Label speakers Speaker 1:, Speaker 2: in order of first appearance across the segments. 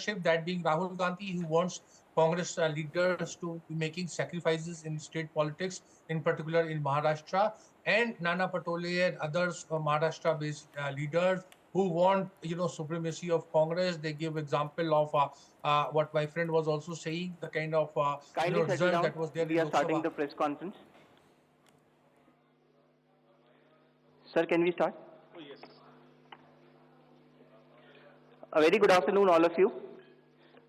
Speaker 1: that being Rahul Gandhi, who wants Congress leaders to be making sacrifices in state politics, in particular in Maharashtra, and Nana Patole and others Maharashtra-based leaders who want, supremacy of Congress. They give example of what my friend was also saying, the kind of
Speaker 2: Kindly settle
Speaker 1: result
Speaker 2: down.
Speaker 1: that was there
Speaker 2: We
Speaker 1: in
Speaker 2: are
Speaker 1: Lok
Speaker 2: starting
Speaker 1: Sabha.
Speaker 2: the press conference. Sir, can we start?
Speaker 3: Oh, yes.
Speaker 2: A very good afternoon, all of you.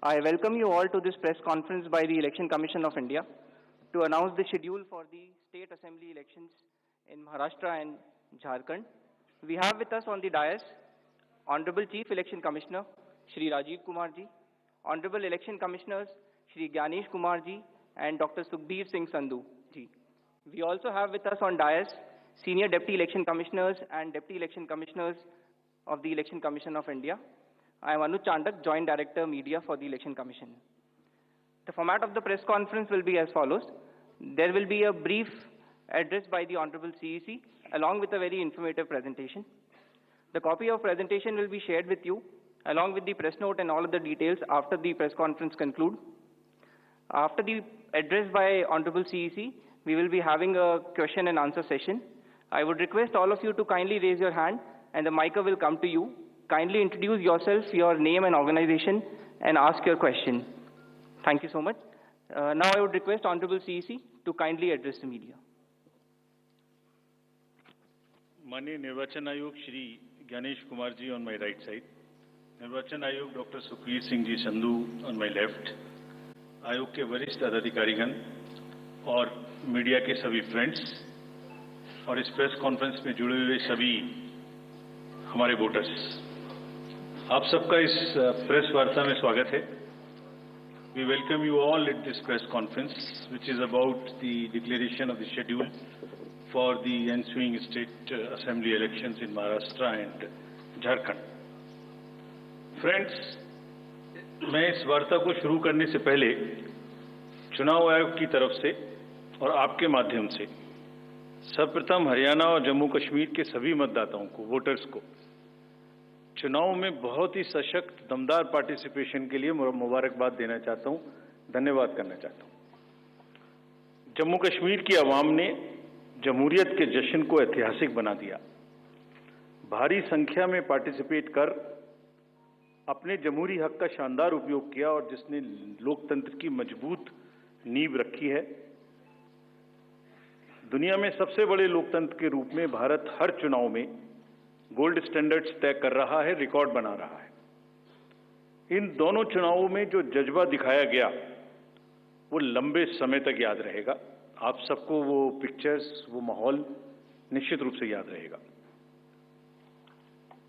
Speaker 2: I welcome you all to this press conference by the Election Commission of India to announce the schedule for the state assembly elections in Maharashtra and Jharkhand. We have with us on the dais Honorable Chief Election Commissioner Shri Rajiv Kumar ji, Honorable Election Commissioners Shri Gyanesh Kumar ji and Dr. Sukhbir Singh Sandhu ji. We also have with us on dais Senior Deputy Election Commissioners and Deputy Election Commissioners of the Election Commission of India. I am Anuj Chandak, Joint Director Media for the Election Commission. The format of the press conference will be as follows. There will be a brief address by the Honorable CEC along with a very informative presentation. The copy of presentation will be shared with you along with the press note and all of the details after the press conference conclude. After the address by Honorable CEC, we will be having a question and answer session. I would request all of you to kindly raise your hand and the mic will come to you. Kindly introduce yourself, your name and organization, and ask your question. Thank you so much. Now I would request Honorable CEC to kindly address the media.
Speaker 3: माननीय निर्वाचन आयोग Shri Gyanesh Kumar ji on my right side, निर्वाचन आयोग doctor Sukhbir Singh ji Sandhu on my left, आयोग के वरिष्ठ पदाधिकारीगण और media के सभी फ्रेंड्स और इस प्रेस कॉन्फ्रेंस में जुड़े हुए सभी हमारे वोटर्स, आप सबका इस प्रेस वार्ता में स्वागत है. We welcome you all at this press conference, which is about the declaration of the schedule for the ensuing state assembly elections in Maharashtra and Jharkhand. Friends, मैं इस वार्ता को शुरू करने से पहले चुनाव आयोग की तरफ से और आपके माध्यम से सर्वप्रथम हरियाणा और जम्मू कश्मीर के सभी मतदाताओं को, वोटर्स को, चुनाव में बहुत ही सशक्त दमदार पार्टिसिपेशन के लिए मुबारकबाद देना चाहता हूं, धन्यवाद करना चाहता हूं. जम्मू कश्मीर की आवाम ने जमहूरियत के जश्न को ऐतिहासिक बना दिया. भारी संख्या में पार्टिसिपेट कर अपने जमहूरी हक का शानदार उपयोग किया और जिसने लोकतंत्र की मजबूत नींव रखी है. दुनिया में सबसे बड़े लोकतंत्र के रूप में भारत हर चुनाव में गोल्ड स्टैंडर्ड्स तय कर रहा है, रिकॉर्ड बना रहा है. इन दोनों चुनावों में जो जज्बा दिखाया गया वो लंबे समय तक याद रहेगा. आप सबको वो पिक्चर्स, वो माहौल निश्चित रूप से याद रहेगा.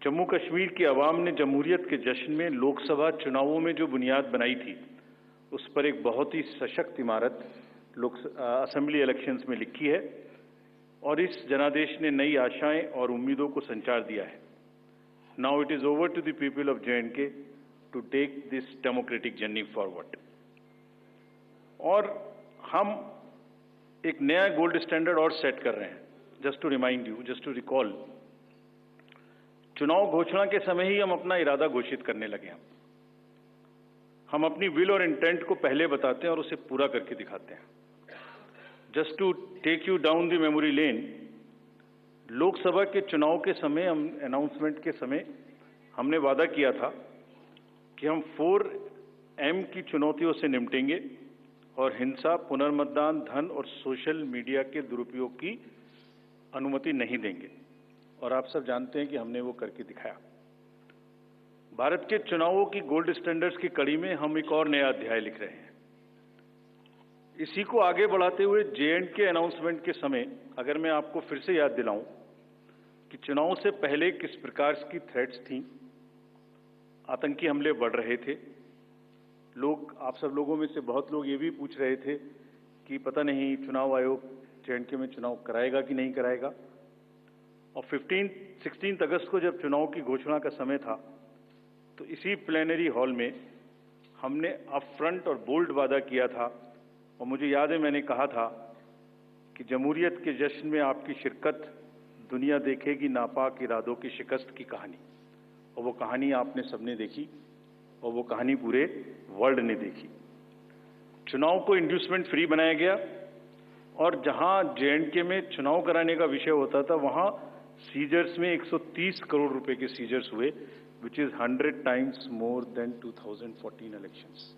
Speaker 3: जम्मू कश्मीर की आवाम ने जमहूरियत के जश्न में लोकसभा चुनावों में जो बुनियाद बनाई थी, उस पर एक बहुत ही सशक्त इमारत असेंबली इलेक्शंस में लिखी है और इस जनादेश ने नई आशाएं और उम्मीदों को संचार दिया है. Now it is over to the people of J&K to take this democratic journey forward. और हम एक नया गोल्ड स्टैंडर्ड और सेट कर रहे हैं. Just to remind you, just to recall, चुनाव घोषणा के समय ही हम अपना इरादा घोषित करने लगे हैं. हम अपनी विल और इंटेंट को पहले बताते हैं और उसे पूरा करके दिखाते हैं. Just to take you down the memory lane, Lok Sabha के चुनाव के समय, हम अनाउंसमेंट के समय हमने वादा किया था कि हम 4M की चुनौतियों से निपटेंगे और हिंसा, पुनर्मतदान, धन और सोशल मीडिया के दुरुपयोग की अनुमति नहीं देंगे. और आप सब जानते हैं कि हमने वो करके दिखाया. भारत के चुनावों की गोल्ड स्टैंडर्ड्स की कड़ी में हम एक और नया अध्याय लिख रहे हैं. इसी को आगे बढ़ाते हुए J&K अनाउंसमेंट के समय अगर मैं आपको फिर से याद दिलाऊं कि चुनाव से पहले किस प्रकार की थ्रेट्स थीं, आतंकी हमले बढ़ रहे थे. लोग, आप सब लोगों में से बहुत लोग ये भी पूछ रहे थे कि पता नहीं चुनाव आयोग J&K में चुनाव कराएगा कि नहीं कराएगा. और 16 अगस्त को जब चुनाव की घोषणा का समय था, तो इसी प्लेनरी हॉल में हमने अप फ्रंट और बोल्ड वादा किया था. और मुझे याद है मैंने कहा था कि जमहूरियत के जश्न में आपकी शिरकत दुनिया देखेगी नापाक इरादों की शिकस्त की कहानी. और वो कहानी आपने सबने देखी. और वो कहानी पूरे वर्ल्ड ने देखी। चुनाव को इंड्यूसमेंट फ्री बनाया गया और जहां J&K में चुनाव कराने का विषय होता था वहां सीजर्स में 130 करोड़ रुपए के सीजर्स हुए, which is 100 times more then 2014 elections.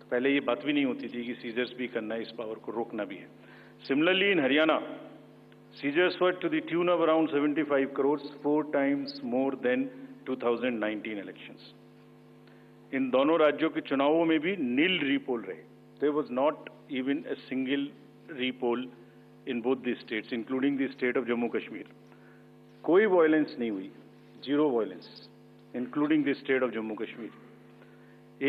Speaker 3: तो पहले ये बात भी नहीं होती थी कि सीजर्स भी करना है, इस पावर को रोकना भी है। Similarly in Haryana, seizures were to the tune of around 75 crore, 4 times more than 2019 elections. इन दोनों राज्यों के चुनावों में भी नील रीपोल रहे। There was not even a single repoll in both the states, including the state of Jammu Kashmir. कोई वायलेंस नहीं हुई, zero violence, including the state of Jammu Kashmir.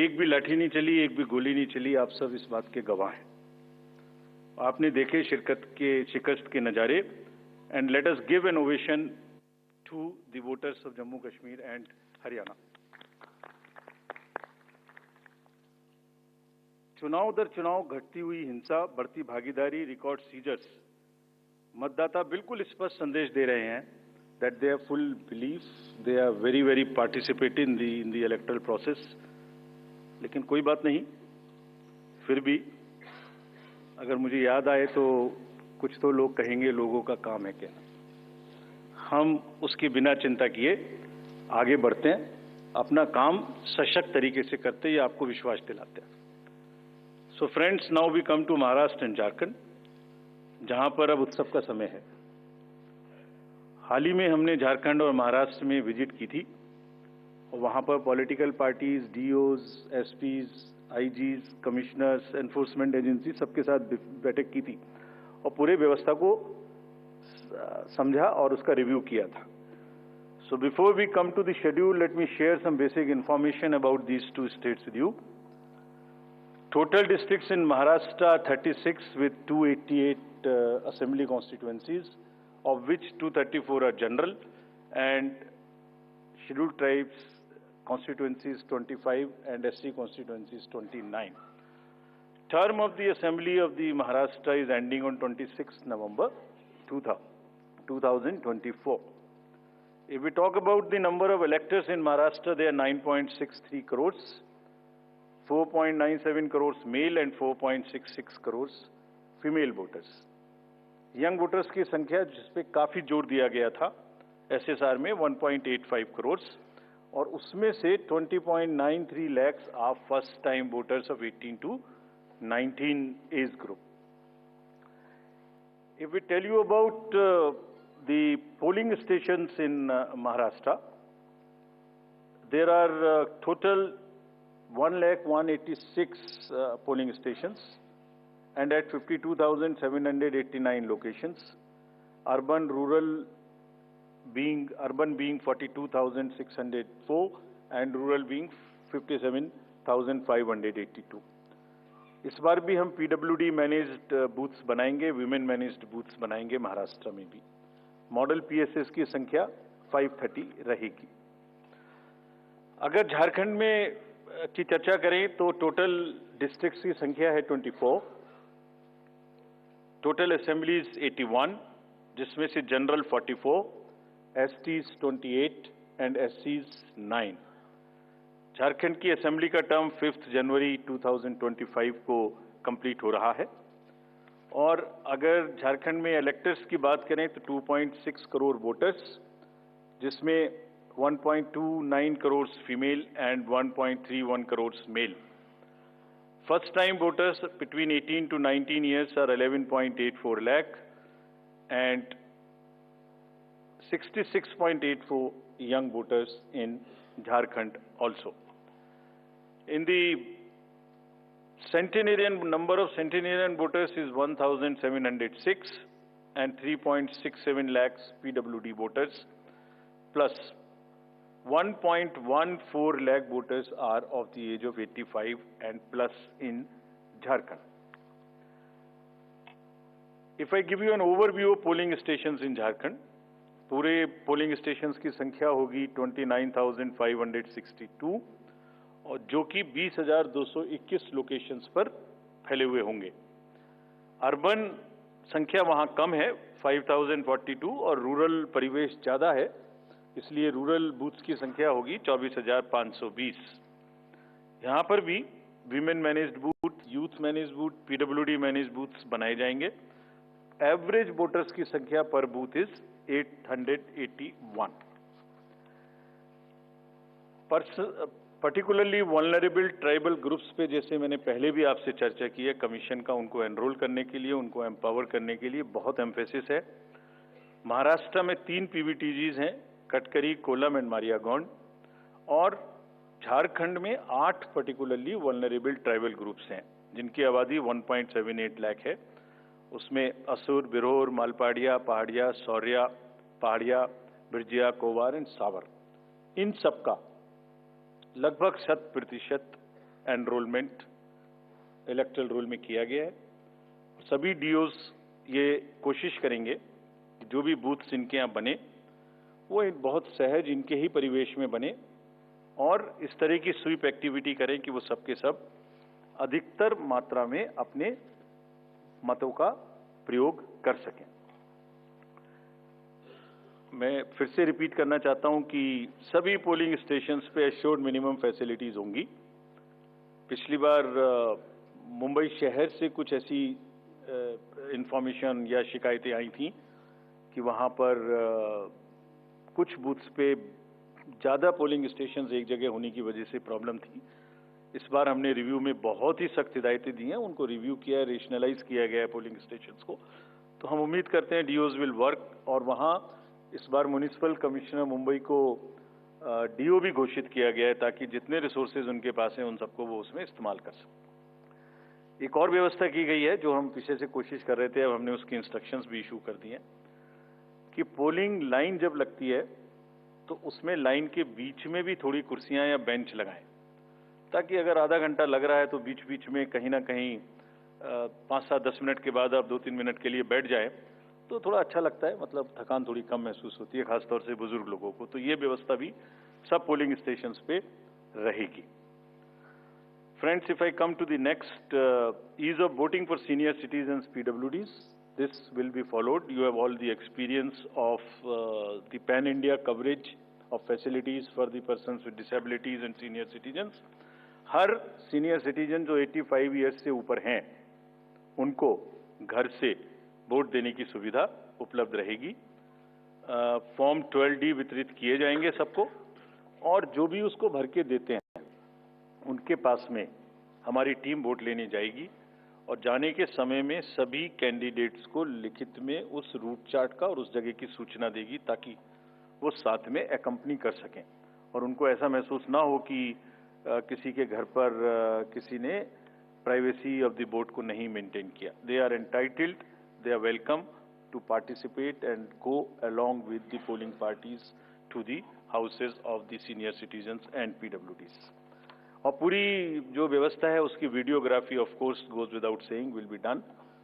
Speaker 3: एक भी लाठी नहीं चली, एक भी गोली नहीं चली। आप सब इस बात के गवाह हैं। आपने देखे शिकस्त के नजारे। And let us give an ovation to the voters of Jammu Kashmir and Haryana. चुनाव दर चुनाव घटती हुई हिंसा, बढ़ती भागीदारी, रिकॉर्ड सीजर्स, मतदाता बिल्कुल स्पष्ट संदेश दे रहे हैं that they have full belief, they are very participate in the electoral process। लेकिन कोई बात नहीं, फिर भी अगर मुझे याद आए तो कुछ तो लोग कहेंगे लोगों का काम है कहना। हम उसके बिना चिंता किए आगे बढ़ते हैं, अपना काम सशक्त तरीके से करते, ये आपको विश्वास दिलाते हैं। So friends, now we come to Maharashtra and Jharkhand, जहां पर अब उत्सव का समय है। हाल ही में हमने झारखंड और महाराष्ट्र में विजिट की थी और वहां पर political parties, DOs, SPs, IGs, commissioners, enforcement agency सबके साथ बैठक की थी और पूरे व्यवस्था को समझा और उसका रिव्यू किया था। So before we come to the schedule, let me share some basic information about these two states with you. Total districts in Maharashtra are 36 with 288 assembly constituencies, of which 234 are general and scheduled tribes constituencies 25 and SC constituencies 29. Term of the assembly of the Maharashtra is ending on 26th November 2024. If we talk about the number of electors in Maharashtra, they are 9.63 crores. 4.97 crores male and 4.66 crores female voters. Young voters की संख्या जिस पे काफी जोर दिया गया था SSR में 1.85 करोड़ और उसमें से 20.93 lakhs are first time voters of 18 to 19 age group. If we tell you about the polling stations in Maharashtra, there are total 1,186 polling stations and at 52,789 locations. Urban being 42,604 and rural being 57,582. इस बार भी हम PWD managed booths बनाएंगे, women managed booths बनाएंगे महाराष्ट्र में भी। Model PSS की संख्या 530 रहेगी। अगर झारखंड में की चर्चा करें तो टोटल डिस्ट्रिक्ट्स की संख्या है 24, टोटल असेंबलीज 81, जिसमें से जनरल 44, एसटीज 28 एंड एससीज 9। झारखंड की असेंबली का टर्म 5 जनवरी 2025 को कंप्लीट हो रहा है और अगर झारखंड में इलेक्टर्स की बात करें तो 2.6 करोड़ वोटर्स, जिसमें 1.29 crores female and 1.31 crores male. First time voters between 18 to 19 years are 11.84 lakh and 66.84 young voters in Jharkhand also. In the number of centenarian voters is 1,706 and 3.67 lakhs PWD voters plus 1.14 lakh voters are of the age of 85 and plus in Jharkhand. If I give you an overview of polling stations in Jharkhand, पूरे polling stations की संख्या होगी 29,562 और जो कि 20,221 locations पर फैले हुए होंगे। अर्बन संख्या वहां कम है 5,042 और रूरल परिवेश ज्यादा है, इसलिए रूरल बूथ्स की संख्या होगी 24,520। यहाँ पर भी women managed booth, youth managed booth, PWD managed booths बनाए जाएंगे। एवरेज वोटर्स की संख्या पर booth is 881। Particularly vulnerable tribal groups पे, जैसे मैंने पहले भी आपसे चर्चा की है, कमीशन का उनको एनरोल करने के लिए, उनको एम्पावर करने के लिए बहुत एम्फेसिस है। महाराष्ट्र में 3 पीवीटीजीज हैं, कटकरी, कोलम एंड मारियागौंड, और झारखंड में 8 पर्टिकुलरली वल्नरेबल ट्राइबल ग्रुप्स हैं जिनकी आबादी 1.78 लाख है। उसमें असुर, बिरहोर, मालपाड़िया, पहाड़िया, सौर्या, पहाड़िया, बिरजिया, कोवार एंड सावर, इन सबका लगभग 100% एनरोलमेंट इलेक्टरल रोल में किया गया है। सभी डीओज ये कोशिश करेंगे कि जो भी बूथ्स इनके यहाँ बने वो बहुत सहज इनके ही परिवेश में बने और इस तरह की स्वीप एक्टिविटी करें कि वो सबके सब अधिकतर मात्रा में अपने मतों का प्रयोग कर सकें। मैं फिर से रिपीट करना चाहता हूं कि सभी पोलिंग स्टेशंस पे एश्योर्ड मिनिमम फैसिलिटीज होंगी। पिछली बार मुंबई शहर से कुछ ऐसी इंफॉर्मेशन या शिकायतें आई थी कि वहां पर कुछ बूथ्स पे ज़्यादा पोलिंग स्टेशंस एक जगह होने की वजह से प्रॉब्लम थी। इस बार हमने रिव्यू में बहुत ही सख्त हिदायतें दी हैं, उनको रिव्यू किया है, रेशनलाइज किया गया है पोलिंग स्टेशंस को। तो हम उम्मीद करते हैं डीओज विल वर्क, और वहाँ इस बार म्युनिसिपल कमिश्नर मुंबई को डीओ भी घोषित किया गया है ताकि जितने रिसोर्सेज उनके पास हैं उन सबको वो उसमें इस्तेमाल कर सकें। एक और व्यवस्था की गई है जो हम पीछे से कोशिश कर रहे थे, अब हमने उसकी इंस्ट्रक्शंस भी इशू कर दी हैं कि पोलिंग लाइन जब लगती है तो उसमें लाइन के बीच में भी थोड़ी कुर्सियां या बेंच लगाएं, ताकि अगर आधा घंटा लग रहा है तो बीच बीच में कहीं ना कहीं 5-7-10 मिनट के बाद आप 2-3 मिनट के लिए बैठ जाएं तो थोड़ा अच्छा लगता है, मतलब थकान थोड़ी कम महसूस होती है, खासतौर से बुजुर्ग लोगों को। तो ये व्यवस्था भी सब पोलिंग स्टेशंस पे रहेगी। Friends, if I come to the next, ease of voting for senior citizens PWDs, this will be followed. You have all the experience of the pan-India coverage of facilities for the persons with disabilities and senior citizens. Her senior citizen जो 85 years से ऊपर हैं, उनको घर से vote देने की सुविधा उपलब्ध रहेगी। फॉर्म 12D वितरित किए जाएंगे सबको, और जो भी उसको भर के देते हैं उनके पास में हमारी टीम वोट लेने जाएगी और जाने के समय में सभी कैंडिडेट्स को लिखित में उस रूट चार्ट का और उस जगह की सूचना देगी ताकि वो साथ में एकम्पनी कर सकें और उनको ऐसा महसूस ना हो कि किसी के घर पर किसी ने प्राइवेसी ऑफ द वोट को नहीं मेंटेन किया। They are entitled, they are welcome to participate and go along with the polling parties to the houses of the senior citizens and PWDs. और पूरी जो व्यवस्था है उसकी videography of course goes without saying will be done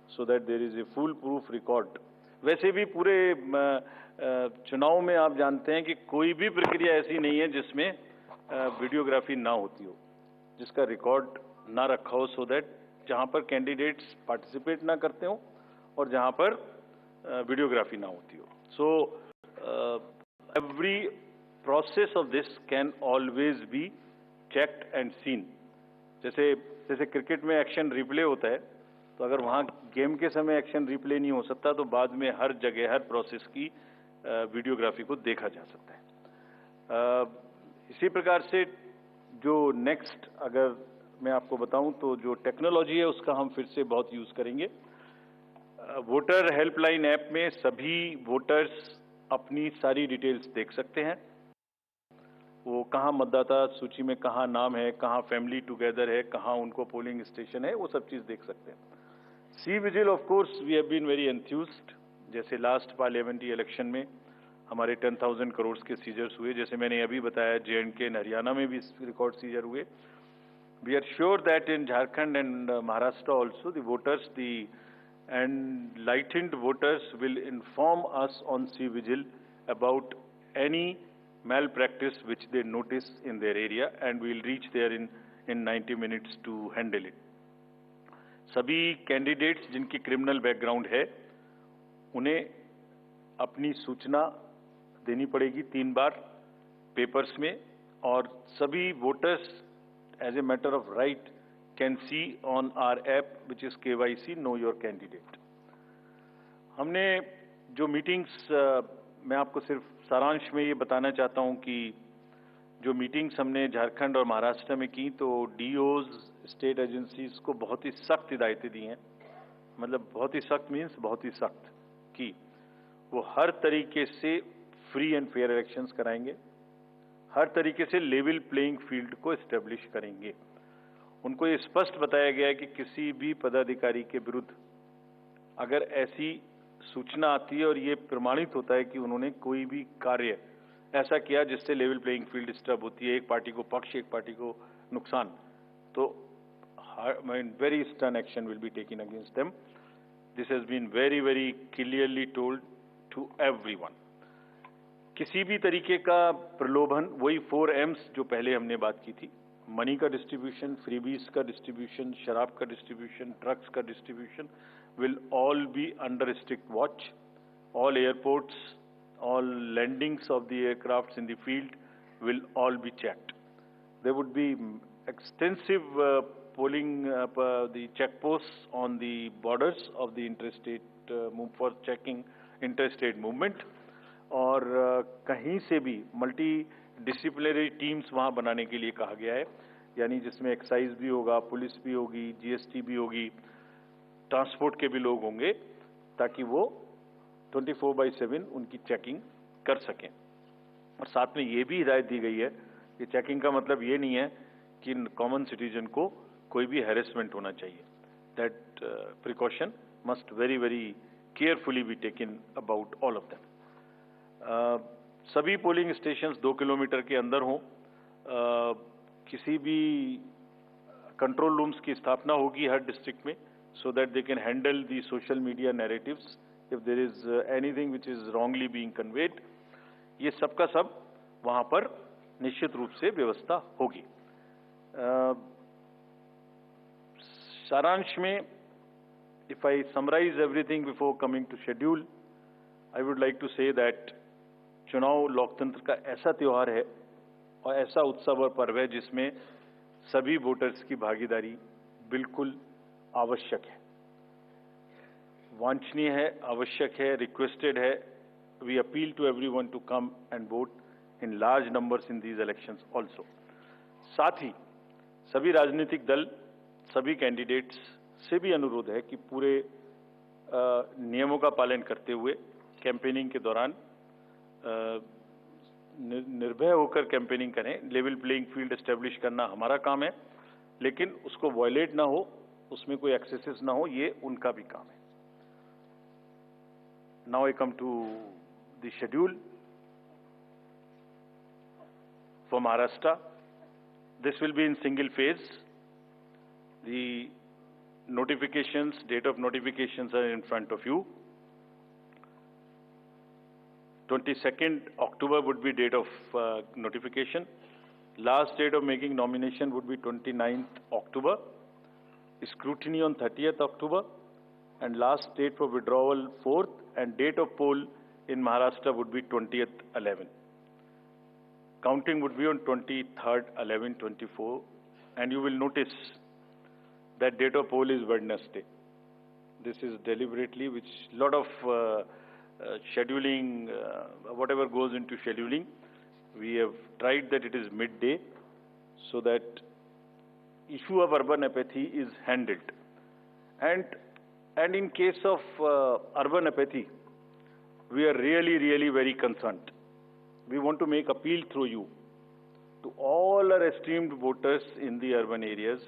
Speaker 3: so that there is a foolproof record. वैसे भी पूरे चुनाव में आप जानते हैं कि कोई भी प्रक्रिया ऐसी नहीं है जिसमें वीडियोग्राफी ना होती हो, जिसका रिकॉर्ड ना रखा हो, सो दैट जहां पर कैंडिडेट्स पार्टिसिपेट ना करते हो और जहां पर वीडियोग्राफी ना होती हो। So every process of this can always be checked and seen. जैसे क्रिकेट में एक्शन रिप्ले होता है, तो अगर वहां गेम के समय एक्शन रिप्ले नहीं हो सकता तो बाद में हर जगह हर प्रोसेस की वीडियोग्राफी को देखा जा सकता है। इसी प्रकार से जो नेक्स्ट अगर मैं आपको बताऊं तो जो टेक्नोलॉजी है उसका हम फिर से बहुत यूज करेंगे। वोटर हेल्पलाइन ऐप में सभी वोटर्स अपनी सारी डिटेल्स देख सकते हैं। वो कहाँ मतदाता सूची में कहाँ नाम है, कहाँ फैमिली टुगेदर है, कहाँ उनको पोलिंग स्टेशन है, वो सब चीज़ देख सकते हैं। C vigil of course we have been very enthused. जैसे लास्ट पार्लियामेंट्री इलेक्शन में हमारे 10,000 करोड़ के सीजर्स हुए, जैसे मैंने अभी बताया J&K एंड हरियाणा में भी रिकॉर्ड सीजर हुए। We are sure that in Jharkhand and Maharashtra also the voters enlightened voters will inform us on C-Vigil about any malpractice which they notice in their area and we will reach there in 90 minutes to handle it. सभी candidates जिनकी criminal background है उन्हें अपनी सूचना देनी पड़ेगी 3 बार papers में, और सभी voters as a matter of right, can see on our app, which is KYC, Know Your Candidate. हमने जो मीटिंग्स, मैं आपको सिर्फ सारांश में ये बताना चाहता हूँ कि जो मीटिंग्स हमने झारखंड और महाराष्ट्र में की, तो डीओज, स्टेट एजेंसीज को बहुत ही सख्त हिदायतें दी हैं। मतलब बहुत ही सख्त मीन्स बहुत ही सख्त, कि वो हर तरीके से फ्री एंड फेयर इलेक्शंस कराएंगे, हर तरीके से लेवल प्लेइंग फील्ड को एस्टेब्लिश करेंगे। उनको ये स्पष्ट बताया गया है कि किसी भी पदाधिकारी के विरुद्ध अगर ऐसी सूचना आती है और ये प्रमाणित होता है कि उन्होंने कोई भी कार्य ऐसा किया जिससे लेवल प्लेइंग फील्ड डिस्टर्ब होती है, एक पार्टी को पक्ष, एक पार्टी को नुकसान, तो very stern action will be taken against them. This has been very very clearly told to everyone. किसी भी तरीके का प्रलोभन, वही 4 M's जो पहले हमने बात की थी, मनी का डिस्ट्रीब्यूशन, फ्रीबीज का डिस्ट्रीब्यूशन, शराब का डिस्ट्रीब्यूशन, ड्रग्स का distribution, will all be under strict watch. All airports, all landings of the aircrafts in the field will all be checked. There would be extensive polling, the checkposts on the borders of the interstate for checking interstate movement. और कहीं से भी multi disciplinary teams वहाँ बनाने के लिए कहा गया है, यानी जिसमें एक्साइज भी होगा, पुलिस भी होगी, जीएसटी भी होगी, ट्रांसपोर्ट के भी लोग होंगे, ताकि वो 24/7 उनकी चेकिंग कर सकें। और साथ में ये भी हिदायत दी गई है कि चेकिंग का मतलब ये नहीं है कि कॉमन सिटीजन को कोई भी हैरेसमेंट होना चाहिए। That precaution must very very carefully be taken about all of them. सभी पोलिंग स्टेशंस 2 किलोमीटर के अंदर हों। किसी भी कंट्रोल रूम्स की स्थापना होगी हर डिस्ट्रिक्ट में, so that they can handle the social media narratives if there is anything which is wrongly being conveyed. ये सब का सब वहाँ पर निश्चित रूप से व्यवस्था होगी। सारांश में, if I summarize everything before coming to schedule, I would like to say that चुनाव लोकतंत्र का ऐसा त्योहार है और ऐसा उत्सव और पर्व है जिसमें सभी वोटर्स की भागीदारी बिल्कुल आवश्यक है, वांछनीय है, आवश्यक है, रिक्वेस्टेड है। We appeal to everyone to come and vote in large numbers in these elections also. साथ ही सभी राजनीतिक दल, सभी कैंडिडेट्स से भी अनुरोध है कि पूरे नियमों का पालन करते हुए कैंपेनिंग के दौरान निर्भय होकर कैंपेनिंग करें। लेवल प्लेइंग फील्ड एस्टेब्लिश करना हमारा काम है, लेकिन उसको वायलेट ना हो, उसमें कोई एक्सेसेस ना हो, ये उनका भी काम है। Now I come to the schedule for Maharashtra. This will be in single phase. The notifications, date of notifications are in front of you. 22nd October would be date of notification. Last date of making nomination would be 29th October. Scrutiny on 30th October. And last date for withdrawal 4th, and date of poll in Maharashtra would be 20th 11. Counting would be on 23rd 11 24, and you will notice that date of poll is Wednesday. This is deliberately, which lot of scheduling, whatever goes into scheduling, we have tried that it is midday, so that issue of urban apathy is handled. And in case of urban apathy, we are really very concerned. We want to make appeal through you to all our esteemed voters in the urban areas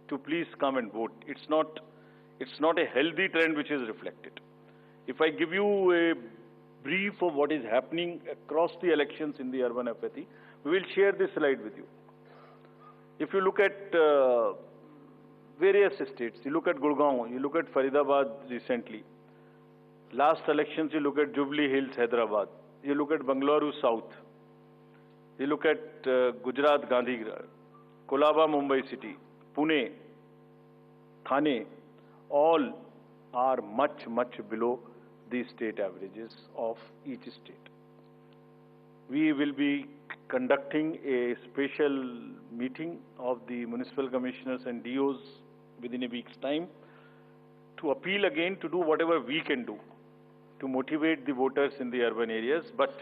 Speaker 3: to please come and vote. It's not a healthy trend which is reflected. If I give you a brief of what is happening across the elections in the urban apathy, we will share this slide with you. If you look at various states, you look at Gurgaon, you look at Faridabad recently. Last elections, you look at Jubilee Hills, Hyderabad. You look at Bangalore South. You look at Gujarat, Gandhigram, Kolaba, Mumbai City, Pune, Thane, all are much below the state averages of each state. We will be conducting a special meeting of the municipal commissioners and DOs within a week's time to appeal again to do whatever we can do to motivate the voters in the urban areas, but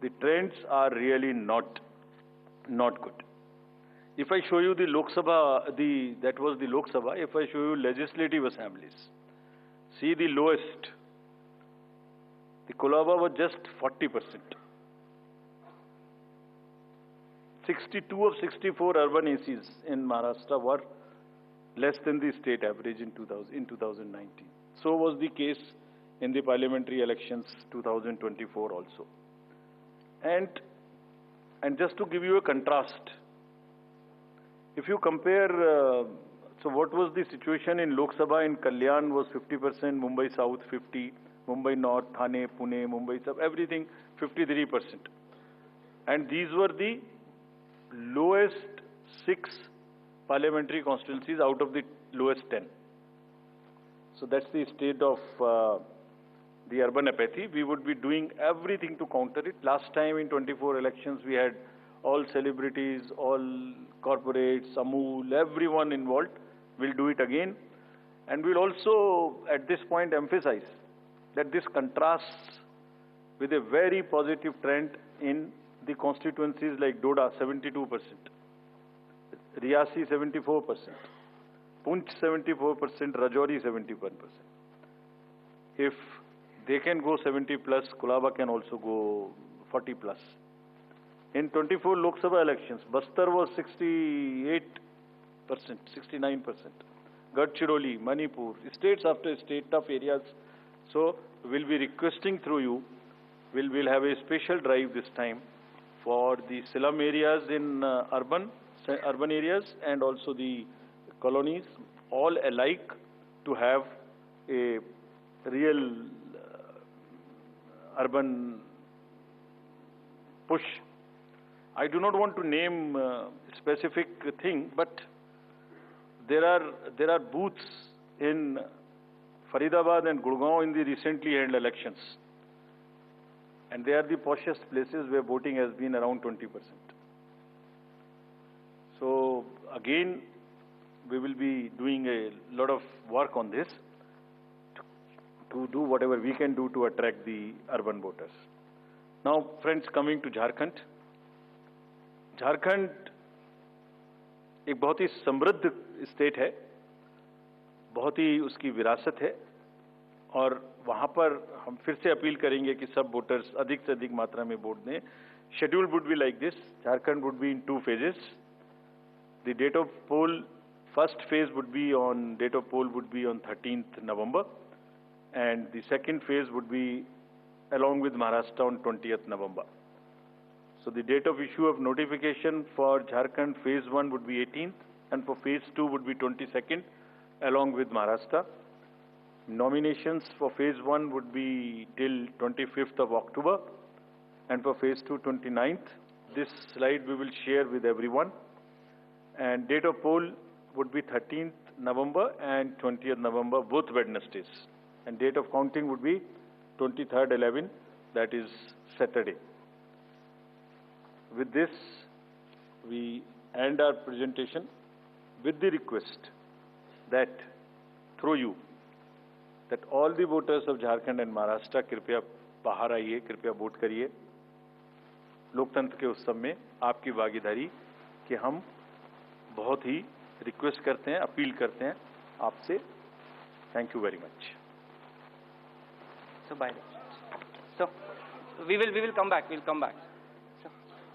Speaker 3: the trends are really not good. If I show you the Lok Sabha, that was the Lok Sabha. If I show you legislative assemblies, see the lowest. The Kolaba was just 40%. 62 of 64 urban ACs in Maharashtra were less than the state average in 2019. So was the case in the parliamentary elections 2024 also. And just to give you a contrast, if you compare, so what was the situation in Lok Sabha in Kalyan was 50%, Mumbai South 50%, Mumbai North, Thane, Pune, Mumbai South, everything 53%. And these were the lowest 6 parliamentary constituencies out of the lowest 10. So that's the state of the urban apathy. We would be doing everything to counter it. Last time in 24 elections, we had all celebrities, all corporates, Amul, everyone involved. We'll do it again. And we'll also, at this point, emphasize that this contrasts with a very positive trend in the constituencies like Doda, 72%, Riyasi, 74%, Punch, 74%, Rajouri, 71%. If they can go 70 plus, Kolaba can also go 40 plus. In 24 Lok Sabha elections, Bastar was 68%, 69%. Gadchiroli, Manipur, states after state, tough areas. So we'll be requesting through you, we'll have a special drive this time for the slum areas in urban areas and also the colonies, all alike, to have a real urban push. I do not want to name specific thing, but there are booths in Faridabad and Gurgaon in the recently held elections, and they are the poshest places where voting has been around 20%. So again, we will be doing a lot of work on this to do whatever we can do to attract the urban voters. Now, friends, coming to Jharkhand. Jharkhand एक बहुत ही समृद्ध state है, बहुत ही उसकी विरासत है, और वहाँ पर हम फिर से अपील करेंगे कि सब वोटर्स अधिक से अधिक मात्रा में वोट दें. Schedule would be like this. Jharkhand would be in 2 phases. The date of poll, first phase would be on, date of poll would be on 13th November, and the second phase would be along with Maharashtra on 20th November. So the date of issue of notification for Jharkhand phase 1 would be 18th, and for phase 2 would be 22nd, along with Maharashtra. Nominations for phase 1 would be till 25th of October, and for phase 2, 29th. This slide we will share with everyone. And date of poll would be 13th November and 20th November, both Wednesdays. And date of counting would be 23rd 11, that is Saturday. With this, we end our presentation with the request that through you, that all the voters of Jharkhand and Maharashtra कृपया बाहर आइए, कृपया vote करिए. लोकतंत्र के उत्सव में आपकी भागीदारी कि हम बहुत ही रिक्वेस्ट करते हैं, अपील करते हैं आपसे. Thank you very much.
Speaker 2: So bye. So we will come back. We'll come back.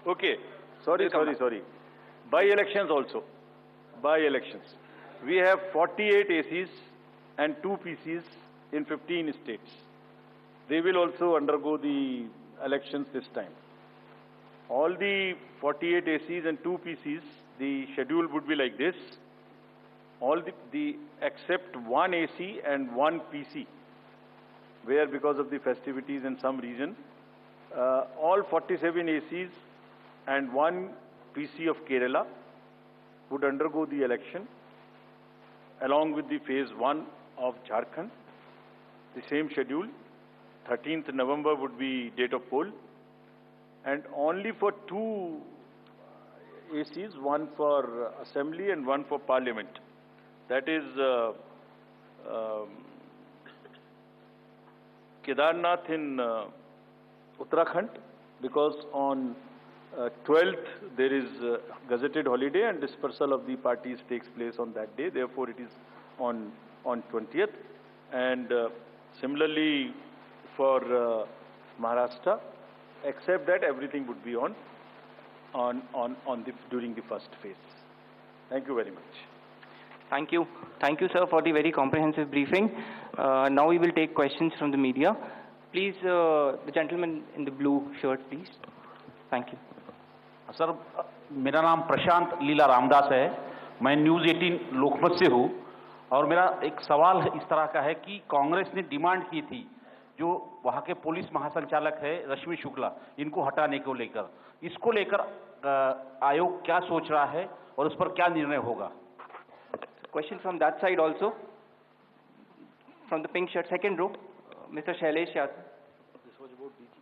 Speaker 3: Okay. Sorry. By-elections also. By-elections. We have 48 ACs and 2 PCs in 15 states. They will also undergo the elections this time. All the 48 ACs and 2 PCs, the schedule would be like this. All the except 1 AC and 1 PC, where because of the festivities in some region, all 47 ACs and 1 PC of Kerala would undergo the election along with the phase 1 of Jharkhand. The same schedule. 13th November would be date of poll, and only for 2 ACs, one for Assembly and one for Parliament. That is Kedarnath in Uttarakhand, because on 12th there is gazetted holiday and dispersal of the parties takes place on that day. Therefore, it is on 20th. And similarly for Maharashtra, except that everything would be during the first phase. Thank you very much.
Speaker 2: Thank you. Thank you, sir, for the very comprehensive briefing. Now we will take questions from the media. Please, the gentleman in the blue shirt, please. Thank you.
Speaker 4: Sir, मेरा नाम प्रशांत लीला रामदास है। मैं news 18 लोकमत से हूँ और मेरा एक सवाल इस तरह का है कि कांग्रेस ने डिमांड की थी जो वहाँ के पुलिस महासंचालक है रश्मि शुक्ला, इनको हटाने को लेकर, इसको लेकर आयोग क्या सोच रहा है और उस पर क्या निर्णय होगा?
Speaker 2: Question from that side also. From the pink shirt, second row, Mr. Shailesh Yadav.
Speaker 3: This was about DG.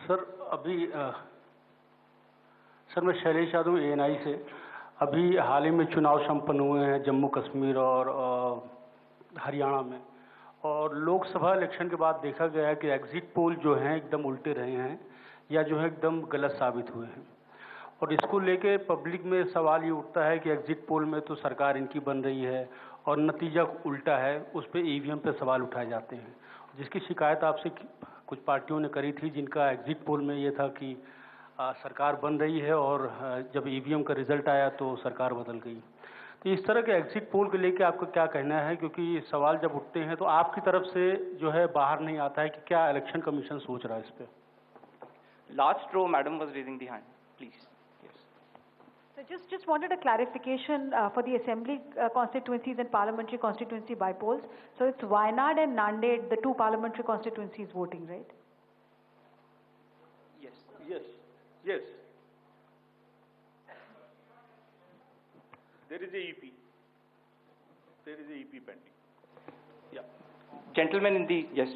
Speaker 5: Sir sir मैं शैलेश यादव ANI से। अभी हाल ही में चुनाव संपन्न हुए हैं जम्मू कश्मीर और हरियाणा में, और लोकसभा इलेक्शन के बाद देखा गया है कि एग्जिट पोल जो हैं एकदम उल्टे रहे हैं या जो है एकदम गलत साबित हुए हैं, और इसको लेके पब्लिक में सवाल ये उठता है कि एग्जिट पोल में तो सरकार इनकी बन रही है और नतीजा उल्टा है, उस पर EVM पे सवाल उठाए जाते हैं, जिसकी शिकायत आपसे कुछ पार्टियों ने करी थी, जिनका एग्जिट पोल में ये था कि सरकार बन रही है और जब EVM का रिजल्ट आया तो सरकार बदल गई। तो इस तरह के एग्जिट पोल को लेके आपका क्या कहना है, क्योंकि सवाल जब उठते हैं तो आपकी तरफ से जो है बाहर नहीं आता है कि क्या इलेक्शन कमीशन सोच रहा है इस पर?
Speaker 2: Last row, madam was raising the hand. Please.
Speaker 6: So just wanted a clarification for the assembly constituencies and parliamentary constituency by polls. So it's Wayanad and Nanded, the 2 parliamentary constituencies voting, right?
Speaker 3: Yes. Yes. Yes. There is a EP. There is a EP pending. Yeah.
Speaker 2: Gentleman in the, yes,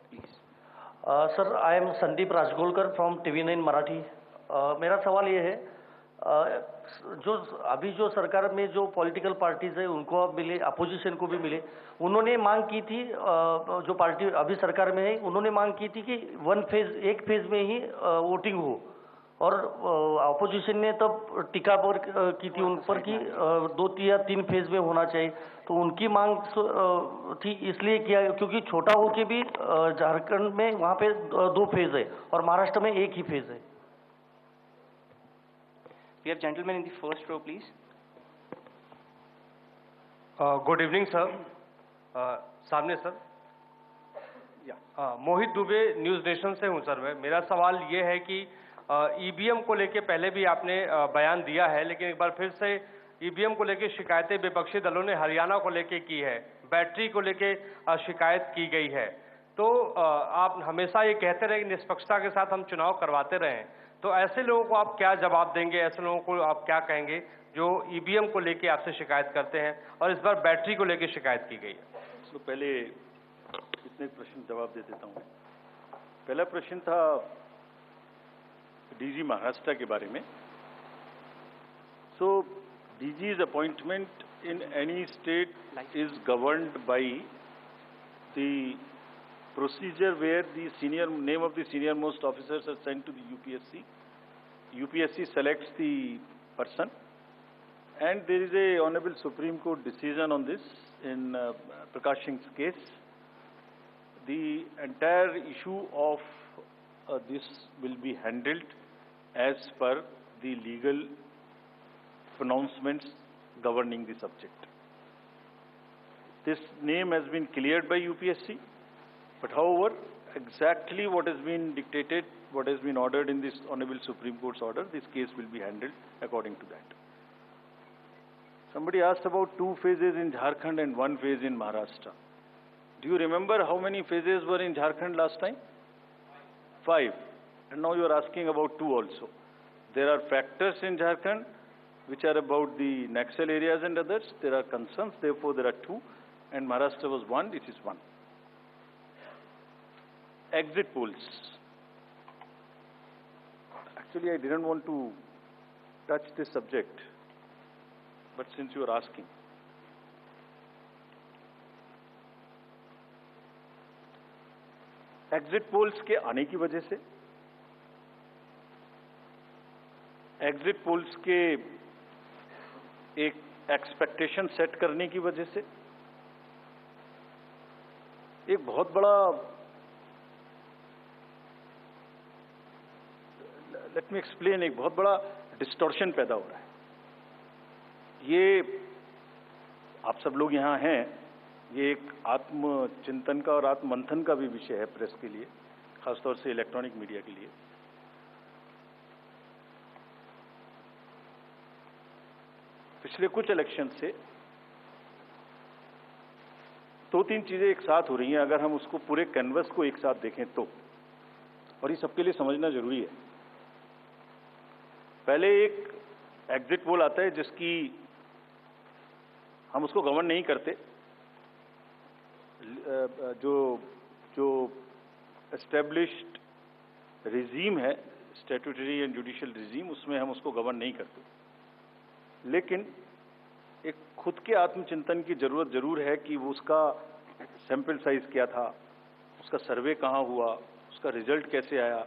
Speaker 2: please.
Speaker 7: Sir, I am Sandeep Rajgolkar from TV9 Marathi. मेरा सवाल ये है, जो अभी जो सरकार में जो पॉलिटिकल पार्टीज है उनको अब मिले, अपोजिशन को भी मिले, उन्होंने मांग की थी, जो पार्टी अभी सरकार में है उन्होंने मांग की थी कि एक फेज में ही वोटिंग हो, और अपोजिशन ने तब टीका पर की थी उन पर कि 2 या 3 फेज में होना चाहिए। तो उनकी मांग थी इसलिए किया क्योंकि छोटा हो के भी झारखंड में वहाँ पे 2 फेज है और महाराष्ट्र में 1 ही फेज है।
Speaker 2: We have gentlemen in the first row, please.
Speaker 8: Good evening sir. सामने सर। मोहित दुबे न्यूज़ नेशन से हूं सर। मेरा सवाल ये है कि EVM को लेके पहले भी आपने बयान दिया है, लेकिन एक बार फिर से EVM को लेके शिकायतें विपक्षी दलों ने हरियाणा को लेके की है, बैटरी को लेके शिकायत की गई है। तो आप हमेशा ये कहते रहे कि निष्पक्षता के साथ हम चुनाव करवाते रहें, तो ऐसे लोगों को आप क्या जवाब देंगे, ऐसे लोगों को आप क्या कहेंगे जो EVM को लेके आपसे शिकायत करते हैं और इस बार बैटरी को लेके शिकायत की गई है?
Speaker 3: तो पहले इतने प्रश्न जवाब दे देता हूँ। पहला प्रश्न था DG महाराष्ट्र के बारे में। सो DG's appointment in any state is governed by the procedure where the name of the senior most officers are sent to the UPSC. UPSC selects the person, and there is a Honorable Supreme Court decision on this in Prakash Singh's case. The entire issue of this will be handled as per the legal pronouncements governing the subject. This name has been cleared by UPSC, but however, exactly what has been dictated, what has been ordered in this Honorable Supreme Court's order, this case will be handled according to that. Somebody asked about 2 phases in Jharkhand and 1 phase in Maharashtra. Do you remember how many phases were in Jharkhand last time? 5. And now you are asking about 2 also. There are factors in Jharkhand which are about the Naxal areas and others. There are concerns, therefore there are 2. And Maharashtra was 1, it is 1. exit polls. Actually, I didn't want to touch this subject, but since you are asking, exit polls के आने की वजह से, exit polls के एक expectation set करने की वजह से एक बहुत बड़ा, लेट मी एक्सप्लेन, एक बहुत बड़ा डिस्टॉर्शन पैदा हो रहा है। ये आप सब लोग यहां हैं, ये एक आत्मचिंतन का और आत्ममंथन का भी विषय है प्रेस के लिए, खासतौर से इलेक्ट्रॉनिक मीडिया के लिए। पिछले कुछ इलेक्शन से दो तीन चीजें एक साथ हो रही हैं, अगर हम उसको पूरे कैनवस को एक साथ देखें तो, और ये सबके लिए समझना जरूरी है। पहले एक एग्जिट पोल आता है जिसकी हम उसको गवर्न नहीं करते, जो एस्टेब्लिश्ड रिजीम है, स्टैट्यूटरी एंड जुडिशियल रिजीम, उसमें हम उसको गवर्न नहीं करते। लेकिन एक खुद के आत्मचिंतन की जरूरत जरूर है कि वो उसका सैंपल साइज क्या था, उसका सर्वे कहाँ हुआ, उसका रिजल्ट कैसे आया।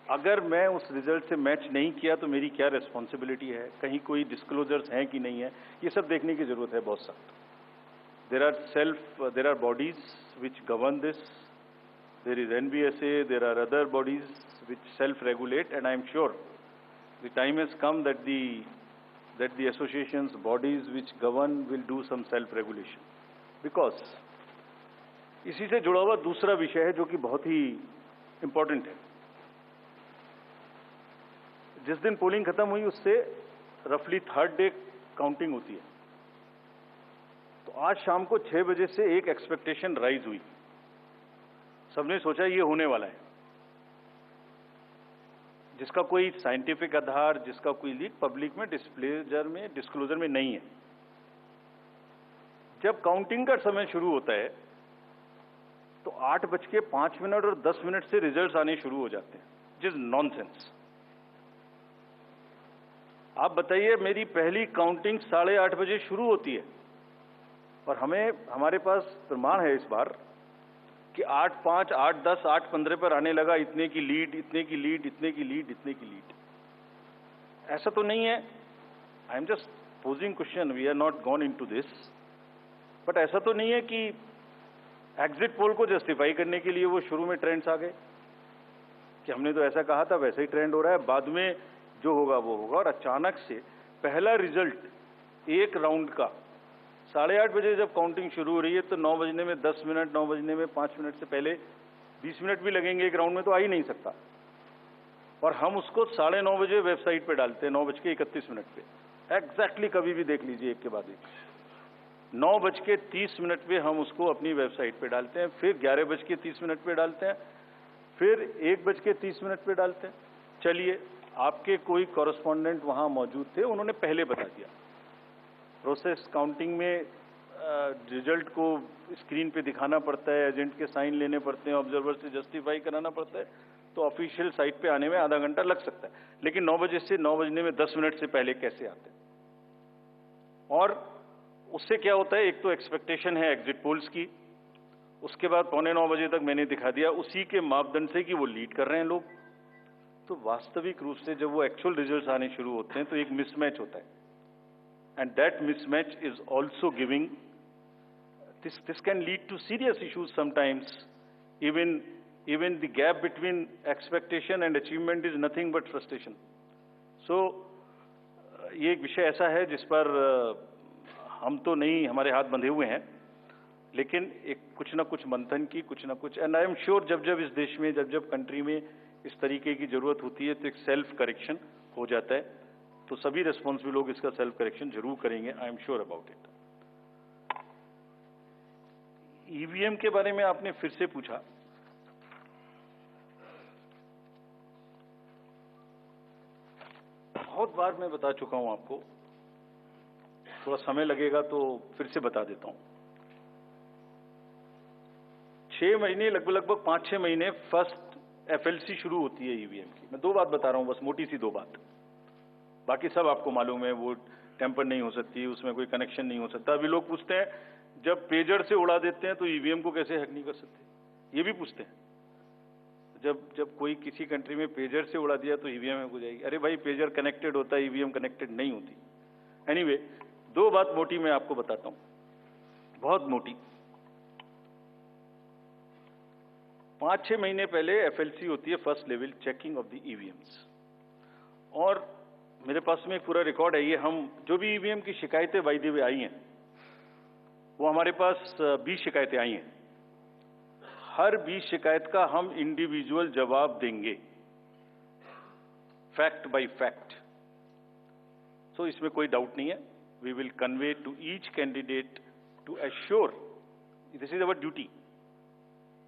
Speaker 3: अगर मैं उस रिजल्ट से मैच नहीं किया तो मेरी क्या रिस्पॉन्सिबिलिटी है, कहीं कोई डिस्क्लोजर्स हैं कि नहीं है, ये सब देखने की जरूरत है बहुत सख्त। there are bodies which govern this. There is NBSA, there are other bodies which self-regulate, and I am sure the time has come that the associations, bodies which govern will do some self-regulation. Because इसी से जुड़ा हुआ दूसरा विषय है जो कि बहुत ही इंपॉर्टेंट है। जिस दिन पोलिंग खत्म हुई उससे रफली थर्ड डे काउंटिंग होती है। तो आज शाम को 6 बजे से एक एक्सपेक्टेशन राइज हुई, सबने सोचा ये होने वाला है, जिसका कोई साइंटिफिक आधार, जिसका कोई लीक पब्लिक में डिस्क्लोजर में नहीं है। जब काउंटिंग का समय शुरू होता है तो 8:05 और 10 से रिजल्ट्स आने शुरू हो जाते हैं, विच इज नॉनसेंस। आप बताइए, मेरी पहली काउंटिंग 8:30 बजे शुरू होती है और हमारे पास प्रमाण है इस बार कि 8:05, 8:10, 8:15 पर आने लगा इतने की लीड, इतने की लीड, इतने की लीड, इतने की लीड। ऐसा तो नहीं है, I am just posing question, we are not gone into this, but ऐसा तो नहीं है कि एग्जिट पोल को जस्टिफाई करने के लिए वो शुरू में ट्रेंड्स आ गए कि हमने तो ऐसा कहा था, वैसे ही ट्रेंड हो रहा है, बाद में जो होगा वो होगा। और अचानक से पहला रिजल्ट एक राउंड का 8:30 बजे जब काउंटिंग शुरू हो रही है तो 9 बजने में 10 मिनट, 9 बजने में 5 मिनट से पहले 20 मिनट भी लगेंगे एक राउंड में, तो आ ही नहीं सकता। और हम उसको 9:30 बजे वेबसाइट पे डालते हैं, 9:31 पे, एग्जैक्टली कभी भी देख लीजिए एक के बाद एक। 9:30 पे हम उसको अपनी वेबसाइट पे डालते हैं, फिर 11:30 पे डालते हैं, फिर 1:30 पे डालते हैं। चलिए, आपके कोई कॉरेस्पॉन्डेंट वहां मौजूद थे, उन्होंने पहले बता दिया। प्रोसेस काउंटिंग में रिजल्ट को स्क्रीन पे दिखाना पड़ता है, एजेंट के साइन लेने पड़ते हैं, ऑब्जर्वर से जस्टिफाई कराना पड़ता है, तो ऑफिशियल साइट पे आने में आधा घंटा लग सकता है। लेकिन 9 बजे से 9 बजने में 10 मिनट से पहले कैसे आते हैं? और उससे क्या होता है, एक तो एक्सपेक्टेशन है एग्जिट पोल्स की, उसके बाद 8:45 बजे तक मैंने दिखा दिया, उसी के मापदंड से कि वो लीड कर रहे हैं लोग। तो वास्तविक रूप से जब वो एक्चुअल रिजल्ट्स आने शुरू होते हैं तो एक मिसमैच होता है, and that mismatch is also giving this can lead to serious issues sometimes. Even the gap between expectation and achievement is nothing but frustration. So ये एक विषय ऐसा है जिस पर हम तो नहीं, हमारे हाथ बंधे हुए हैं, लेकिन एक कुछ ना कुछ मंथन की, कुछ ना कुछ, एंड आई एम श्योर जब इस देश में, जब कंट्री में इस तरीके की जरूरत होती है तो एक सेल्फ करेक्शन हो जाता है। तो सभी रेस्पॉन्सिबल लोग इसका सेल्फ करेक्शन जरूर करेंगे, I am sure about it. EVM के बारे में आपने फिर से पूछा। बहुत बार मैं बता चुका हूं आपको, थोड़ा समय लगेगा तो फिर से बता देता हूं। 6 महीने लगभग 5-6 महीने फर्स्ट एफएलसी शुरू होती है ईवीएम की। मैं 2 बात बता रहा हूं, बस मोटी सी 2 बात, बाकी सब आपको मालूम है। वो टेम्पर नहीं हो सकती, उसमें कोई कनेक्शन नहीं हो सकता। अभी लोग पूछते हैं जब पेजर से उड़ा देते हैं तो ईवीएम को कैसे हैक नहीं कर सकते, ये भी पूछते हैं। जब कोई किसी कंट्री में पेजर से उड़ा दिया तो ईवीएम हैक हो जाएगी। अरे भाई, पेजर कनेक्टेड होता है, ईवीएम कनेक्टेड नहीं होती। एनीवे, 2 बात मोटी मैं आपको बताता हूं, बहुत मोटी। 5-6 महीने पहले एफएलसी होती है, first level checking of the EVMs, और मेरे पास में एक पूरा रिकॉर्ड है। ये हम जो भी ईवीएम की शिकायतें बाय द वे आई हैं, वो हमारे पास 20 शिकायतें आई हैं। हर 20 शिकायत का हम इंडिविजुअल जवाब देंगे, फैक्ट बाय फैक्ट। सो इसमें कोई डाउट नहीं है। We will convey to each candidate to assure, this is our duty.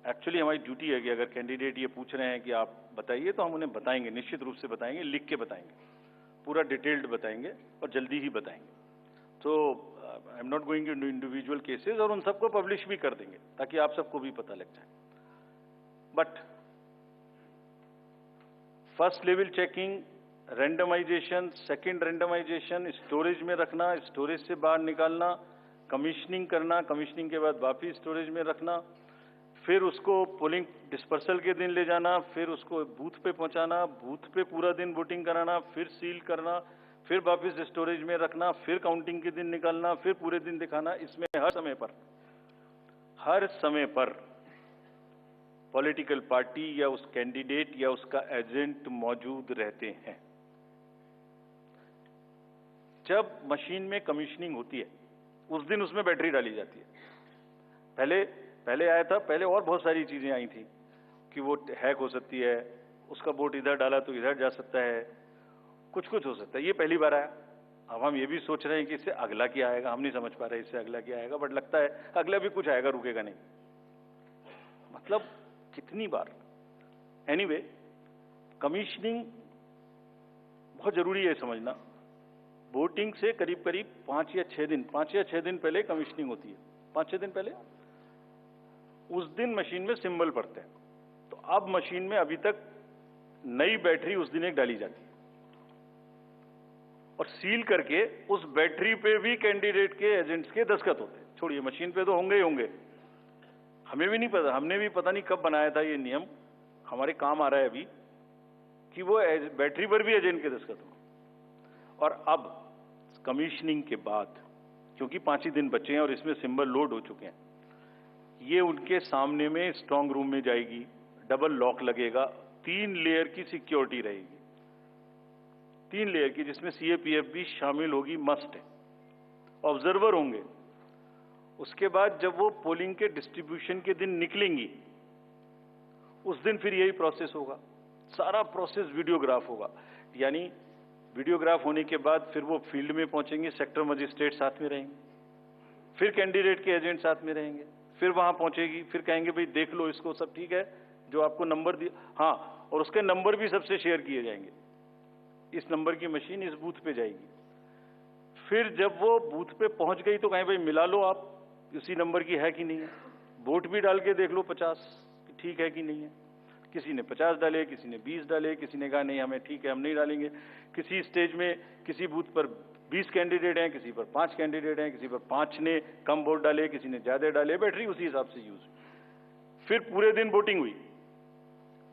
Speaker 3: Actually हमारी ड्यूटी है कि अगर कैंडिडेट ये पूछ रहे हैं कि आप बताइए, तो हम उन्हें बताएंगे, निश्चित रूप से बताएंगे, लिख के बताएंगे, पूरा डिटेल्ड बताएंगे और जल्दी ही बताएंगे। तो I am not going into individual cases, और उन सबको पब्लिश भी कर देंगे ताकि आप सबको भी पता लग जाए। But first level checking, randomization, second randomization, storage में रखना, स्टोरेज से बाहर निकालना, कमीशनिंग करना, कमीशनिंग के बाद वापिस स्टोरेज में रखना, फिर उसको पोलिंग डिस्पर्सल के दिन ले जाना, फिर उसको बूथ पे पहुंचाना, बूथ पे पूरा दिन वोटिंग कराना, फिर सील करना, फिर वापस स्टोरेज में रखना, फिर काउंटिंग के दिन निकालना, फिर पूरे दिन दिखाना। इसमें हर समय पर पॉलिटिकल पार्टी या उस कैंडिडेट या उसका एजेंट मौजूद रहते हैं। जब मशीन में कमीशनिंग होती है, उस दिन उसमें बैटरी डाली जाती है। पहले आया था, पहले और बहुत सारी चीजें आई थी कि वो हैक हो सकती है, उसका वोट इधर डाला तो इधर जा सकता है, कुछ हो सकता है। ये पहली बार आया। अब हम ये भी सोच रहे हैं कि इससे अगला क्या आएगा, हम नहीं समझ पा रहे इससे अगला क्या आएगा, बट लगता है अगला भी कुछ आएगा, रुकेगा नहीं। मतलब कितनी बार। एनीवे, कमीशनिंग बहुत जरूरी है समझना। वोटिंग से करीब 5 या 6 दिन पहले कमीशनिंग होती है। 5-6 दिन पहले उस दिन मशीन में सिंबल पड़ते हैं। तो अब मशीन में अभी तक नई बैटरी उस दिन एक डाली जाती है, और सील करके उस बैटरी पे भी कैंडिडेट के एजेंट्स के दस्तखत होते हैं। छोड़िए, मशीन पे तो होंगे ही होंगे, हमें भी नहीं पता, हमने भी पता नहीं कब बनाया था ये नियम, हमारे काम आ रहा है अभी कि वो बैटरी पर भी एजेंट के दस्तखत हो। और अब कमीशनिंग के बाद, क्योंकि 5 ही दिन बचे हैं और इसमें सिंबल लोड हो चुके हैं, ये उनके सामने में स्ट्रांग रूम में जाएगी, डबल लॉक लगेगा, 3 लेयर की सिक्योरिटी रहेगी, 3 लेयर की, जिसमें सीएपीएफ भी शामिल होगी, मस्ट है। ऑब्जर्वर होंगे। उसके बाद जब वो पोलिंग के डिस्ट्रीब्यूशन के दिन निकलेंगी, उस दिन फिर यही प्रोसेस होगा। सारा प्रोसेस वीडियोग्राफ होगा, यानी वीडियोग्राफ होने के बाद फिर वो फील्ड में पहुंचेंगे, सेक्टर मजिस्ट्रेट साथ में रहेंगे, फिर कैंडिडेट के एजेंट साथ में रहेंगे, फिर वहां पहुंचेगी, फिर कहेंगे भाई देख लो इसको, सब ठीक है, जो आपको नंबर दिया, हाँ, और उसके नंबर भी सबसे शेयर किए जाएंगे। इस नंबर की मशीन इस बूथ पे जाएगी। फिर जब वो बूथ पे पहुंच गई तो कहें भाई मिला लो आप, उसी नंबर की है कि नहीं है, वोट भी डाल के देख लो 50 ठीक है कि नहीं है। किसी ने 50 डाले, किसी ने 20 डाले, किसी ने कहा नहीं हमें ठीक है, हम नहीं डालेंगे। किसी स्टेज में किसी बूथ पर 20 कैंडिडेट हैं, किसी पर 5 कैंडिडेट हैं, किसी पर 5 ने कम वोट डाले, किसी ने ज्यादा डाले, बैटरी उसी हिसाब से यूज। फिर पूरे दिन वोटिंग हुई,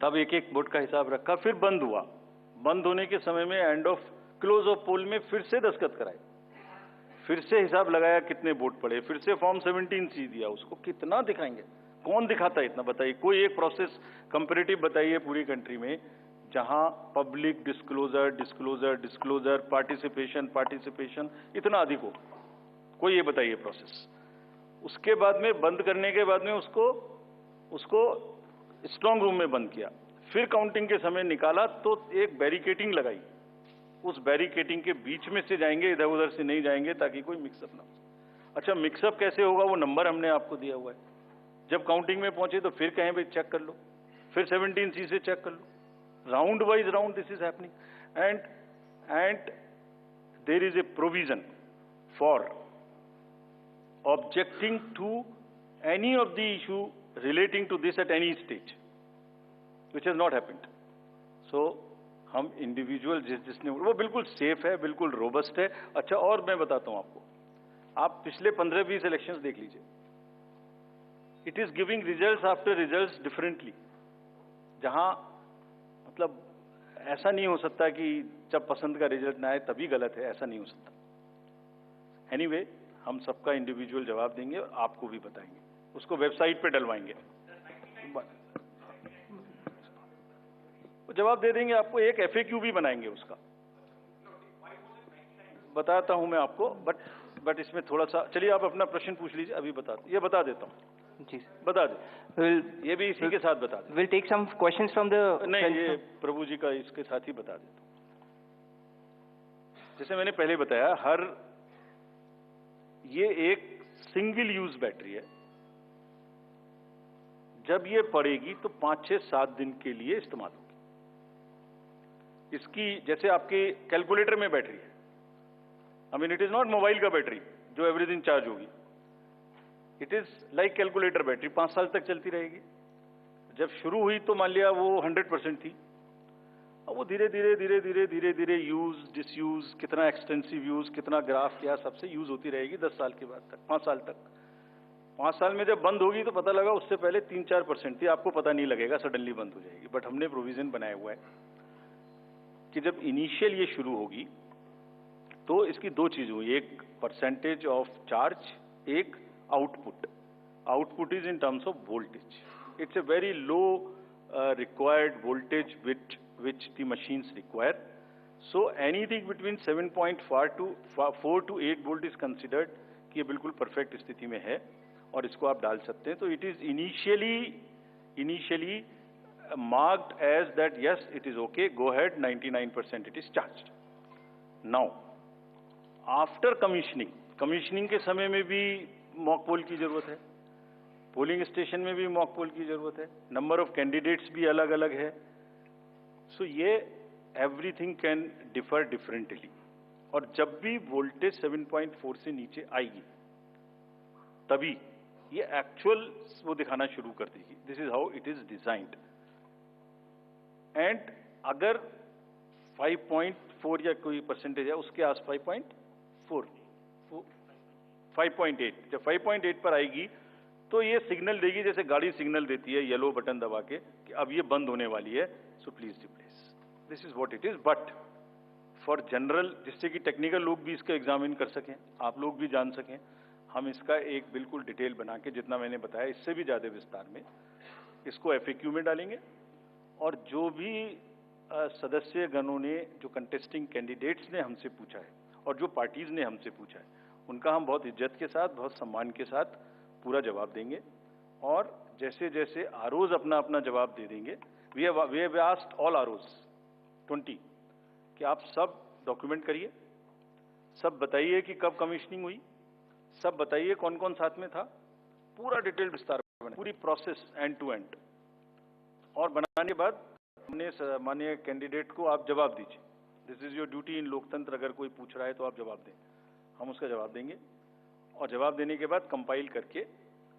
Speaker 3: तब एक एक वोट का हिसाब रखा, फिर बंद हुआ। बंद होने के समय में एंड ऑफ क्लोज ऑफ पोल में फिर से दस्तखत कराए, फिर से हिसाब लगाया कितने वोट पड़े, फिर से फॉर्म 17C दिया। उसको कितना दिखाएंगे, कौन दिखाता है इतना, बताइए। कोई एक प्रोसेस कंपैरेटिव बताइए पूरी कंट्री में जहां पब्लिक डिस्क्लोजर, पार्टिसिपेशन इतना अधिक हो, कोई ये बताइए प्रोसेस। उसके बाद में बंद करने के बाद में उसको स्ट्रांग रूम में बंद किया, फिर काउंटिंग के समय निकाला तो एक बैरिकेटिंग लगाई, उस बैरिकेटिंग के बीच में से जाएंगे, इधर उधर से नहीं जाएंगे ताकि कोई मिक्सअप ना हो। अच्छा, मिक्सअप कैसे होगा, वो नंबर हमने आपको दिया हुआ है। जब काउंटिंग में पहुंचे तो फिर कहें भाई चेक कर लो, फिर 17C से चेक कर लो, round wise round this is happening. And there is a provision for objecting to any of the issue relating to this at any stage, which has not happened. So हम individual जिसने वो बिल्कुल safe है, बिल्कुल robust है. अच्छा, और मैं बताता हूं आपको, आप पिछले 15-20 इलेक्शंस देख लीजिए. It is giving results after results differently. जहां मतलब ऐसा नहीं हो सकता कि जब पसंद का रिजल्ट ना आए तभी गलत है, ऐसा नहीं हो सकता. एनीवे, हम सबका इंडिविजुअल जवाब देंगे और आपको भी बताएंगे, उसको वेबसाइट पे डलवाएंगे, वो जवाब दे देंगे आपको. एक FAQ भी बनाएंगे उसका, बताता हूं मैं आपको. बट इसमें थोड़ा सा, चलिए आप अपना प्रश्न पूछ लीजिए, अभी ये बता देता हूं जी, बता दे. ये भी इसी के साथ बता दे.
Speaker 2: We'll take some questions from the.
Speaker 3: नहीं, ये प्रभु जी का इसके साथ ही बता देता हूं. जैसे मैंने पहले बताया, ये एक सिंगल यूज बैटरी है. जब ये पड़ेगी तो 5-6-7 दिन के लिए इस्तेमाल होगी. इसकी जैसे आपके कैलकुलेटर में बैटरी है. I mean, it is not mobile का बैटरी जो एवरी दिन चार्ज होगी. It is like calculator battery, 5 साल तक चलती रहेगी. जब शुरू हुई तो मान लिया वो 100% थी. अब वो धीरे धीरे यूज डिसयूज, कितना एक्सटेंसिव यूज, कितना ग्राफ किया, सबसे यूज होती रहेगी 10 साल के बाद तक, 5 साल तक. 5 साल में जब बंद होगी तो पता लगा उससे पहले 3-4% थी, आपको पता नहीं लगेगा, सडनली बंद हो जाएगी. बट हमने प्रोविजन बनाया हुआ है कि जब इनिशियल ये शुरू होगी तो इसकी 2 चीज हुई. एक परसेंटेज ऑफ चार्ज, एक output. Output is in terms of voltage. It's a very low required voltage which the machines require. So anything between 7.4 to 8 volt is considered कि ये बिल्कुल परफेक्ट स्थिति में है और इसको आप डाल सकते हैं. तो it is initially marked as that yes, it is okay, go ahead, 99% it is charged. Now after commissioning के समय में भी मॉक पोल की जरूरत है, पोलिंग स्टेशन में भी मॉक पोल की जरूरत है, नंबर ऑफ कैंडिडेट्स भी अलग अलग है. सो ये एवरीथिंग कैन डिफर डिफरेंटली. और जब भी वोल्टेज 7.4 से नीचे आएगी तभी ये एक्चुअल वो दिखाना शुरू कर देगी. This is how it is designed. And अगर 5.4 या कोई परसेंटेज है उसके आस 5.4 5.8, जब 5.8 पर आएगी तो ये सिग्नल देगी, जैसे गाड़ी सिग्नल देती है येलो बटन दबा के कि अब ये बंद होने वाली है, so please replace. This is what it is. But for general, जिससे कि टेक्निकल लोग भी इसको एग्जामिन कर सकें, आप लोग भी जान सकें, हम इसका एक बिल्कुल डिटेल बना के, जितना मैंने बताया इससे भी ज्यादा विस्तार में, इसको FAQ में डालेंगे. और जो भी सदस्य गणों ने, जो कंटेस्टिंग कैंडिडेट्स ने हमसे पूछा है और जो पार्टीज ने हमसे पूछा है, उनका हम बहुत इज्जत के साथ, बहुत सम्मान के साथ पूरा जवाब देंगे. और जैसे जैसे आरओज अपना अपना जवाब दे देंगे, we have asked all ROs 20 कि आप सब डॉक्यूमेंट करिए, सब बताइए कि कब कमीशनिंग हुई, सब बताइए कौन कौन साथ में था, पूरा डिटेल विस्तार बना, पूरी प्रोसेस एंड टू एंड. और बनाने के बाद हमने माननीय कैंडिडेट को आप जवाब दीजिए. दिस इज योर ड्यूटी इन लोकतंत्र. अगर कोई पूछ रहा है तो आप जवाब दें, हम उसका जवाब देंगे. और जवाब देने के बाद कंपाइल करके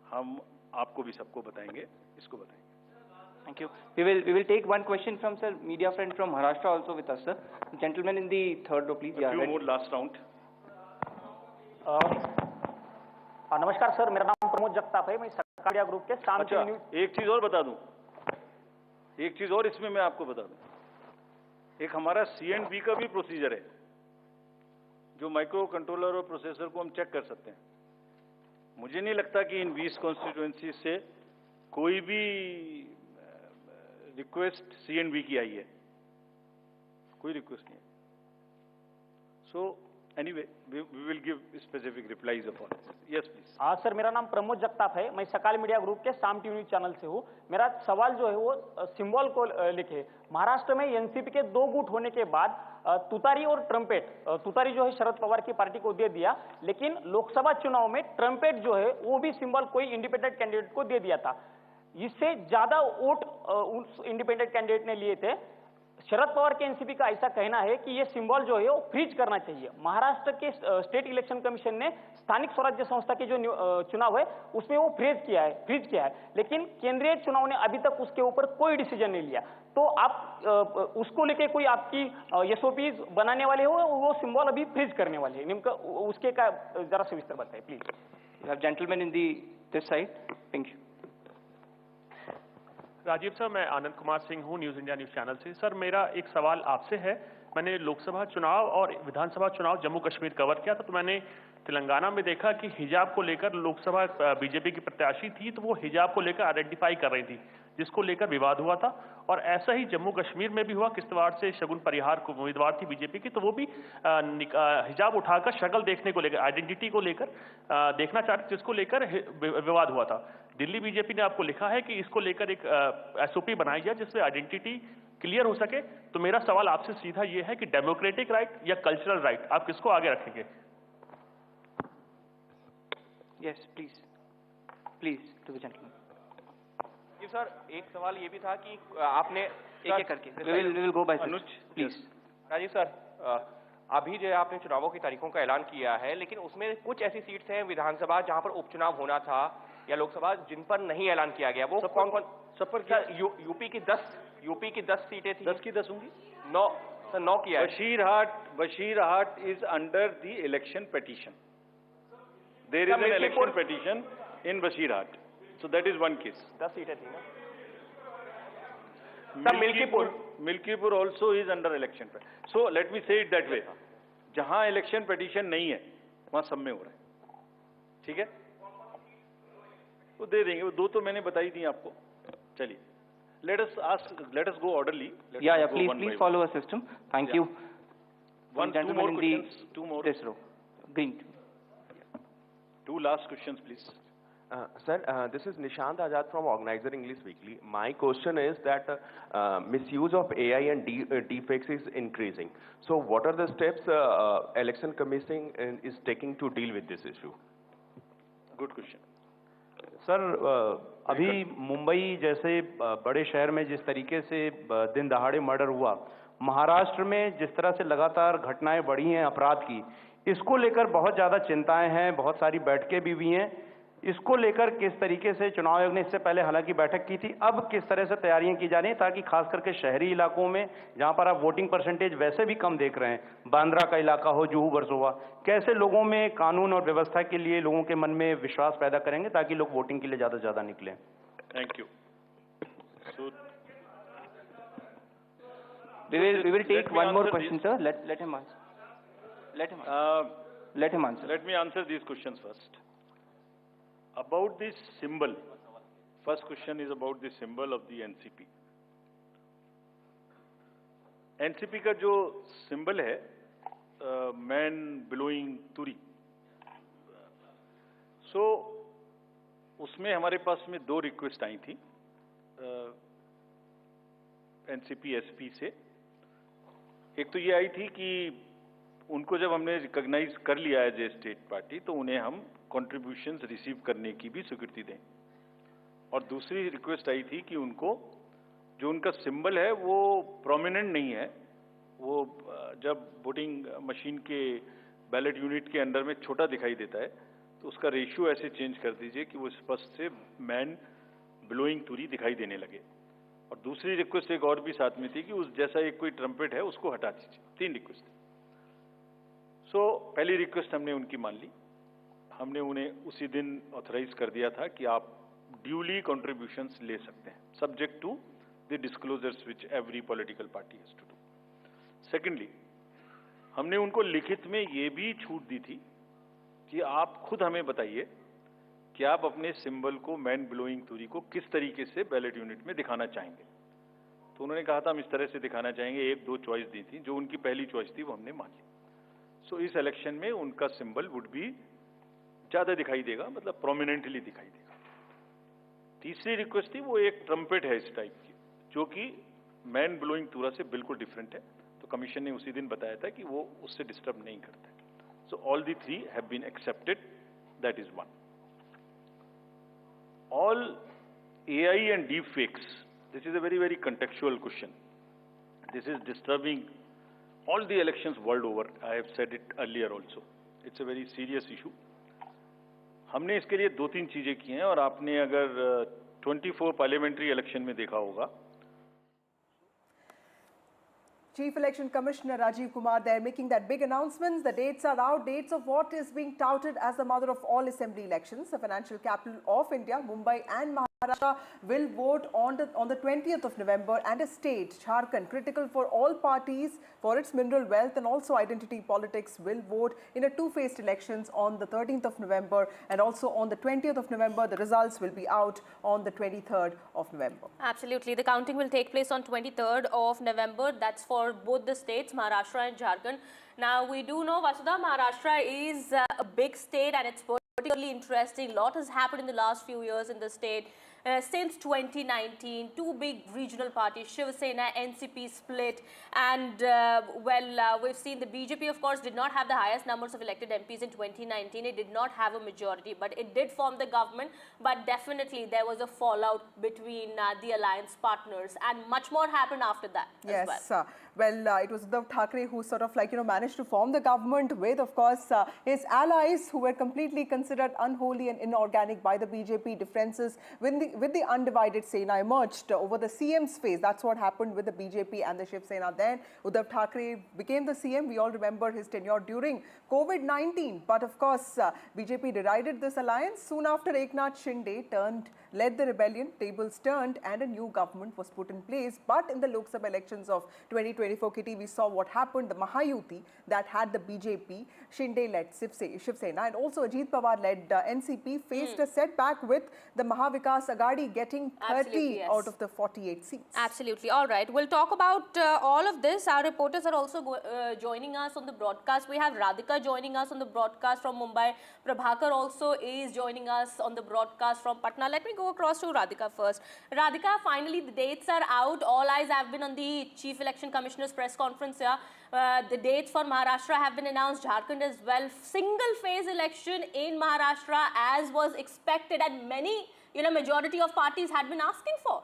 Speaker 3: हम आपको भी सबको बताएंगे, इसको बताएंगे.
Speaker 2: Thank you. We will take one question from sir, media friend from Maharashtra also with us, sir. Gentleman in the third row, please.
Speaker 3: A few more last round.
Speaker 9: नमस्कार सर, मेरा नाम प्रमोद जगताप है, मैं सकालिया ग्रुप के शाम
Speaker 3: अच्छा, एक चीज और बता दूं, एक चीज और इसमें मैं आपको बता दूं. एक हमारा C&B का भी प्रोसीजर है, जो माइक्रो कंट्रोलर और प्रोसेसर को हम चेक कर सकते हैं. मुझे नहीं लगता कि इन 20 कॉन्स्टिट्यूएंसी से कोई भी रिक्वेस्ट C&B की आई है, कोई रिक्वेस्ट नहीं है. So anyway, we will give specific replies upon. Yes please.
Speaker 9: हाँ सर, मेरा नाम प्रमोद जगताप है, मैं सकाल मीडिया ग्रुप के शाम टीवी न्यूज चैनल से हूँ. मेरा सवाल जो है वो सिंबल को लेके. महाराष्ट्र में एनसीपी के 2 गुट होने के बाद तुतारी और ट्रम्पेट, तुतारी जो है शरद पवार की पार्टी को दे दिया, लेकिन लोकसभा चुनाव में ट्रम्पेट जो है वो भी सिंबल कोई इंडिपेंडेंट कैंडिडेट को दे दिया था. इससे ज्यादा वोट उस इंडिपेंडेंट कैंडिडेट ने लिए थे. शरद पवार के एनसीपी का ऐसा कहना है कि ये सिंबल जो है वो फ्रीज करना चाहिए। महाराष्ट्र के स्टेट इलेक्शन कमीशन ने स्थानिक स्वराज्य संस्था के जो चुनाव है उसमें वो फ्रीज किया है, लेकिन केंद्रीय चुनाव ने अभी तक उसके ऊपर कोई डिसीजन नहीं लिया। तो आप उसको लेके कोई आपकी एसओपीज बनाने वाले हो, वो सिंबल अभी फ्रीज करने वाले हैं, निम्न उसके का जरा सविस्तर बताइए please.
Speaker 2: Gentleman in the this side, thank you.
Speaker 10: Rajiv sir, मैं आनंद कुमार सिंह हूं, न्यूज इंडिया न्यूज चैनल से। सर, मेरा एक सवाल आपसे है। मैंने लोकसभा चुनाव और विधानसभा चुनाव जम्मू कश्मीर कवर किया था, तो मैंने तेलंगाना में देखा कि हिजाब को लेकर लोकसभा बीजेपी की प्रत्याशी थी, तो वो हिजाब को लेकर आइडेंटिफाई कर रही थी, जिसको लेकर विवाद हुआ था। और ऐसा ही जम्मू कश्मीर में भी हुआ, किश्तवाड़ से शगुन परिहार को उम्मीदवार थी बीजेपी की, तो वो भी हिजाब उठाकर शक्ल देखने को लेकर, आइडेंटिटी को लेकर देखना चाहते, जिसको लेकर विवाद हुआ था। दिल्ली बीजेपी ने आपको लिखा है कि इसको लेकर एक एसओपी बनाई जाए जिससे आइडेंटिटी क्लियर हो सके। तो मेरा सवाल आपसे सीधा ये है कि डेमोक्रेटिक राइट या कल्चरल राइट, आप किसको आगे रखेंगे?
Speaker 2: Yes please to the gentleman.
Speaker 11: जी सर, एक सवाल ये भी था कि आपने एक करके
Speaker 2: will go by Anuj please.
Speaker 11: Rajiv sir, अभी जो है आपने चुनावों की तारीखों का ऐलान किया है, लेकिन उसमें कुछ ऐसी सीट्स हैं विधानसभा जहां पर उपचुनाव होना था या लोकसभा जिन पर नहीं ऐलान किया गया। वो कौन कौन? सब पर क्या? यूपी की 10 सीटें थी।
Speaker 3: 10 की 10 होंगी।
Speaker 11: 9 किया है।
Speaker 3: Basirhat is under the election petition. There is an election petition in Basirhat, so that is one case.
Speaker 11: 10 सीटें थी ना।
Speaker 3: Milkipur also is under election petition. So let me say it that way. जहां इलेक्शन पेटिशन नहीं है वहां सब में हो रहा है, ठीक है? वो दे देंगे, वो 2 तो मैंने बताई दी आपको। चलिए, let us go orderly.
Speaker 2: Yeah, please follow a system. Thank you.
Speaker 3: Two more questions. Two more.
Speaker 2: This row. Green.
Speaker 3: 2 last questions, please.
Speaker 12: Sir, this is Nishant Azad from Organizer English Weekly. My question is that misuse of AI and deepfakes is increasing. So what are the steps Election Commission is taking to deal with this issue?
Speaker 3: Good question.
Speaker 13: Sir, अभी मुंबई जैसे बड़े शहर में जिस तरीके से दिन दहाड़े मर्डर हुआ, महाराष्ट्र में जिस तरह से लगातार घटनाएं बढ़ी हैं अपराध की, इसको लेकर बहुत ज़्यादा चिंताएं हैं, बहुत सारी बैठकें भी हुई हैं। इसको लेकर किस तरीके से चुनाव आयोग ने इससे पहले हालांकि बैठक की थी, अब किस तरह से तैयारियां की जा रही हैं ताकि खास करके शहरी इलाकों में जहां पर आप वोटिंग परसेंटेज वैसे भी कम देख रहे हैं, बांद्रा का इलाका हो, जुहू वर्सोवा, कैसे लोगों में कानून और व्यवस्था के लिए लोगों के मन में विश्वास पैदा करेंगे ताकि लोग वोटिंग के लिए ज्यादा से ज्यादा निकलें?
Speaker 3: Thank you.
Speaker 2: We will take one more question, sir. Let him answer. Let him answer.
Speaker 3: Let me answer these questions first. About this symbol, first question is about the symbol of the NCP. NCP का जो symbol है, man blowing turi. So उसमें हमारे पास में 2 request आई थी NCP SP से। एक तो ये आई थी कि उनको जब हमने रिकॉग्नाइज कर लिया है एज स्टेट पार्टी, तो उन्हें हम कंट्रीब्यूशंस रिसीव करने की भी स्वीकृति दें। और दूसरी रिक्वेस्ट आई थी कि उनको जो उनका सिंबल है वो प्रोमिनेंट नहीं है, वो जब वोटिंग मशीन के बैलेट यूनिट के अंदर में छोटा दिखाई देता है, तो उसका रेशियो ऐसे चेंज कर दीजिए कि वो स्पष्ट से मैन ब्लोइंग तुरी दिखाई देने लगे। और दूसरी रिक्वेस्ट एक और भी साथ में थी कि उस जैसा एक कोई ट्रम्पेट है उसको हटा दीजिए। 3 रिक्वेस्ट। सो पहली रिक्वेस्ट हमने उनकी मान ली। हमने उन्हें उसी दिन ऑथराइज कर दिया था कि आप ड्यूली कंट्रीब्यूशंस ले सकते हैं, subject to the disclosures which every political party has to do. Secondly, हमने उनको लिखित में ये भी छूट दी थी कि आप खुद हमें बताइए कि आप अपने सिंबल को, मैन ब्लोइंग तुरी को किस तरीके से बैलेट यूनिट में दिखाना चाहेंगे। तो उन्होंने कहा था हम इस तरह से दिखाना चाहेंगे। 1-2 चॉइस दी थी, जो उनकी पहली चॉइस थी वो हमने मान ली। सो इस इलेक्शन में उनका सिंबल वुड भी ज्यादा दिखाई देगा, मतलब प्रोमिनेंटली दिखाई देगा। तीसरी रिक्वेस्ट थी, वो एक ट्रम्पेट है इस टाइप की, जो कि मैन ब्लोइंग तुरा से बिल्कुल डिफरेंट है। तो कमीशन ने उसी दिन बताया था कि वो उससे डिस्टर्ब नहीं करता है। So all the 3 have been accepted, that is 1. All AI and deep fakes, this is a very, very contextual question. This is disturbing all the elections world over. I have said it earlier also. It's a very serious issue. हमने इसके लिए 2-3 चीजें की हैं और आपने अगर 24 parliamentary election में देखा होगा.
Speaker 14: Chief Election Commissioner Rajiv Kumar there making that big announcements. The dates are out. Dates of what is being touted as the mother of all assembly elections. The financial capital of India, Mumbai and Maharashtra will vote on the 20th of November, and a state, Jharkhand, critical for all parties for its mineral wealth and also identity politics, will vote in a two-phased elections on the 13th of November and also on the 20th of November. The results will be out on the 23rd of November.
Speaker 15: Absolutely. The counting will take place on 23rd of November. That's for both the states, Maharashtra and Jharkhand. Now, we do know, Vasudha, Maharashtra is a big state and it's particularly interesting. A lot has happened in the last few years in the state. Since 2019, two big regional parties, Shiv Sena, NCP split, and we've seen the BJP, of course, did not have the highest numbers of elected MPs in 2019. It did not have a majority, but it did form the government. But definitely there was a fallout between the alliance partners, and much more happened after that.
Speaker 14: Yes,
Speaker 15: as well.
Speaker 14: It was Uddhav Thackeray who sort of managed to form the government with, of course, his allies who were completely considered unholy and inorganic by the BJP. Differences with the undivided Sena emerged over the CM's phase. That's what happened with the BJP and the Shiv Sena. Then Uddhav Thackeray became the CM. We all remember his tenure during COVID-19. But of course, BJP derided this alliance. Soon after, Eknath Shinde led the rebellion, tables turned, and a new government was put in place. But in the Lok Sabha elections of 2024, Kitty, we saw what happened. The Mahayuti that had the BJP, Shinde led Shiv Sena, and also Ajit Pawar led NCP faced a setback with the Mahavikas Aghadi getting 30 out of the 48 seats.
Speaker 15: Absolutely. All right. We'll talk about all of this. Our reporters are also joining us on the broadcast. We have Radhika joining us on the broadcast from Mumbai. Prabhakar also is joining us on the broadcast from Patna. Let me go across to Radhika first. Radhika, finally the dates are out. All eyes have been on the Chief Election Commissioner's press conference here. The dates for Maharashtra have been announced, Jharkhand as well. Single phase election in Maharashtra as was expected, and many, majority of parties had been asking for.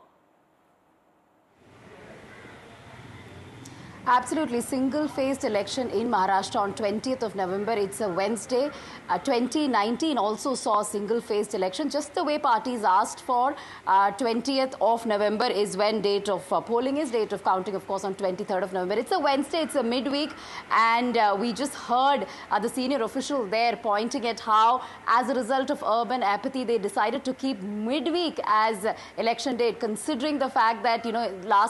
Speaker 16: Absolutely. Single-phased election in Maharashtra on 20th of November. It's a Wednesday. 2019 also saw a single-phased election. Just the way parties asked for, 20th of November is when date of polling is. Date of counting, of course, on 23rd of November. It's a Wednesday. It's a midweek. And we just heard the senior official there pointing at how, as a result of urban apathy, they decided to keep midweek as election date, considering the fact that,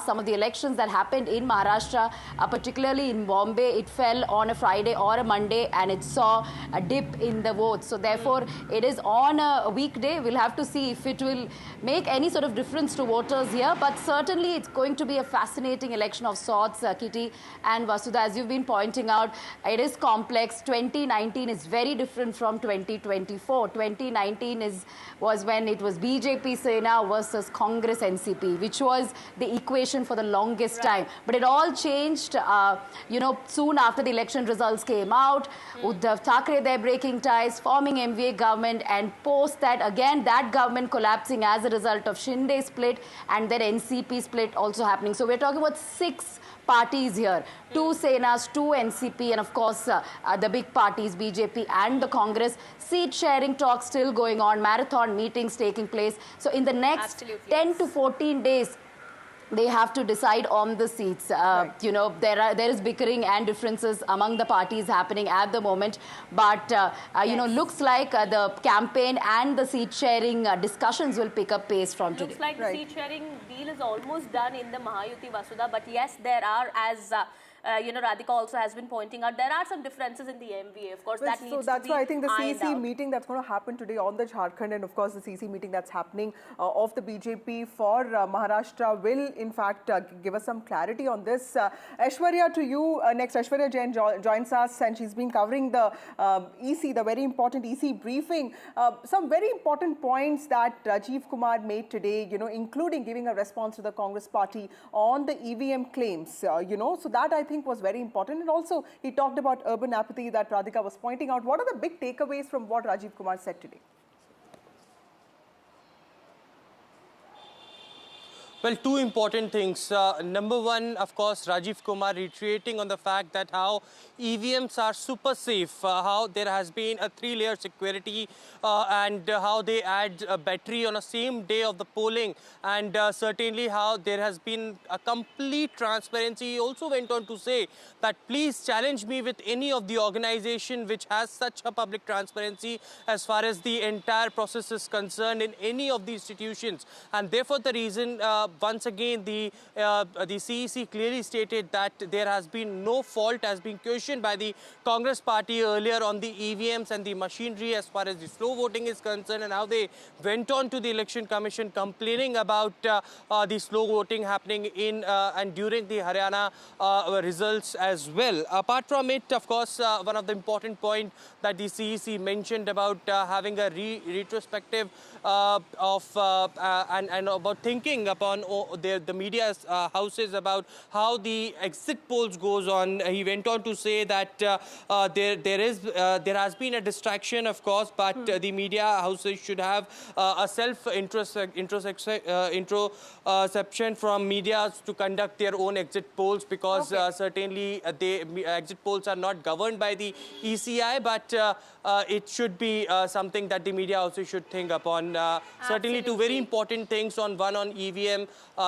Speaker 16: some of the elections that happened in Maharashtra, particularly in Bombay, it fell on a Friday or a Monday and it saw a dip in the votes. So therefore, it is on a weekday. We'll have to see if it will make any sort of difference to voters here. But certainly, it's going to be a fascinating election of sorts, Kitty and Vasudha. As you've been pointing out, it is complex. 2019 is very different from 2024. 2019 was when it was BJP Sena versus Congress NCP, which was the equation for the longest time. But it all changed, soon after the election results came out. Uddhav Thackeray there breaking ties, forming MVA government, and post that, again, that government collapsing as a result of Shinde split and then NCP split also happening. So we're talking about 6 parties here, 2 Senas, 2 NCP, and of course the big parties, BJP and the Congress. Seat sharing talks still going on, marathon meetings taking place. So in the next 10 to 14 days, they have to decide on the seats. There is bickering and differences among the parties happening at the moment. But, looks like the campaign and the seat sharing discussions will pick up pace from today.
Speaker 15: Looks like the seat sharing deal is almost done in the Mahayuti, Vasudha. But yes, there are, as Radhika also has been pointing out, there are some differences in the MVA. Of course, that needs to be
Speaker 14: that's why I think the CEC
Speaker 15: out.
Speaker 14: meeting that's going to happen today on the Jharkhand, and of course the CEC meeting that's happening of the BJP for Maharashtra will in fact give us some clarity on this. Aishwarya, to you next. Aishwarya Jain joins us, and she's been covering the EC, the very important EC briefing. Some very important points that Rajiv Kumar made today, including giving a response to the Congress party on the EVM claims, so that I think was very important. And also he talked about urban apathy that Radhika was pointing out. What are the big takeaways from what Rajiv Kumar said today?
Speaker 17: Well, two important things. Number one, of course, Rajiv Kumar reiterating on the fact that how EVMs are super safe, how there has been a 3-layer security and how they add a battery on the same day of the polling, and certainly how there has been a complete transparency. He also went on to say that please challenge me with any of the organization which has such a public transparency as far as the entire process is concerned in any of the institutions. And therefore the reason once again the CEC clearly stated that there has been no fault has been questioned by the Congress party earlier on the EVMs and the machinery as far as the slow voting is concerned, and how they went on to the Election Commission complaining about the slow voting happening in and during the Haryana results as well. Apart from it, of course, one of the important points that the CEC mentioned about having a retrospective and about thinking upon the media houses about how the exit polls goes on. He went on to say that there has been a distraction, of course, but the media houses should have a introspection from media to conduct their own exit polls, because certainly exit polls are not governed by the ECI, but it should be something that the media also should think upon. Certainly two very important things, on EVM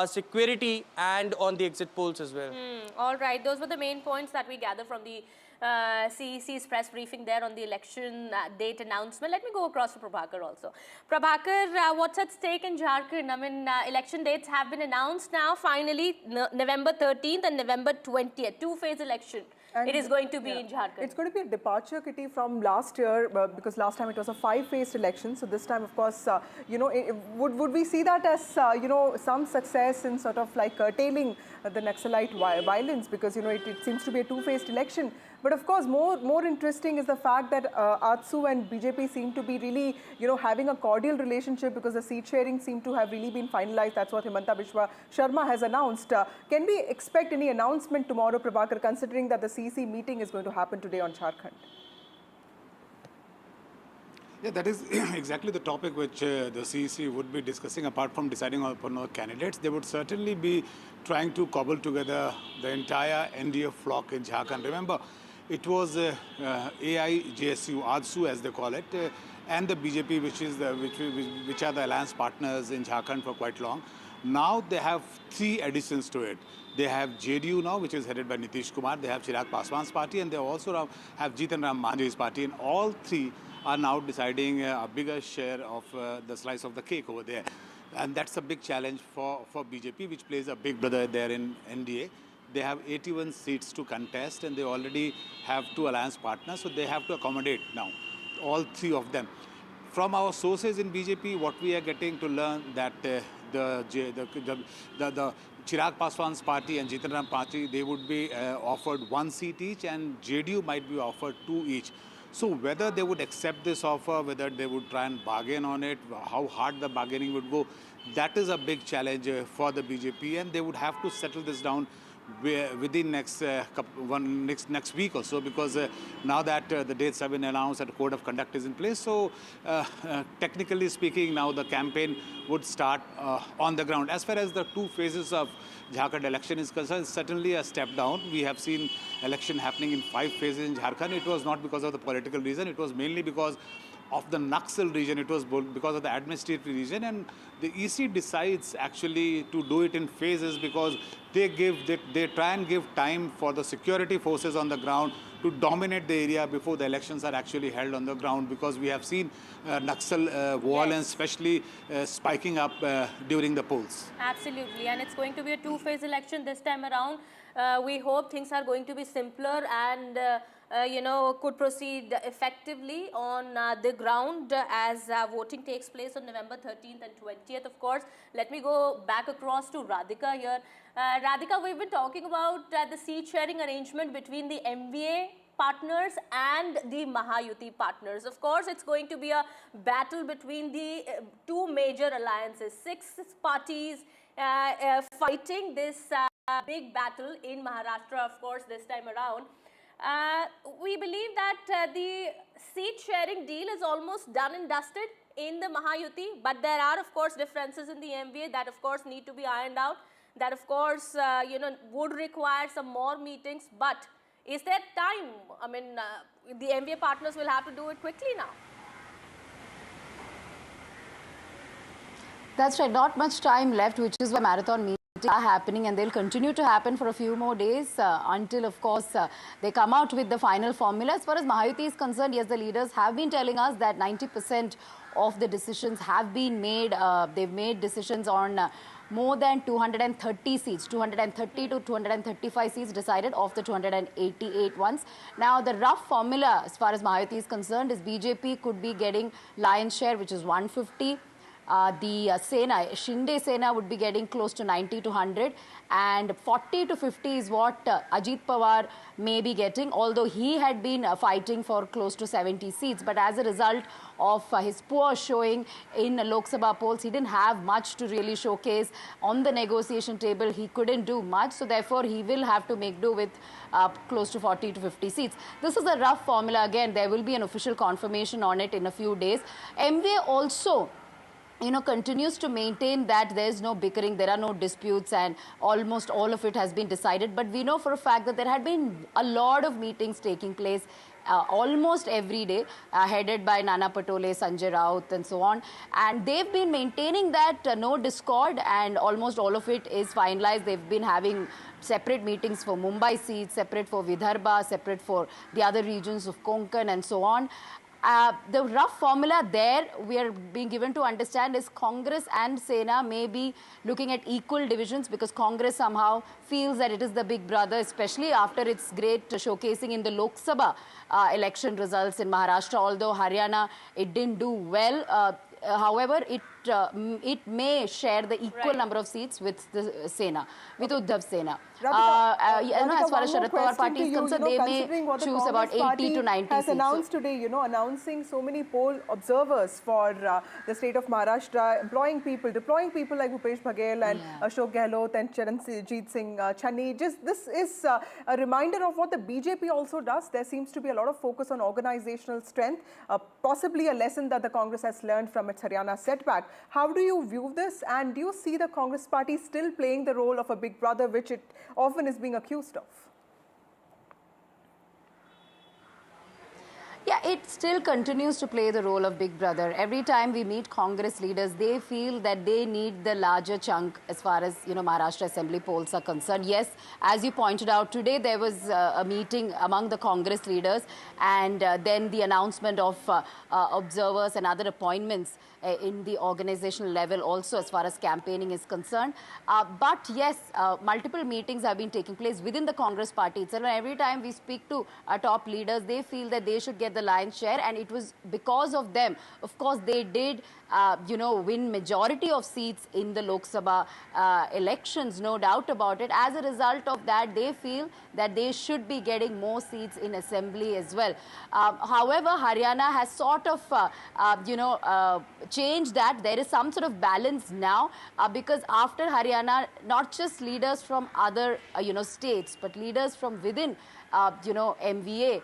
Speaker 17: security and on the exit polls as well.
Speaker 15: All right, those were the main points that we gather from the CEC's press briefing there on the election date announcement. Let me go across to Prabhakar also. Prabhakar, what's at stake in Jharkhand? I mean, election dates have been announced now, finally, November 13th and November 20th, two-phase election. And it is going to be in Jharkhand.
Speaker 14: It's going to be a departure, Kitty, from last year, because last time it was a 5-phased election. So this time, of course, would we see that as, some success in sort of like curtailing the Naxalite violence? Because, it seems to be a 2-phased election. But of course, more interesting is the fact that AJSU and BJP seem to be really, having a cordial relationship, because the seat sharing seem to have really been finalized. That's what Himanta Biswa Sharma has announced. Can we expect any announcement tomorrow, Prabhakar, considering that the CEC meeting is going to happen today on Jharkhand?
Speaker 18: Yeah, that is exactly the topic which the CEC would be discussing. Apart from deciding upon our candidates, they would certainly be trying to cobble together the entire NDA flock in Jharkhand. Remember, it was AIJSU, AJSU as they call it, and the BJP, which are the alliance partners in Jharkhand for quite long. Now they have 3 additions to it. They have JDU now, which is headed by Nitish Kumar. They have Chirag Paswan's party, and they also have Jitan Ram Manjhi's party. And all 3 are now deciding a bigger share of the slice of the cake over there. And that's a big challenge for BJP, which plays a big brother there in NDA. They have 81 seats to contest, and they already have 2 alliance partners, so they have to accommodate now all 3 of them. From our sources in BJP, what we are getting to learn that the Chirag Paswan's party and Jitan Ram party, they would be offered 1 seat each, and JDU might be offered 2 each. So whether they would accept this offer, whether they would try and bargain on it, how hard the bargaining would go, that is a big challenge for the BJP, and they would have to settle this down within next week or so, because now that the dates have been announced and the code of conduct is in place, so technically speaking, now the campaign would start on the ground. As far as the 2 phases of Jharkhand election is concerned, it's certainly a step down. We have seen election happening in 5 phases in Jharkhand. It was not because of the political reason, it was mainly because of the Naxal region, it was because of the administrative region, and the EC decides actually to do it in phases because they try and give time for the security forces on the ground to dominate the area before the elections are actually held on the ground, because we have seen Naxal violence especially spiking up during the polls.
Speaker 15: Absolutely, and it's going to be a 2-phase election this time around. We hope things are going to be simpler and could proceed effectively on the ground as voting takes place on November 13th and 20th, of course. Let me go back across to Radhika here. Radhika, we've been talking about the seat sharing arrangement between the MVA partners and the Mahayuti partners. Of course, it's going to be a battle between the 2 major alliances, 6 parties fighting this big battle in Maharashtra, of course, this time around. We believe that the seat sharing deal is almost done and dusted. in the Mahayuti, but there are of course differences in the MVA that of course need to be ironed out, that of course would require some more meetings. But is there time? I mean, the MVA partners will have to do it quickly now.
Speaker 16: That's right, not much time left, which is why marathon meetings are happening, and they'll continue to happen for a few more days until, of course, they come out with the final formula. As far as Mahayuti is concerned, yes, the leaders have been telling us that 90% of the decisions have been made. They've made decisions on more than 230 seats, 230 to 235 seats decided of the 288 ones. Now, the rough formula, as far as Mahayuti is concerned, is BJP could be getting lion's share, which is 150. The Sena, Shinde Sena would be getting close to 90 to 100, and 40 to 50 is what Ajit Pawar may be getting, although he had been fighting for close to 70 seats. But as a result of his poor showing in Lok Sabha polls, he didn't have much to really showcase on the negotiation table. He couldn't do much, so therefore he will have to make do with close to 40 to 50 seats. This is a rough formula. Again, there will be an official confirmation on it in a few days. MVA also continues to maintain that there is no bickering, there are no disputes, and almost all of it has been decided. But we know for a fact that there had been a lot of meetings taking place almost every day, headed by Nana Patole, Sanjay Raut and so on. And they've been maintaining that no discord, and almost all of it is finalized. They've been having separate meetings for Mumbai seats, separate for Vidarbha, separate for the other regions of Konkan and so on. The rough formula there we are being given to understand is Congress and Sena may be looking at equal divisions, because Congress somehow feels that it is the big brother, especially after its great showcasing in the Lok Sabha election results in Maharashtra. Although Haryana, it didn't do well. However, it may share the equal number of seats with the Sena, with Uddhav Sena. As far as Sharad Pawar party is concerned, they may choose about 80 to 90
Speaker 14: has
Speaker 16: seats.
Speaker 14: Announced today, announcing so many poll observers for the state of Maharashtra, deploying people like Bhupesh Baghel and Ashok Gehlot and Charanjit Singh Channi. This is a reminder of what the BJP also does. There seems to be a lot of focus on organizational strength, possibly a lesson that the Congress has learned from its Haryana setback. How do you view this, and do you see the Congress party still playing the role of a big brother, which it often is being accused of?
Speaker 16: Yeah, it still continues to play the role of big brother. Every time we meet Congress leaders, they feel that they need the larger chunk as far as, Maharashtra Assembly polls are concerned. Yes, as you pointed out, today there was a meeting among the Congress leaders, and then the announcement of observers and other appointments in the organizational level also as far as campaigning is concerned. But yes, multiple meetings have been taking place within the Congress party itself. And every time we speak to our top leaders, they feel that they should get the lion's share, and it was because of them. Of course, they did win majority of seats in the Lok Sabha elections, no doubt about it. As a result of that, they feel that they should be getting more seats in assembly as well. However, Haryana has sort of, changed that. There is some sort of balance now, because after Haryana, not just leaders from other, states, but leaders from within MVA,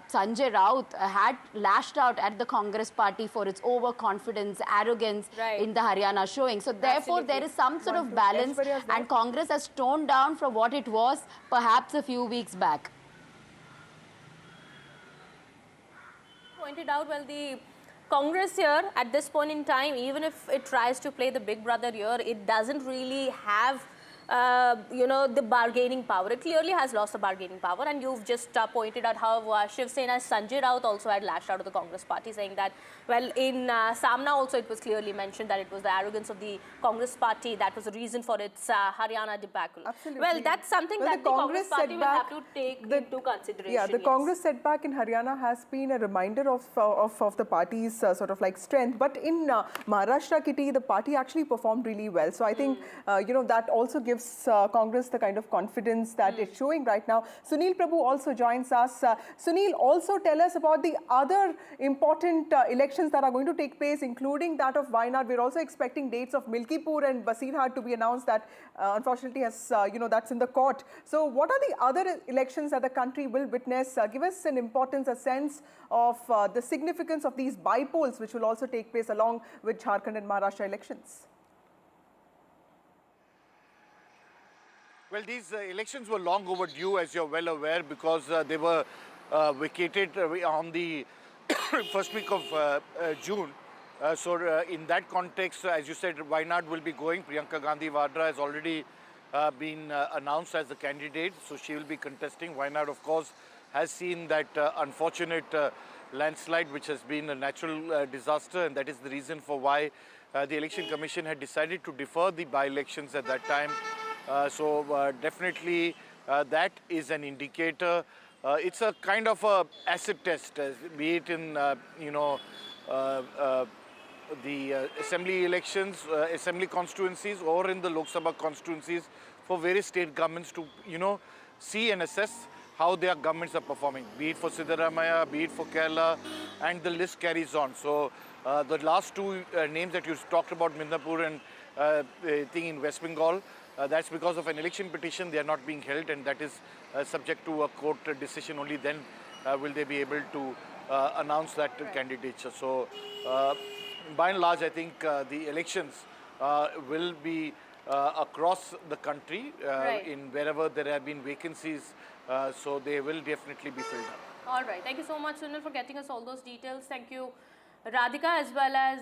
Speaker 16: Sanjay Raut had lashed out at the Congress party for its overconfidence, arrogance in the Haryana showing. So therefore, there is some sort of balance, and Congress has toned down from what it was perhaps a few weeks back.
Speaker 15: Pointed out, well, the Congress here at this point in time, even if it tries to play the big brother here, it doesn't really have the bargaining power. It clearly has lost the bargaining power, and you've just pointed out how Shiv Sena's Sanjay Raut also had lashed out of the Congress party, saying that, well, in Samna also it was clearly mentioned that it was the arrogance of the Congress party that was the reason for its Haryana debacle.
Speaker 14: Absolutely.
Speaker 15: Well, that's something that the Congress party will have to take into consideration.
Speaker 14: Yeah, the Congress setback in Haryana has been a reminder of the party's sort of like strength. But in Maharashtra, Kitty, the party actually performed really well. So I think, that also gives gives Congress the kind of confidence that it's showing right now. Sunil Prabhu also joins us. Sunil, also tell us about the other important elections that are going to take place, including that of Wayanad. We're also expecting dates of Milkipur and Basirhat to be announced. That unfortunately has, that's in the court. So what are the other elections that the country will witness? Give us an importance, a sense of the significance of these by-polls, which will also take place along with Jharkhand and Maharashtra elections.
Speaker 19: Well, these elections were long overdue, as you're well aware, because they were vacated on the first week of June. So in that context, as you said, Wayanad will be going. Priyanka Gandhi Vadra has already been announced as the candidate, so she will be contesting. Wayanad, of course, has seen that unfortunate landslide, which has been a natural disaster, and that is the reason for why the Election Commission had decided to defer the by-elections at that time. So definitely that is an indicator. It's a kind of a acid test, be it in the assembly elections, assembly constituencies, or in the Lok Sabha constituencies for various state governments to see and assess how their governments are performing, be it for Siddaramaiah, be it for Kerala, and the list carries on. So the last two names that you talked about, Midnapur and thing in West Bengal, that's because of an election petition. They are not being held, and that is subject to a court decision. Only then will they be able to announce that candidature. So by and large, I think the elections will be across the country in wherever there have been vacancies. So they will definitely be filled up.
Speaker 15: All right. Thank you so much, Sunil, for getting us all those details. Thank you, Radhika, as well as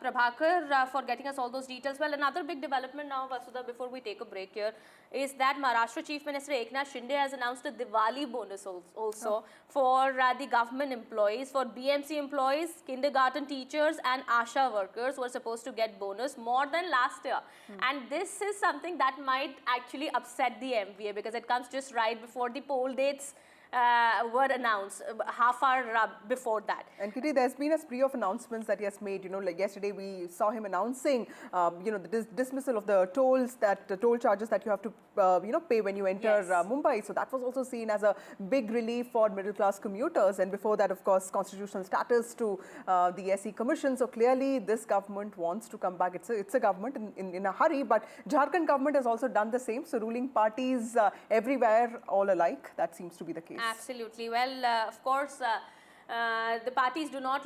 Speaker 15: Prabhakar for getting us all those details. Well, another big development now, Vasudha, before we take a break here, is that Maharashtra Chief Minister Eknath Shinde has announced a Diwali bonus also for the government employees, for BMC employees, kindergarten teachers and ASHA workers who are supposed to get bonus more than last year. And this is something that might actually upset the MVA because it comes just right before the poll dates were announced, half hour before that.
Speaker 14: And Kitty, there's been a spree of announcements that he has made. Like yesterday we saw him announcing, the dismissal of the tolls, the toll charges that you have to, pay when you enter Mumbai. So that was also seen as a big relief for middle-class commuters. And before that, of course, constitutional status to the SE Commission. So clearly, this government wants to come back. It's a government in a hurry. But Jharkhand government has also done the same. So ruling parties everywhere all alike. That seems to be the case.
Speaker 15: Absolutely. Well, of course, the parties do not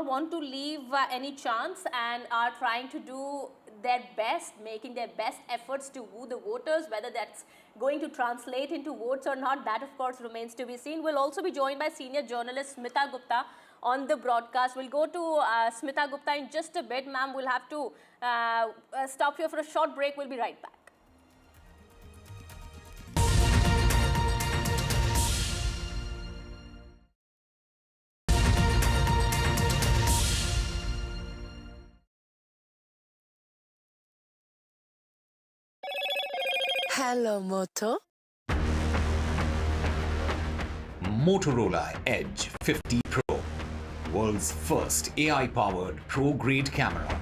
Speaker 15: want to leave any chance and are trying to do their best, making their best efforts to woo the voters. Whether that's going to translate into votes or not, that of course remains to be seen. We'll also be joined by senior journalist Smita Gupta on the broadcast. We'll go to Smita Gupta in just a bit. Ma'am, we'll have to stop here for a short break. We'll be right back.
Speaker 20: Hello, Moto.
Speaker 21: Motorola Edge 50 Pro, world's first AI-powered pro-grade camera.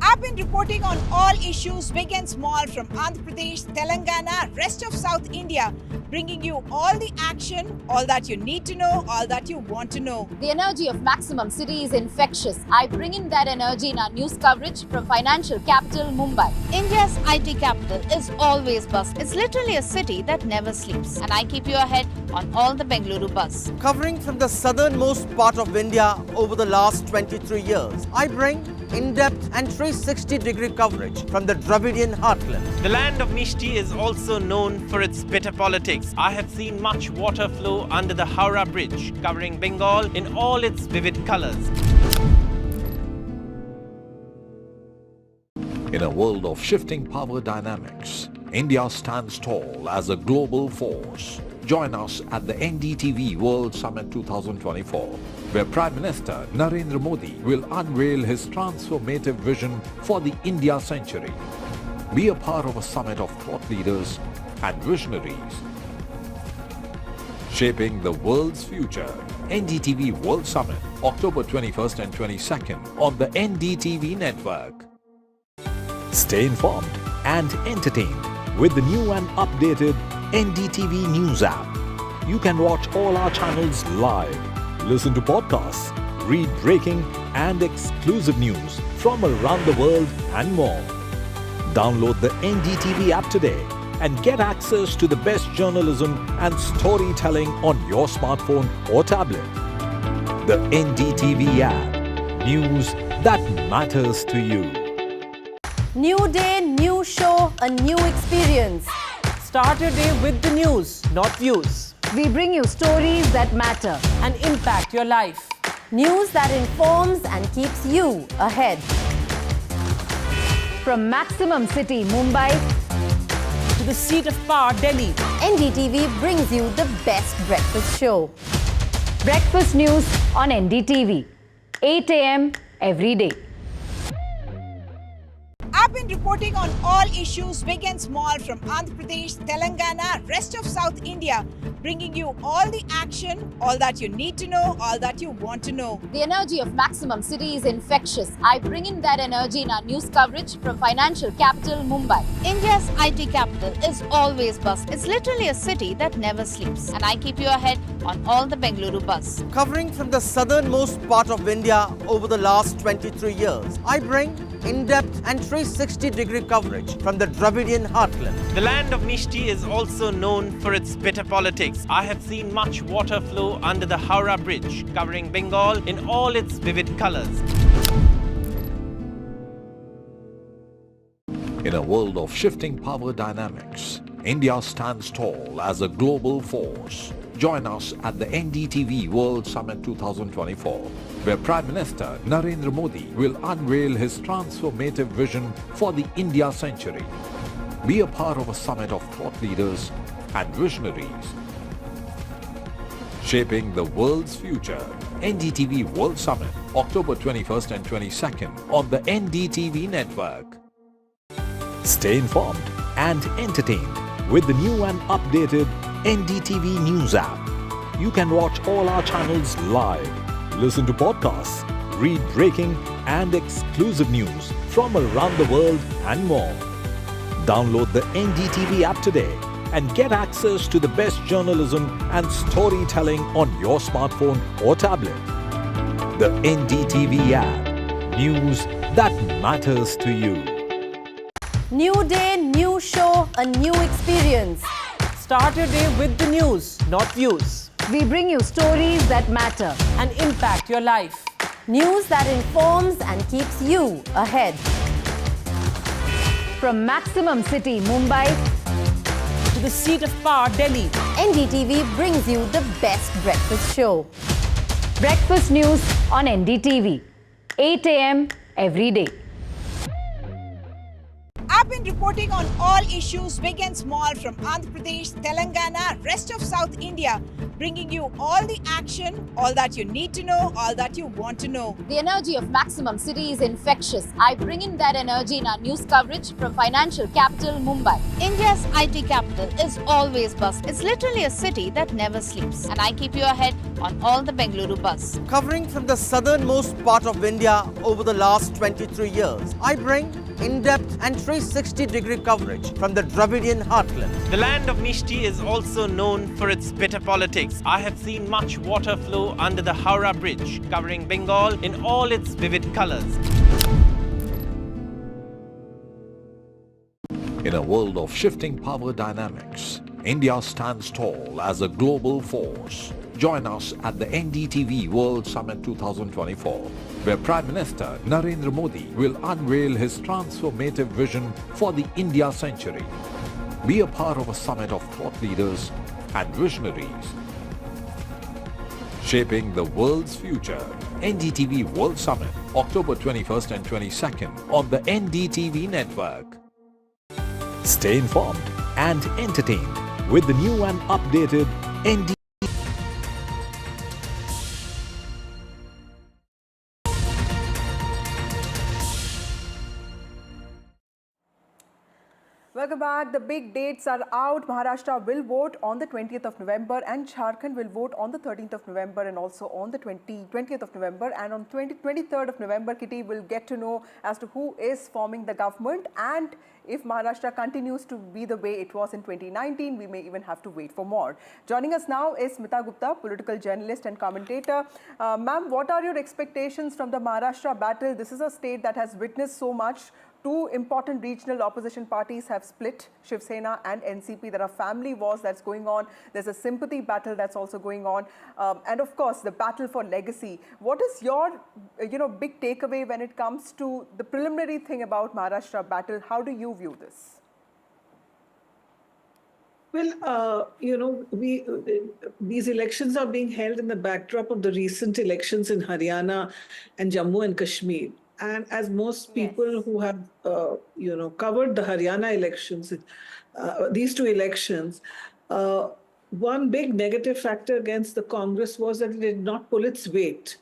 Speaker 22: I've been reporting on all issues, big and small, from Andhra Pradesh, Telangana, rest of South India, bringing you all the action, all that you need to know, all that you want to know.
Speaker 16: The energy of Maximum City is infectious. I bring in that energy in our news coverage from financial capital Mumbai.
Speaker 23: India's IT capital is always buzz. It's literally a city that never sleeps. And I keep you ahead on all the Bengaluru buzz.
Speaker 24: Covering from the southernmost part of India over the last 23 years, I bring in-depth and 360-degree coverage from the Dravidian heartland.
Speaker 25: The land of Mishti is also known for its bitter politics. I have seen much water flow under the Howrah Bridge, covering Bengal in all its vivid colors.
Speaker 21: In a world of shifting power dynamics, India stands tall as a global force. Join us at the NDTV World Summit 2024, where Prime Minister Narendra Modi will unveil his transformative vision for the India century. Be a part of a summit of thought leaders and visionaries shaping the world's future. NDTV World Summit, October 21st and 22nd on the NDTV network. Stay informed and entertained with the new and updated NDTV News app. You can watch all our channels live, listen to podcasts, read breaking and exclusive news from around the world and more. Download the NDTV app today and get access to the best journalism and storytelling on your smartphone or tablet. The NDTV app. News that matters to you.
Speaker 1: New day, new show, a new experience. Start your day with the news, not views.
Speaker 16: We bring you stories that matter
Speaker 1: and impact your life.
Speaker 16: News that informs and keeps you ahead. From Maximum City, Mumbai,
Speaker 1: to the seat of power, Delhi,
Speaker 16: NDTV brings you the best breakfast show. Breakfast news on NDTV, 8 a.m. every day.
Speaker 22: I've been reporting on all issues big and small from Andhra Pradesh, Telangana, rest of South India, bringing you all the action, all that you need to know, all that you want to know.
Speaker 23: The energy of Maximum City is infectious. I bring in that energy in our news coverage from financial capital Mumbai. India's IT capital is always buzz. It's literally a city that never sleeps. And I keep you ahead on all the Bengaluru buzz.
Speaker 24: Covering from the southernmost part of India over the last 23 years, I bring in-depth and 360-degree coverage from the Dravidian heartland.
Speaker 25: The land of Mishti is also known for its bitter politics. I have seen much water flow under the Howrah Bridge, covering Bengal in all its vivid colors.
Speaker 21: In a world of shifting power dynamics, India stands tall as a global force. Join us at the NDTV World Summit 2024, where Prime Minister Narendra Modi will unveil his transformative vision for the India century. Be a part of a summit of thought leaders and visionaries shaping the world's future. NDTV World Summit, October 21st and 22nd on the NDTV network. Stay informed and entertained with the new and updated NDTV News app. You can watch all our channels live, listen to podcasts, read breaking and exclusive news from around the world and more. Download the NDTV app today and get access to the best journalism and storytelling on your smartphone or tablet. The NDTV app. News that matters to you.
Speaker 1: New day, new show, a new experience. Start your day with the news, not views.
Speaker 16: We bring you stories that matter
Speaker 1: and impact your life.
Speaker 16: News that informs and keeps you ahead. From Maximum City, Mumbai,
Speaker 1: to the seat of power, Delhi,
Speaker 16: NDTV brings you the best breakfast show. Breakfast news on NDTV, 8 a.m. every day.
Speaker 22: I've been reporting on all issues big and small from Andhra Pradesh, Telangana, rest of South India, bringing you all the action, all that you need to know, all that you want to know.
Speaker 23: The energy of Maximum City is infectious. I bring in that energy in our news coverage from financial capital Mumbai. India's IT capital is always buzz. It's literally a city that never sleeps. And I keep you ahead on all the Bengaluru buzz.
Speaker 24: Covering from the southernmost part of India over the last 23 years, I bring in-depth and 360-degree coverage from the Dravidian heartland.
Speaker 25: The land of Mishti is also known for its bitter politics. I have seen much water flow under the Howrah Bridge, covering Bengal in all its vivid colors.
Speaker 21: In a world of shifting power dynamics, India stands tall as a global force. Join us at the NDTV World Summit 2024, where Prime Minister Narendra Modi will unveil his transformative vision for the India century. Be a part of a summit of thought leaders and visionaries shaping the world's future. NDTV World Summit, October 21st and 22nd on the NDTV network. Stay informed and entertained with the new and updated NDTV.
Speaker 14: Welcome back. The big dates are out. Maharashtra will vote on the 20th of November and Jharkhand will vote on the 13th of November and also on the 20th of November. And on 23rd of November, Kitty will get to know as to who is forming the government, and if Maharashtra continues to be the way it was in 2019, we may even have to wait for more. Joining us now is Smita Gupta, political journalist and commentator. Ma'am, what are your expectations from the Maharashtra battle? This is a state that has witnessed so much. Two important regional opposition parties have split, Shiv Sena and NCP. There are family wars that's going on. There's a sympathy battle that's also going on. And of course, the battle for legacy. What is your big takeaway when it comes to the preliminary thing about Maharashtra battle? How do you view this?
Speaker 4: Well, these elections are being held in the backdrop of the recent elections in Haryana and Jammu and Kashmir. And as most people who have, covered the Haryana elections, these two elections, one big negative factor against the Congress was that it did not pull its weight.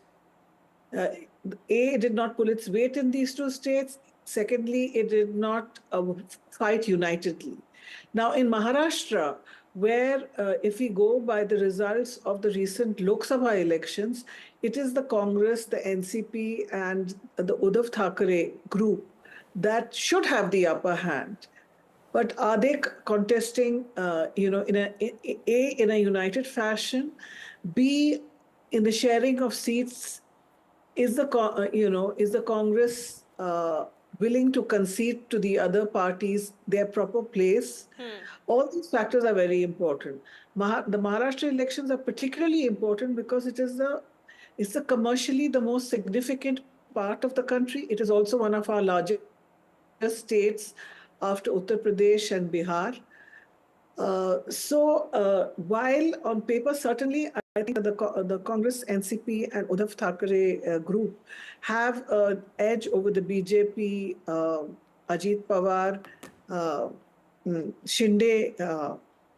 Speaker 4: It did not pull its weight in these two states. Secondly, it did not fight unitedly. Now, in Maharashtra, where if we go by the results of the recent Lok Sabha elections, it is the Congress, the NCP, and the Uddhav Thackeray group that should have the upper hand. But are they contesting, in a united fashion? B, in the sharing of seats, is the Congress willing to concede to the other parties their proper place? All these factors are very important. The Maharashtra elections are particularly important because it's commercially the most significant part of the country. It is also one of our largest states after Uttar Pradesh and Bihar. While on paper, certainly, I think the Congress, NCP, and Uddhav Thackeray group have an edge over the BJP, Ajit Pawar, Shinde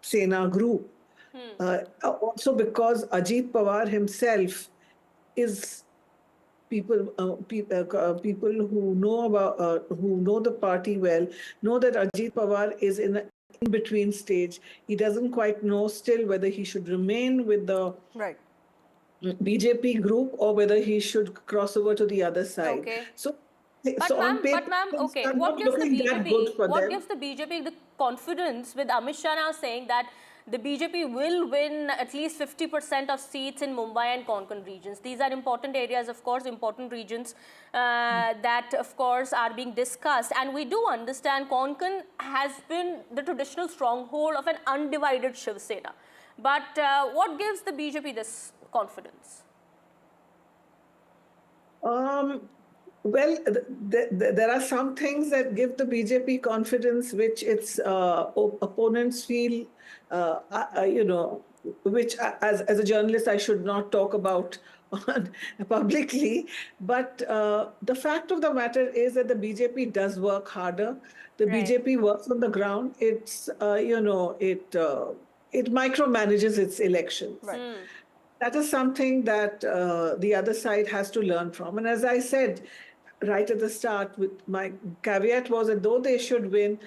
Speaker 4: Sena group. Also because Ajit Pawar himself is people who know the party well know that Ajit Pawar is in an in-between stage. He doesn't quite know still whether he should remain with the BJP group or whether he should cross over to the other side.
Speaker 15: Okay.
Speaker 4: But
Speaker 15: ma'am, okay, what gives the BJP the confidence with Amit Shah now saying that the BJP will win at least 50% of seats in Mumbai and Konkan regions? These are important areas, of course, important regions that, of course, are being discussed. And we do understand Konkan has been the traditional stronghold of an undivided Shiv Sena. But what gives the BJP this confidence?
Speaker 4: Well, there are some things that give the BJP confidence, which its opponents feel, which as a journalist I should not talk about publicly. But the fact of the matter is that the BJP does work harder. The BJP works on the ground. It's, it micromanages its elections. That is something that the other side has to learn from. And as I said right at the start, with my caveat was that though they should win,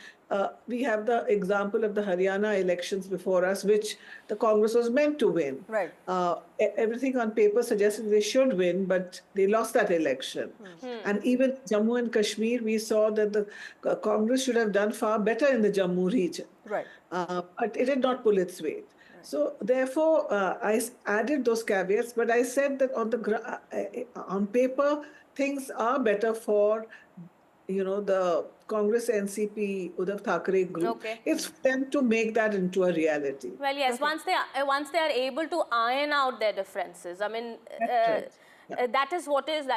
Speaker 4: we have the example of the Haryana elections before us, which the Congress was meant to win. Everything on paper suggested they should win, but they lost that election. And even Jammu and Kashmir, we saw that the Congress should have done far better in the Jammu region. But it did not pull its weight. So therefore, I added those caveats, but I said that on paper, things are better for, the Congress, NCP, Uddhav Thackeray group. It's for them to make that into a reality.
Speaker 15: Well, yes, once they are able to iron out their differences, I mean, that is what is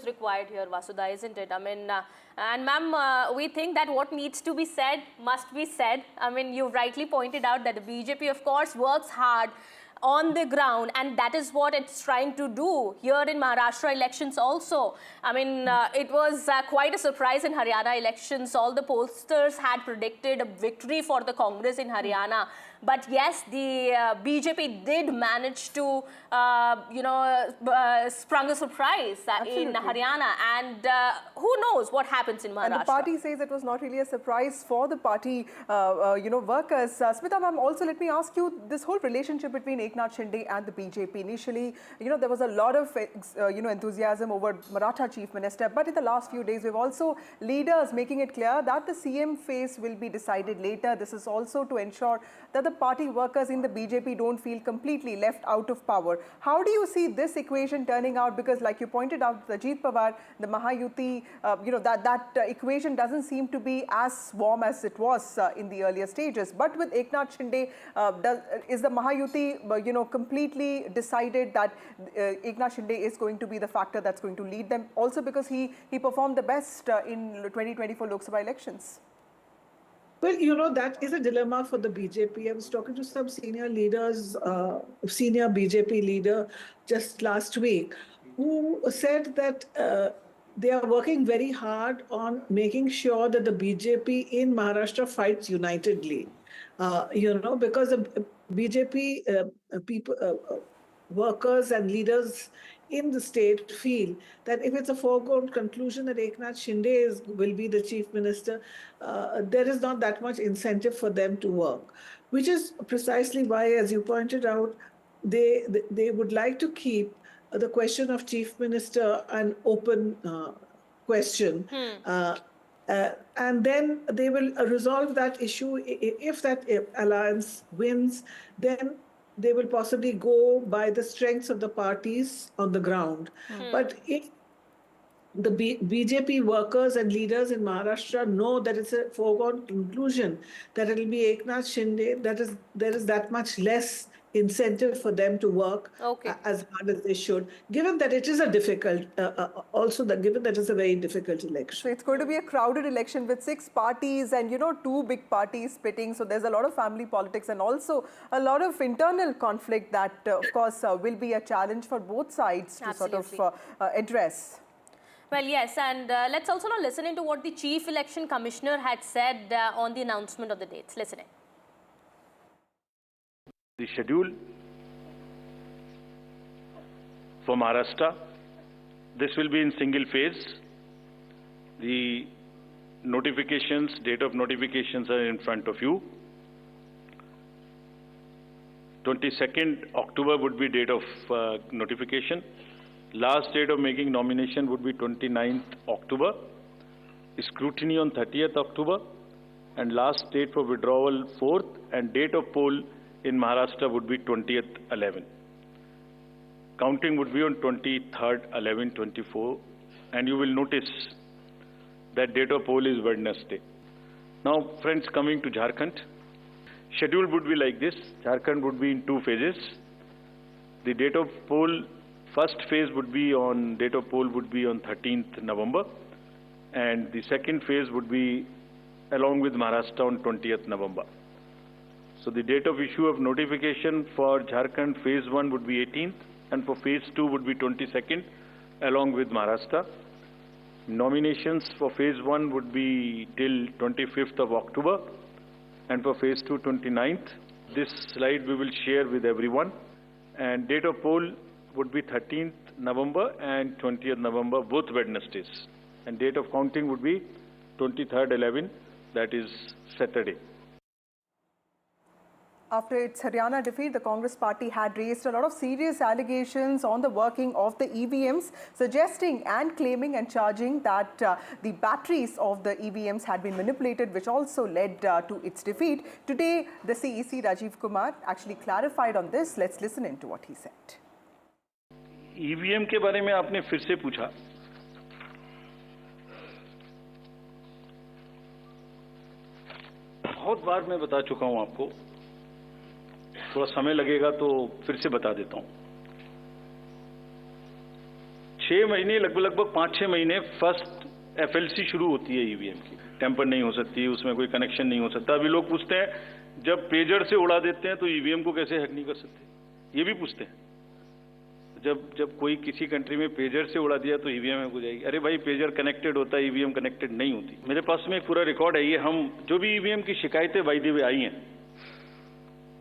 Speaker 15: required here, Vasudha, isn't it? I mean, and ma'am, we think that what needs to be said must be said. I mean, you rightly pointed out that the BJP, of course, works hard. on the ground, and that is what it's trying to do here in Maharashtra elections also. I mean, it was quite a surprise in Haryana elections. All the pollsters had predicted a victory for the Congress in Haryana. But yes, the BJP did manage to, sprung a surprise in Haryana. And who knows what happens in Maharashtra.
Speaker 14: And the party says it was not really a surprise for the party, workers. Smita ma'am, also let me ask you, this whole relationship between Eknath Shinde and the BJP. Initially, there was a lot of, enthusiasm over Maratha Chief Minister. But in the last few days, we've also leaders making it clear that the CM phase will be decided later. This is also to ensure that the party workers in the BJP don't feel completely left out of power. How do you see this equation turning out? Because like you pointed out, Ajit Pawar, the Mahayuti, that equation doesn't seem to be as warm as it was in the earlier stages. But with Eknath Shinde, is the Mahayuti, completely decided that Eknath Shinde is going to be the factor that's going to lead them? Also because he performed the best in 2024 Lok Sabha elections.
Speaker 4: Well, that is a dilemma for the BJP. I was talking to some senior leaders, senior BJP leader just last week, who said that they are working very hard on making sure that the BJP in Maharashtra fights unitedly. Because the BJP workers and leaders in the state feel that if it's a foregone conclusion that Eknath Shinde will be the chief minister, there is not that much incentive for them to work, which is precisely why, as you pointed out, they would like to keep the question of chief minister an open question. And then they will resolve that issue. If that alliance wins, then they will possibly go by the strengths of the parties on the ground. But if the BJP workers and leaders in Maharashtra know that it's a foregone conclusion, that it will be Eknath Shinde, there is that much less incentive for them to work as hard as they should, given that it is a difficult, given that it's a very difficult election.
Speaker 14: So it's going to be a crowded election with 6 parties and, 2 big parties splitting. So there's a lot of family politics and also a lot of internal conflict that, of course, will be a challenge for both sides to sort of address.
Speaker 15: Well, yes, and let's also now listen into what the Chief Election Commissioner had said on the announcement of the dates. Listen in.
Speaker 3: The schedule for Maharashtra, this will be in single phase. The notifications, date of notifications are in front of you. 22nd October would be date of notification. Last date of making nomination would be 29th October. Scrutiny on 30th October. And last date for withdrawal 4th, and date of poll in Maharashtra would be 20th 11. Counting would be on 23rd 11 24, and you will notice that date of poll is Wednesday. Now, friends, coming to Jharkhand, schedule would be like this. Jharkhand would be in 2 phases. The date of poll, first phase would be on, date of poll would be on 13th November, and the second phase would be along with Maharashtra on 20th November. So the date of issue of notification for Jharkhand phase 1 would be 18th, and for phase 2 would be 22nd along with Maharashtra. Nominations for phase 1 would be till 25th of October, and for phase 2 29th. This slide we will share with everyone. And date of poll would be 13th November and 20th November, both Wednesdays. And date of counting would be 23rd 11, that is Saturday.
Speaker 14: After its Haryana defeat, the Congress party had raised a lot of serious allegations on the working of the EVMs, suggesting and claiming and charging that the batteries of the EVMs had been manipulated, which also led to its defeat. Today, the CEC Rajiv Kumar actually clarified on this. Let's listen into what he said.
Speaker 3: EVM के बारे में आपने फिर से पूछा. बहुत बार मैं बता चुका हूं आपको. थोड़ा समय लगेगा तो फिर से बता देता हूं. 6 महीने, लगभग 5-6 महीने फर्स्ट FLC शुरू होती है ईवीएम की. टेम्पर नहीं हो सकती, उसमें कोई कनेक्शन नहीं हो सकता. अभी लोग पूछते हैं जब पेजर से उड़ा देते हैं तो ईवीएम को कैसे हैक नहीं कर सकते. ये भी पूछते हैं। जब कोई किसी कंट्री में पेजर से उड़ा दिया तो ईवीएम में हो जाएगी। अरे भाई, पेजर कनेक्टेड होता है, ईवीएम कनेक्टेड नहीं होती। मेरे पास में एक पूरा रिकॉर्ड है। ये हम जो भी ईवीएम की शिकायतें बाय द वे आई हैं,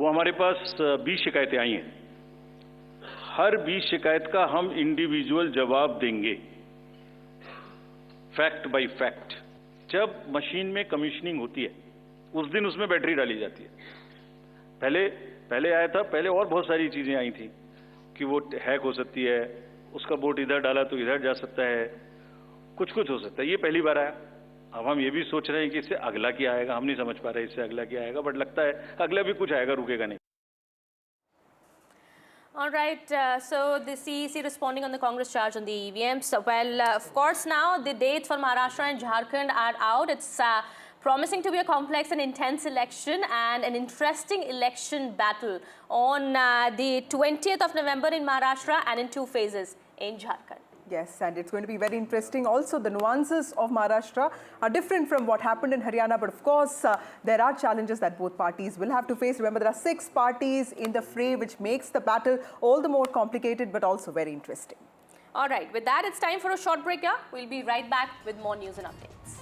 Speaker 3: वो हमारे पास 20 शिकायतें आई हैं। हर 20 शिकायत का हम इंडिविजुअल जवाब देंगे, फैक्ट बाय फैक्ट। जब मशीन में कमीशनिंग होती है उस दिन उसमें बैटरी डाली जाती है। पहले आया था, पहले और बहुत सारी चीजें आई थी कि वो हैक हो सकती है, उसका बोट इधर डाला तो इधर जा सकता है, कुछ हो सकता है। ये पहली बार आया। अब हम ये भी सोच रहे हैं कि इससे अगला क्या आएगा, हम नहीं समझ पा रहे इससे अगला क्या आएगा, बट लगता है अगला भी कुछ आएगा, रुकेगा नहीं।
Speaker 15: All right, so the CEC responding on the Congress charge on the EVMs. Well, of course, now the dates for Maharashtra and Jharkhand are out. It's promising to be a complex and intense election and an interesting election battle on the 20th of November in Maharashtra and in 2 phases in Jharkhand.
Speaker 14: Yes, and it's going to be very interesting. Also, the nuances of Maharashtra are different from what happened in Haryana. But of course, there are challenges that both parties will have to face. Remember, there are 6 parties in the fray, which makes the battle all the more complicated, but also very interesting.
Speaker 15: All right, with that, it's time for a short break here. We'll be right back with more news and updates.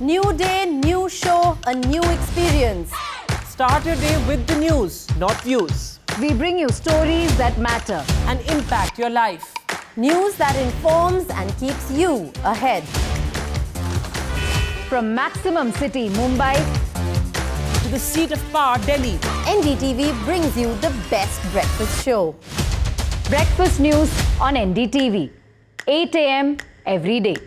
Speaker 1: New day, new show, a new experience. Start your day with the news, not views.
Speaker 23: We bring you stories that matter
Speaker 1: and impact your life.
Speaker 23: News that informs and keeps you ahead. From Maximum City, Mumbai,
Speaker 1: to the seat of power, Delhi,
Speaker 23: NDTV brings you the best breakfast show. Breakfast news on NDTV, 8 a.m. every day.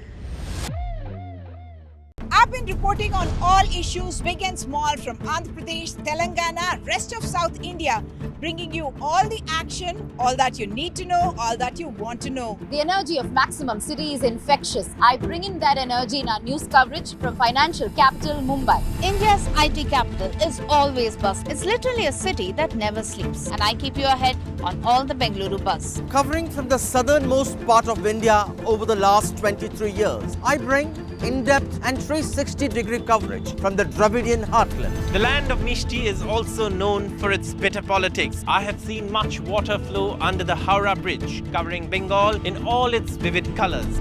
Speaker 22: I've been reporting on all issues big and small from Andhra Pradesh, Telangana, rest of South India, bringing you all the action, all that you need to know, all that you want to know.
Speaker 23: The energy of Maximum City is infectious. I bring in that energy in our news coverage from financial capital Mumbai. India's IT capital is always buzz. It's literally a city that never sleeps. And I keep you ahead on all the Bengaluru buzz.
Speaker 24: Covering from the southernmost part of India over the last 23 years, I bring in-depth and 360-degree coverage from the Dravidian heartland.
Speaker 25: The land of Mishti is also known for its bitter politics. I have seen much water flow under the Howrah Bridge, covering Bengal in all its vivid colors.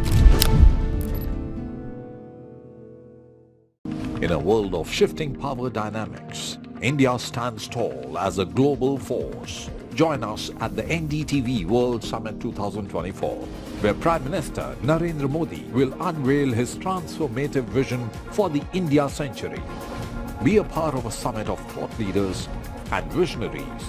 Speaker 21: In a world of shifting power dynamics, India stands tall as a global force. Join us at the NDTV World Summit 2024, where Prime Minister Narendra Modi will unveil his transformative vision for the India century. Be a part of a summit of thought leaders and visionaries,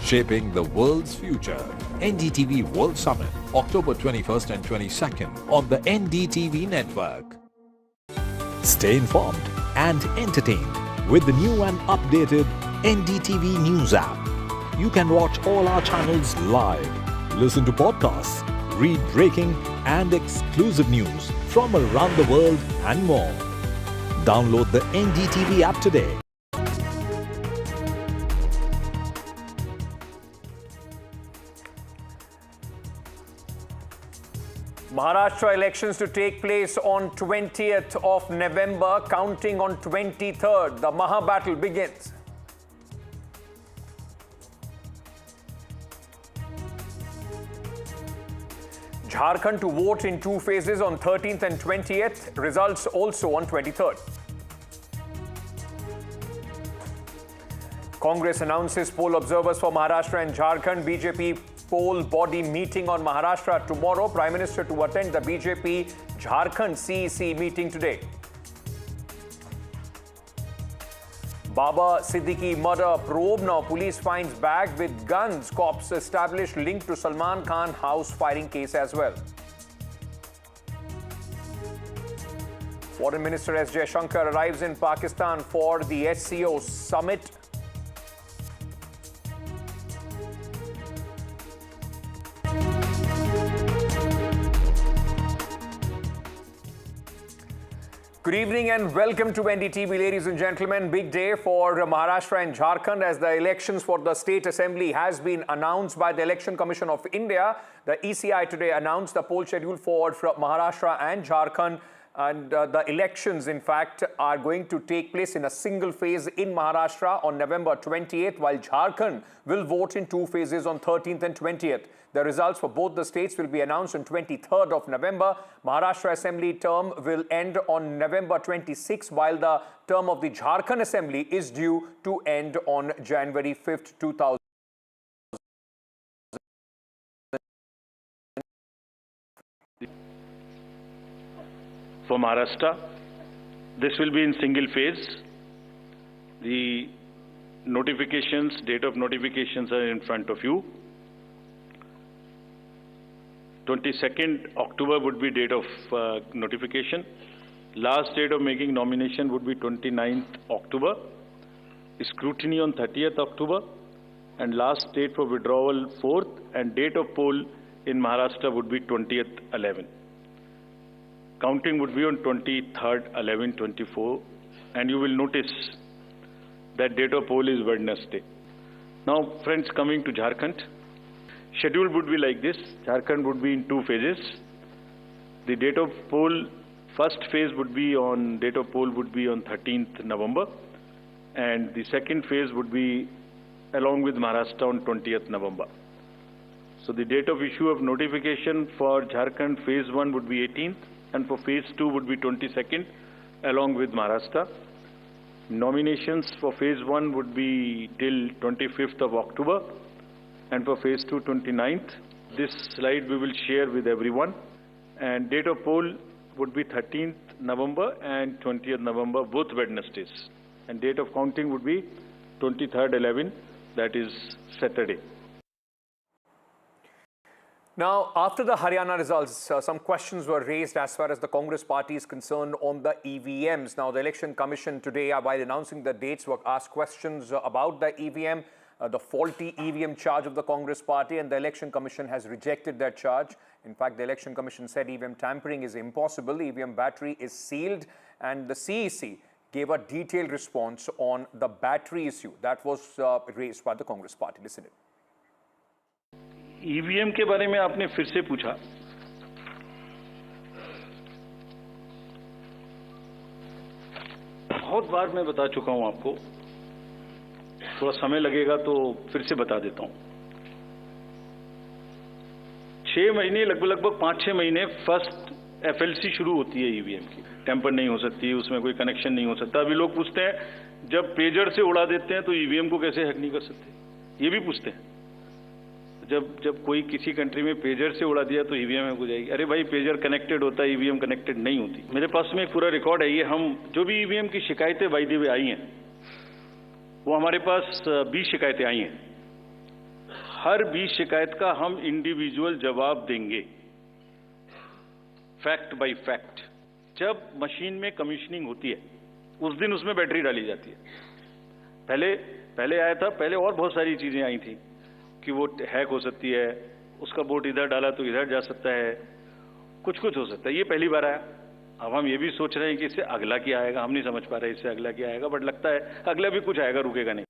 Speaker 21: shaping the world's future. NDTV World Summit, October 21st and 22nd on the NDTV network. Stay informed and entertained with the new and updated NDTV News app. You can watch all our channels live, listen to podcasts, read breaking and exclusive news from around the world and more. Download the NDTV app today.
Speaker 5: Maharashtra elections to take place on 20th of November, counting on 23rd. The Maha battle begins. Jharkhand to vote in 2 phases on 13th and 20th. Results also on 23rd. Congress announces poll observers for Maharashtra and Jharkhand. BJP poll body meeting on Maharashtra tomorrow. Prime Minister to attend the BJP Jharkhand CEC meeting today. Baba Siddiqui murder probe. Now police finds bag with guns. Cops established link to Salman Khan house firing case as well. Foreign Minister S. Jaishankar arrives in Pakistan for the SCO summit. Good evening and welcome to NDTV, ladies and gentlemen. Big day for Maharashtra and Jharkhand as the elections for the State Assembly has been announced by the Election Commission of India. The ECI today announced the poll schedule for Maharashtra and Jharkhand. And the elections, in fact, are going to take place in a single phase in Maharashtra on November 28th, while Jharkhand will vote in two phases on 13th and 20th. The results for both the states will be announced on 23rd of November. Maharashtra Assembly term will end on November 26th, while the term of the Jharkhand Assembly is due to end on January 5th, 2000.
Speaker 3: For Maharashtra, this will be in single phase. The notifications, date of notifications are in front of you. 22nd October would be date of notification. Last date of making nomination would be 29th October. Scrutiny on 30th October. And last date for withdrawal 4th, and date of poll in Maharashtra would be 20th 11. Counting would be on 23rd 11 24, and you will notice that date of poll is Wednesday. Now, friends, coming to Jharkhand, schedule would be like this. Jharkhand would be in two phases. The date of poll, first phase would be on, date of poll would be on 13th November, and the second phase would be along with Maharashtra on 20th November. So the date of issue of notification for Jharkhand phase 1 would be 18th, and for phase 2 would be 22nd along with Maharashtra. Nominations for phase 1 would be till 25th of October, and for phase 2, 29th. This slide we will share with everyone. And date of poll would be 13th November and 20th November, both Wednesdays. And date of counting would be 23rd 11, that is Saturday.
Speaker 5: Now, after the Haryana results, some questions were raised as far as the Congress party is concerned on the EVMs. Now, the Election Commission today, while announcing the dates, were asked questions about the EVM, the faulty EVM charge of the Congress party, and the Election Commission has rejected that charge. In fact, the Election Commission said EVM tampering is impossible, EVM battery is sealed, and the CEC gave a detailed response on the battery issue that was raised by the Congress party. Listen in.
Speaker 3: EVM के बारे में आपने फिर से पूछा। बहुत बार मैं बता चुका हूं आपको, थोड़ा समय लगेगा तो फिर से बता देता हूं। 6 महीने, लगभग 5-6 महीने फर्स्ट एफएलसी शुरू होती है ईवीएम की। टेम्पर नहीं हो सकती, उसमें कोई कनेक्शन नहीं हो सकता। अभी लोग पूछते हैं, जब पेजर से उड़ा देते हैं तो ईवीएम को कैसे हैक नहीं कर सकते, ये भी पूछते हैं। जब कोई किसी कंट्री में पेजर से उड़ा दिया तो ईवीएम हैक हो जाएगी। अरे भाई, पेजर कनेक्टेड होता है, ईवीएम कनेक्टेड नहीं होती। मेरे पास में एक पूरा रिकॉर्ड है। ये हम जो भी ईवीएम की शिकायतें बाय द वे आई हैं, वो हमारे पास 20 शिकायतें आई हैं। हर 20 शिकायत का हम इंडिविजुअल जवाब देंगे, फैक्ट बाय फैक्ट। जब मशीन में कमीशनिंग होती है, उस दिन उसमें बैटरी डाली जाती है। पहले आया था, पहले और बहुत सारी चीजें आई थी कि वो हैक हो सकती है, उसका बोर्ड इधर डाला तो इधर जा सकता है, कुछ हो सकता है। ये पहली बार आया। अब हम ये भी सोच रहे हैं कि इससे अगला क्या आएगा, हम नहीं समझ पा रहे इससे अगला क्या आएगा, बट लगता है अगला भी कुछ आएगा, रुकेगा नहीं।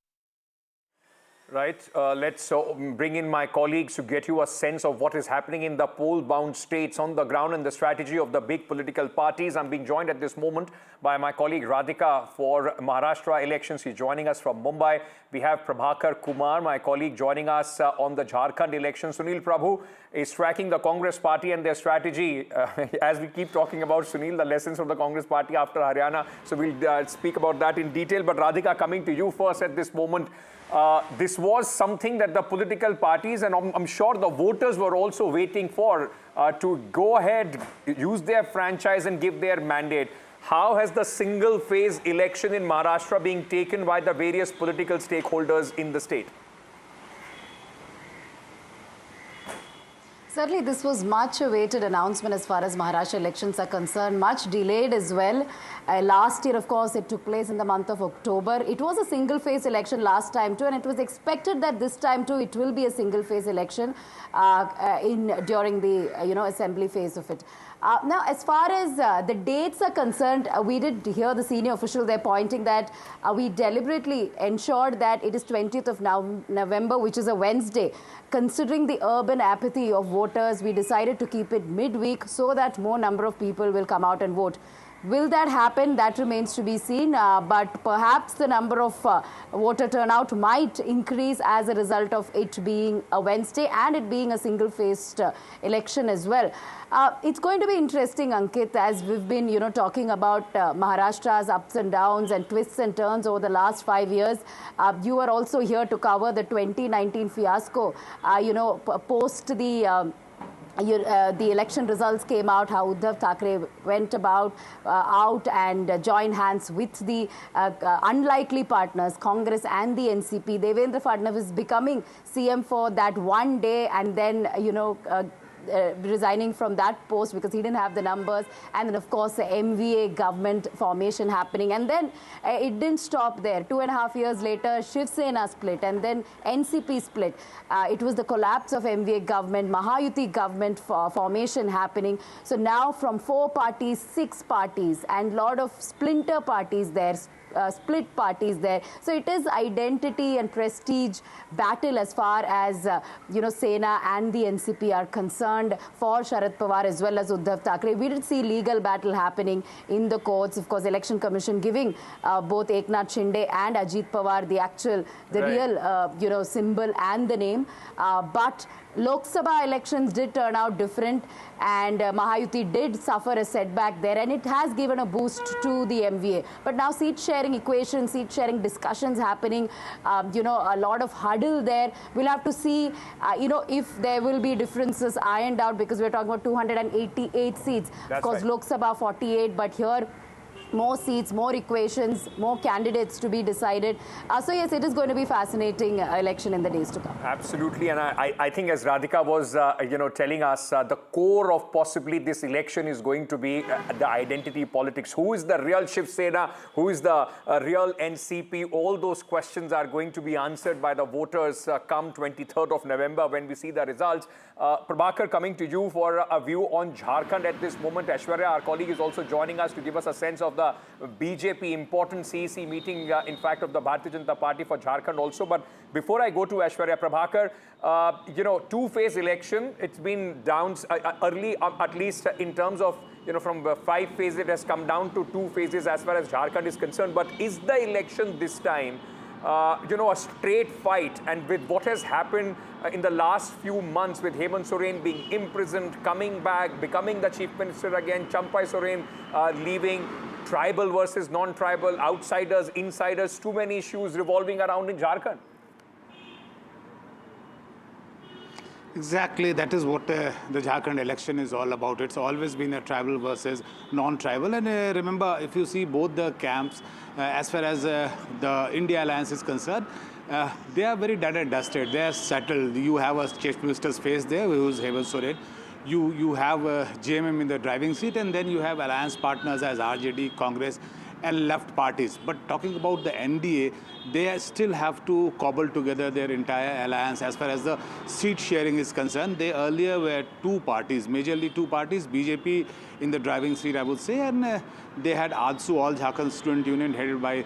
Speaker 5: Right, let's bring in my colleagues to get you a sense of what is happening in the poll-bound states on the ground and the strategy of the big political parties. I'm being joined at this moment by my colleague Radhika for Maharashtra elections. She's joining us from Mumbai. We have Prabhakar Kumar, my colleague, joining us on the Jharkhand elections. Sunil Prabhu is tracking the Congress party and their strategy. As we keep talking about, Sunil, the lessons of the Congress party after Haryana. So we'll speak about that in detail. But Radhika, coming to you first at this moment. This was something that the political parties and I'm sure the voters were also waiting for to go ahead, use their franchise and give their mandate. How has the single phase election in Maharashtra being taken by the various political stakeholders in the state?
Speaker 16: Certainly, this was much awaited announcement as far as Maharashtra elections are concerned, much delayed as well. Last year, of course, it took place in the month of October. It was a single-phase election last time too, and it was expected that this time too it will be a single-phase election during the assembly phase of it. Now, as far as the dates are concerned, we did hear the senior official there pointing that we deliberately ensured that it is 20th of November, which is a Wednesday. Considering the urban apathy of voters, we decided to keep it midweek so that more number of people will come out and vote. Will that happen? That remains to be seen, but perhaps the number of voter turnout might increase as a result of it being a Wednesday and it being a single-phased election as well. It's going to be interesting, Ankit, as we've been, talking about Maharashtra's ups and downs and twists and turns over the last 5 years. You are also here to cover the 2019 fiasco, post the election results came out, how Uddhav Thackeray went out and joined hands with the unlikely partners, Congress and the NCP. Devendra Fadnavis becoming CM for that one day and then, resigning from that post because he didn't have the numbers, and then of course the MVA government formation happening, and then it didn't stop there. 2.5 years later, Shiv Sena split, and then NCP split. It was the collapse of MVA government, Mahayuti government formation happening. So now from 4 parties, 6 parties, and lot of splinter parties there. Split parties there. So it is identity and prestige battle as far as Sena and the NCP are concerned for Sharad Pawar as well as Uddhav Thackeray. We did see legal battle happening in the courts. Of course, Election Commission giving both Eknath Shinde and Ajit Pawar the real symbol and the name. But Lok Sabha elections did turn out different, and Mahayuti did suffer a setback there, and it has given a boost to the MVA. But now seat sharing equations, seat sharing discussions happening, a lot of huddle there. We'll have to see, if there will be differences ironed out, because we're talking about 288 seats.
Speaker 5: That's
Speaker 16: of course,
Speaker 5: right.
Speaker 16: Lok Sabha 48, but here more seats, more equations, more candidates to be decided. So yes, it is going to be fascinating election in the days to come.
Speaker 5: Absolutely, and I think as Radhika was, telling us, the core of possibly this election is going to be the identity politics. Who is the real Shiv Sena? Who is the real NCP? All those questions are going to be answered by the voters come 23rd of November when we see the results. Prabhakar, coming to you for a view on Jharkhand at this moment. Aishwarya, our colleague, is also joining us to give us a sense of the BJP important CEC meeting, in fact, of the Bharatiya Janata Party for Jharkhand also. But before I go to Aishwarya, Prabhakar, two-phase election, it's been down early, at least in terms of, from 5 phases, it has come down to 2 phases as far as Jharkhand is concerned. But is the election this time, a straight fight? And with what has happened in the last few months, with Hemant Soren being imprisoned, coming back, becoming the chief minister again, Champai Soren leaving, tribal versus non-tribal, outsiders, insiders, too many issues revolving around in Jharkhand.
Speaker 18: Exactly, that is what the Jharkhand election is all about. It's always been a tribal versus non-tribal. And remember, if you see both the camps, as far as the India Alliance is concerned, they are very done and dusted. They are settled. You have a chief minister's face there, who is Hemant Soren. You have JMM in the driving seat, and then you have alliance partners as RJD, Congress, and left parties. But talking about the NDA, they still have to cobble together their entire alliance as far as the seat sharing is concerned. They earlier were 2 parties, majorly 2 parties, BJP in the driving seat, I would say, and they had AJSU, All Jharkhand Student Union, headed by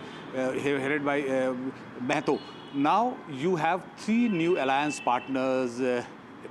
Speaker 18: Mehto. Now you have 3 new alliance partners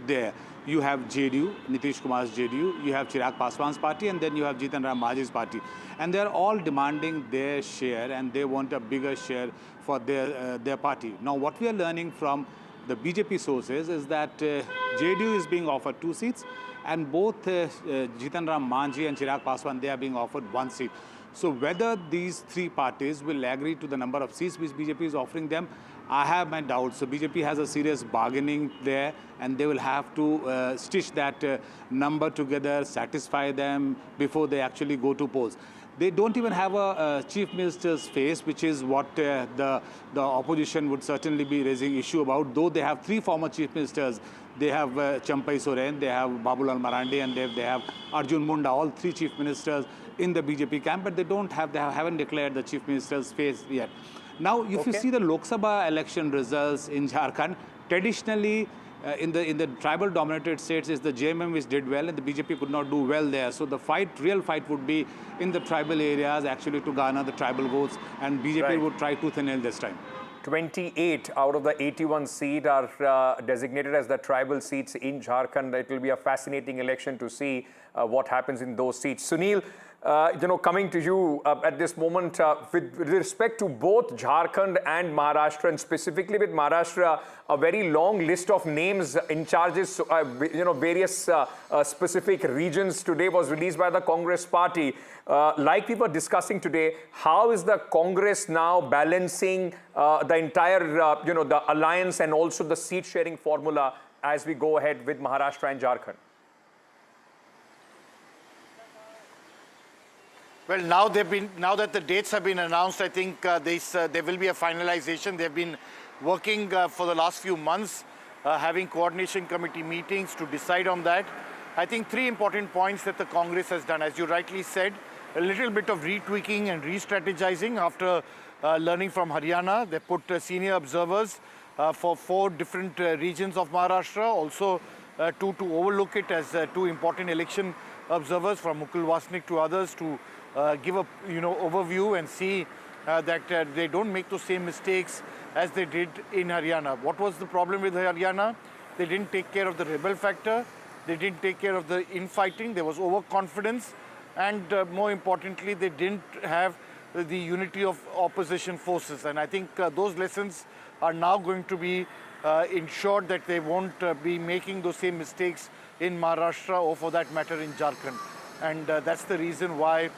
Speaker 18: there. You have JDU, Nitish Kumar's JDU, you have Chirag Paswan's party, and then you have Jitan Ram Majhi's party. And they're all demanding their share, and they want a bigger share for their party. Now, what we are learning from the BJP sources is that JDU is being offered 2 seats, and both Jitan Ram Majhi and Chirag Paswan, they are being offered 1 seat. So whether these 3 parties will agree to the number of seats which BJP is offering them, I have my doubts. So BJP has a serious bargaining there, and they will have to stitch that number together, satisfy them before they actually go to polls. They don't even have a chief minister's face, which is what the opposition would certainly be raising issue about. Though they have 3 former chief ministers, they have Champai Soren, they have Babulal Marandi, and they have Arjun Munda, all 3 chief ministers in the BJP camp, but they haven't declared the chief minister's face yet. Now, if you see the Lok Sabha election results in Jharkhand, traditionally, in the tribal-dominated states, is the JMM which did well, and the BJP could not do well there. So the real fight would be in the tribal areas, actually, to garner the tribal votes, and BJP would try tooth and nail this time.
Speaker 5: 28 out of the 81 seats are designated as the tribal seats in Jharkhand. It will be a fascinating election to see what happens in those seats. Sunil, coming to you at this moment, with respect to both Jharkhand and Maharashtra, and specifically with Maharashtra, a very long list of names in charges, various specific regions today was released by the Congress party. Like we were discussing today, how is the Congress now balancing the entire, the alliance and also the seat sharing formula as we go ahead with Maharashtra and Jharkhand?
Speaker 19: Well, now that the dates have been announced, I think there will be a finalization. They've been working for the last few months, having coordination committee meetings to decide on that. I think 3 important points that the Congress has done, as you rightly said, a little bit of retweaking and re-strategizing after learning from Haryana. They put senior observers for 4 different regions of Maharashtra, also to overlook it as 2 important election observers, from Mukul Vasnik to others, to give a overview and see that they don't make the same mistakes as they did in Haryana. What was the problem with Haryana? They didn't take care of the rebel factor. They didn't take care of the infighting. There was overconfidence. And more importantly, they didn't have the unity of opposition forces. And I think those lessons are now going to be ensured that they won't be making those same mistakes in Maharashtra, or for that matter in Jharkhand. And that's the reason why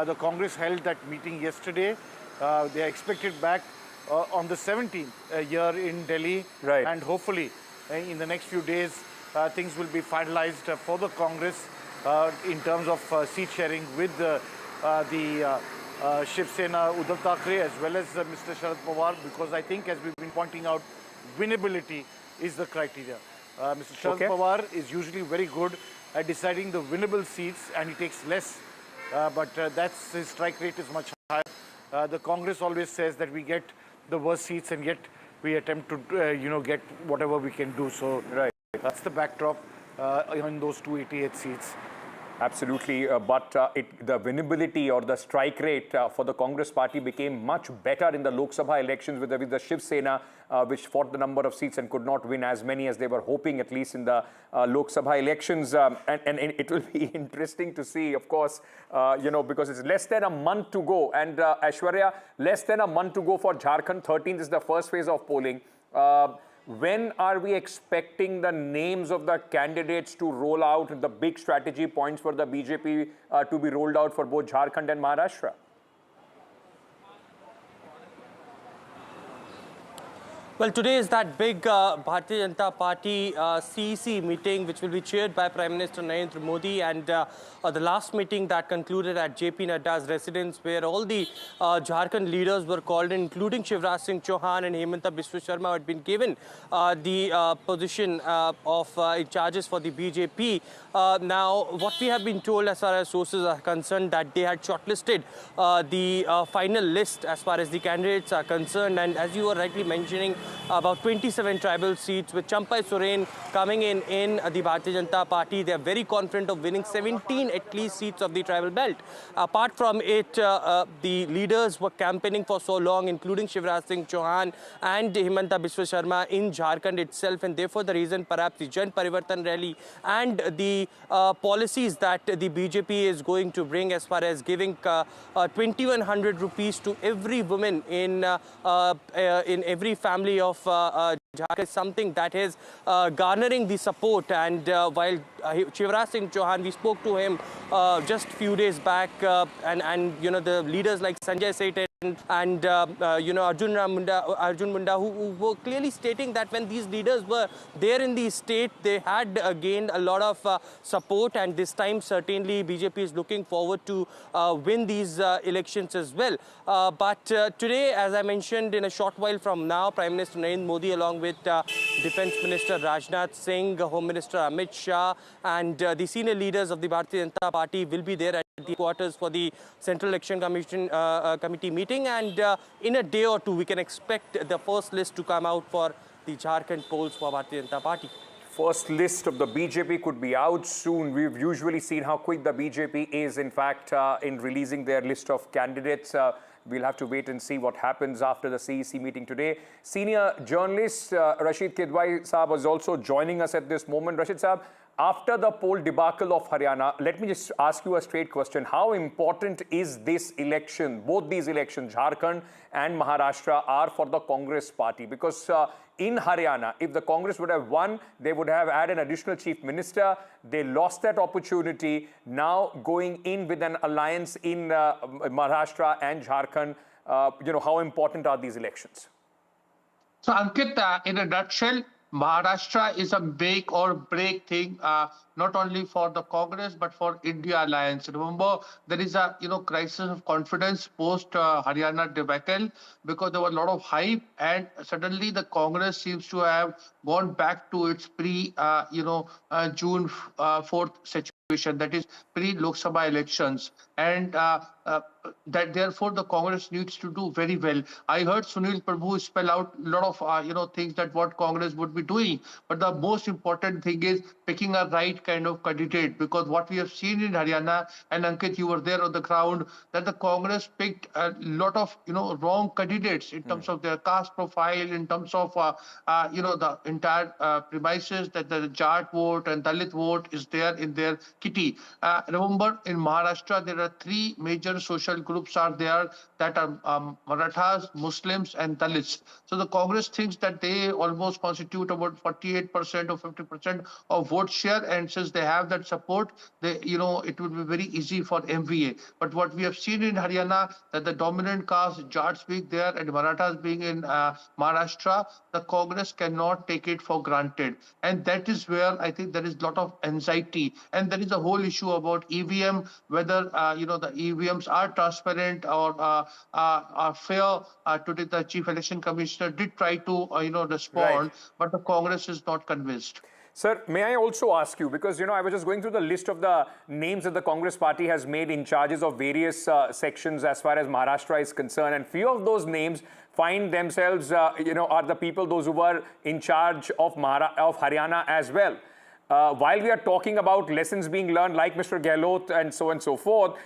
Speaker 19: the Congress held that meeting yesterday. They are expected back on the 17th here in Delhi.
Speaker 5: Right.
Speaker 19: And hopefully in the next few days, things will be finalized for the Congress in terms of seat sharing with the Shiv Sena, Uddhav Thackeray, as well as Mr. Sharad Pawar, because I think, as we've been pointing out, winnability is the criteria. Mr. Sharad Pawar is usually very good at deciding the winnable seats, and he takes less, but his strike rate is much higher. The Congress always says that we get the worst seats, and yet we attempt to get whatever we can do. So that's the backdrop in those 288 seats.
Speaker 5: Absolutely, but the winnability or the strike rate for the Congress party became much better in the Lok Sabha elections with the Shiv Sena, which fought the number of seats and could not win as many as they were hoping, at least in the Lok Sabha elections. And it will be interesting to see, of course, because it's less than a month to go. And Aishwarya, less than a month to go for Jharkhand. 13th is the first phase of polling. When are we expecting the names of the candidates to roll out, the big strategy points for the BJP to be rolled out for both Jharkhand and Maharashtra?
Speaker 17: Well, today is that big Bharatiya Janata Party CEC meeting, which will be chaired by Prime Minister Narendra Modi, and the last meeting that concluded at JP Nadda's residence, where all the Jharkhand leaders were called in, including Shivraj Singh Chauhan and Himanta Biswa Sharma, who had been given the position of in charges for the BJP. Now, what we have been told as far as sources are concerned, that they had shortlisted the final list as far as the candidates are concerned, and as you were rightly mentioning, about 27 tribal seats, with Champai Soren coming in the Bharatiya Janata Party. They are very confident of winning 17 at least seats of the tribal belt. Apart from it, the leaders were campaigning for so long, including Shivraj Singh Chauhan and Himanta Biswa Sharma in Jharkhand itself, and therefore the reason perhaps the Jan Parivartan rally and the policies that the BJP is going to bring as far as giving 2,100 rupees to every woman in every family of Jharkhand is something that is garnering the support. And while Shivraj Singh Chauhan, we spoke to him just a few days back, and the leaders like Sanjay Seth and Arjun Munda, who were clearly stating that when these leaders were there in the state, they had gained a lot of support, and this time certainly BJP is looking forward to win these elections as well. But today, as I mentioned, in a short while from now, Prime Minister Narendra Modi, along with Defence Minister Rajnath Singh, Home Minister Amit Shah, and the senior leaders of the Bharatiya Janata Party will be there at the quarters for the Central Election Committee meeting, and in a day or two we can expect the first list to come out for the Jharkhand polls for Bharatiya Janata Party.
Speaker 5: First list of the BJP could be out soon. We've usually seen how quick the BJP is, in fact, in releasing their list of candidates. We'll have to wait and see what happens after the CEC meeting today. Senior journalist Rashid Kidwai Saab is also joining us at this moment. Rashid Saab, after the poll debacle of Haryana, let me just ask you a straight question. How important is this election, both these elections, Jharkhand and Maharashtra, are for the Congress party? Because in Haryana, if the Congress would have won, they would have had an additional chief minister. They lost that opportunity. Now going in with an alliance in Maharashtra and Jharkhand, how important are these elections?
Speaker 6: So Ankit, in a nutshell, Maharashtra is a make or break thing, not only for the Congress but for India alliance. Remember, there is a crisis of confidence post Haryana debacle, because there was a lot of hype, and suddenly the Congress seems to have gone back to its pre June 4th situation, that is pre-Lok Sabha elections, and that therefore the Congress needs to do very well. I heard Sunil Prabhu spell out a lot of things that what Congress would be doing, but the most important thing is picking a right kind of candidate, because what we have seen in Haryana, and Ankit, you were there on the ground, that the Congress picked a lot of wrong candidates in terms of their caste profile, in terms of the entire premises that the Jat vote and Dalit vote is there in their kitty. Remember, in Maharashtra there are three major social groups are there, that are Marathas, Muslims and Dalits. So the Congress thinks that they almost constitute about 48% or 50% of vote share, and since they have that support, they it would be very easy for MVA. But what we have seen in Haryana, that the dominant caste, Jats being there and Marathas being in Maharashtra, the Congress cannot take it for granted, and that is where I think there is a lot of anxiety, and there is a whole issue about EVM, whether the EVMs are transparent or are fair. Today the Chief Election Commissioner did try to respond, but the Congress is not convinced.
Speaker 5: Sir, may I also ask you, because I was just going through the list of the names that the Congress party has made in charges of various sections as far as Maharashtra is concerned, and few of those names find themselves, are the people those who were in charge of Haryana as well. While we are talking about lessons being learned, like Mr. Gehlot and so on and so forth,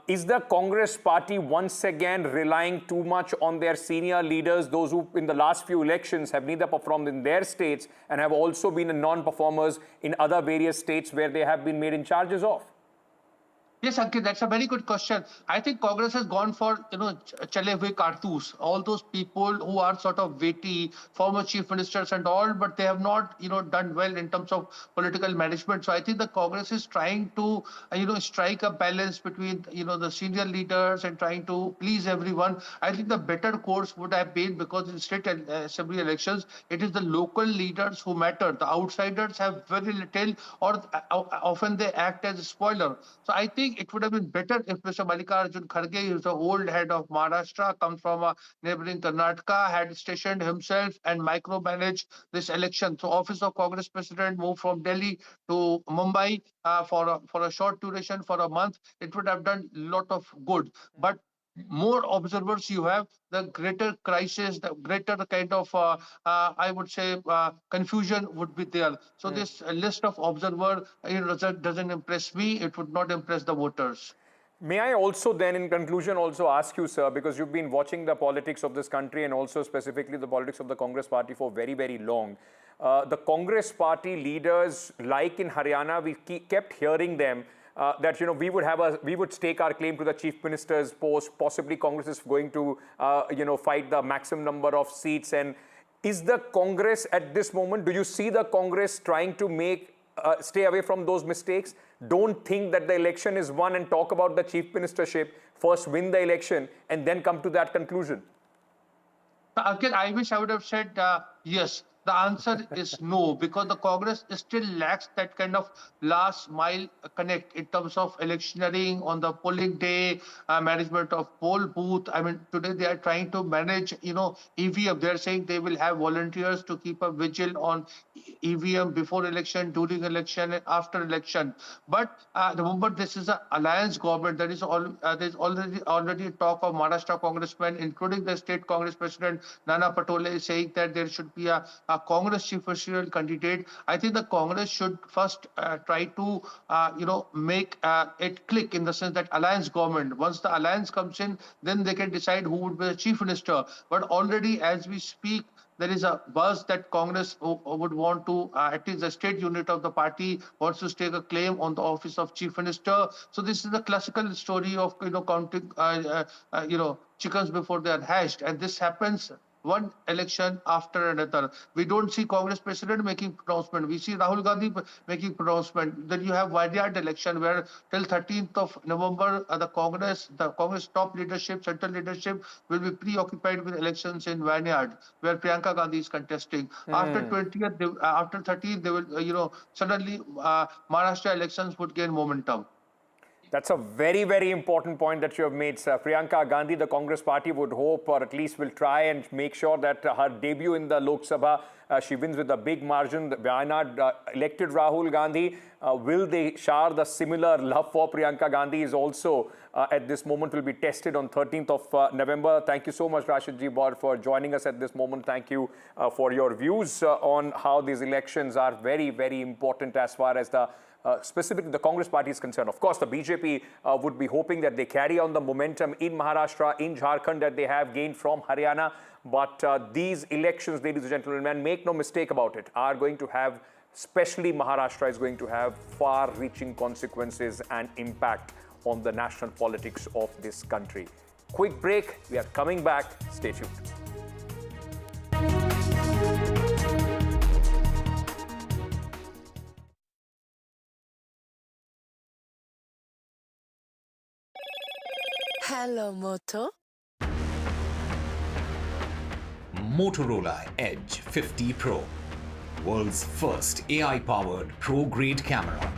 Speaker 5: is the Congress party once again relying too much on their senior leaders, those who in the last few elections have neither performed in their states and have also been non-performers in other various states where they have been made in charges of?
Speaker 6: Yes, Ankit, that's a very good question. I think Congress has gone for, chale hue kartoos, all those people who are sort of weighty, former chief ministers and all, but they have not, done well in terms of political management. So I think the Congress is trying to, strike a balance between, the senior leaders and trying to please everyone. I think the better course would have been, because in state assembly elections, it is the local leaders who matter. The outsiders have very little, or often they act as a spoiler. So I think it would have been better if Mr. Mallikarjun Kharge, who is the old head of Maharashtra, comes from a neighboring Karnataka, had stationed himself and micromanaged this election. So Office of Congress President moved from Delhi to Mumbai for a short duration, for a month. It would have done a lot of good. But more observers you have, the greater crisis, the greater kind of, I would say, confusion would be there. So this list of observers doesn't impress me. It would not impress the voters.
Speaker 5: May I also then, in conclusion, also ask you, sir, because you've been watching the politics of this country and also specifically the politics of the Congress party for very, very long. The Congress party leaders, like in Haryana, we kept hearing them that we would stake our claim to the chief minister's post. Possibly Congress is going to fight the maximum number of seats. And is the Congress at this moment, do you see the Congress trying to make stay away from those mistakes. Don't think that the election is won and talk about the chief ministership. First win the election and then come to that conclusion.
Speaker 6: Again, I wish I would have said yes. The answer is no, because the Congress still lacks that kind of last mile connect in terms of electioneering on the polling day, management of poll booth. I mean, today they are trying to manage, EVM. They're saying they will have volunteers to keep a vigil on EVM before election, during election, and after election. But remember, this is an alliance government. There is already talk of Maharashtra congressmen, including the state Congress president Nana Patole, saying that there should be a Congress chief ministerial candidate. I think the Congress should first try to, make it click in the sense that alliance government. Once the alliance comes in, then they can decide who would be the chief minister. But already, as we speak, there is a buzz that Congress would want to, at least the state unit of the party wants to stake a claim on the office of chief minister. So this is the classical story of, counting, chickens before they are hatched. And this happens one election after another. We don't see Congress president making pronouncement. We see Rahul Gandhi making pronouncement. Then you have Vineyard election where till 13th of November, the Congress top leadership, central leadership will be preoccupied with elections in Vineyard where Priyanka Gandhi is contesting. After 20th, after 13th, they will, suddenly Maharashtra elections would gain momentum.
Speaker 5: That's a very, very important point that you have made, sir. Priyanka Gandhi, the Congress party would hope, or at least will try and make sure that her debut in the Lok Sabha, she wins with a big margin. Wayanad elected Rahul Gandhi. Will they share the similar love for Priyanka Gandhi is also at this moment will be tested on 13th of November. Thank you so much, Rashid Ji Baur, for joining us at this moment. Thank you for your views on how these elections are very, very important as far as the specifically the Congress party is concerned. Of course, the BJP would be hoping that they carry on the momentum in Maharashtra, in Jharkhand that they have gained from Haryana. But these elections, ladies and gentlemen, and make no mistake about it, are going to have, especially Maharashtra is going to have far-reaching consequences and impact on the national politics of this country. Quick break. We are coming back. Stay tuned.
Speaker 7: Hello, Moto.
Speaker 21: Motorola Edge 50 Pro, world's first AI-powered pro-grade camera.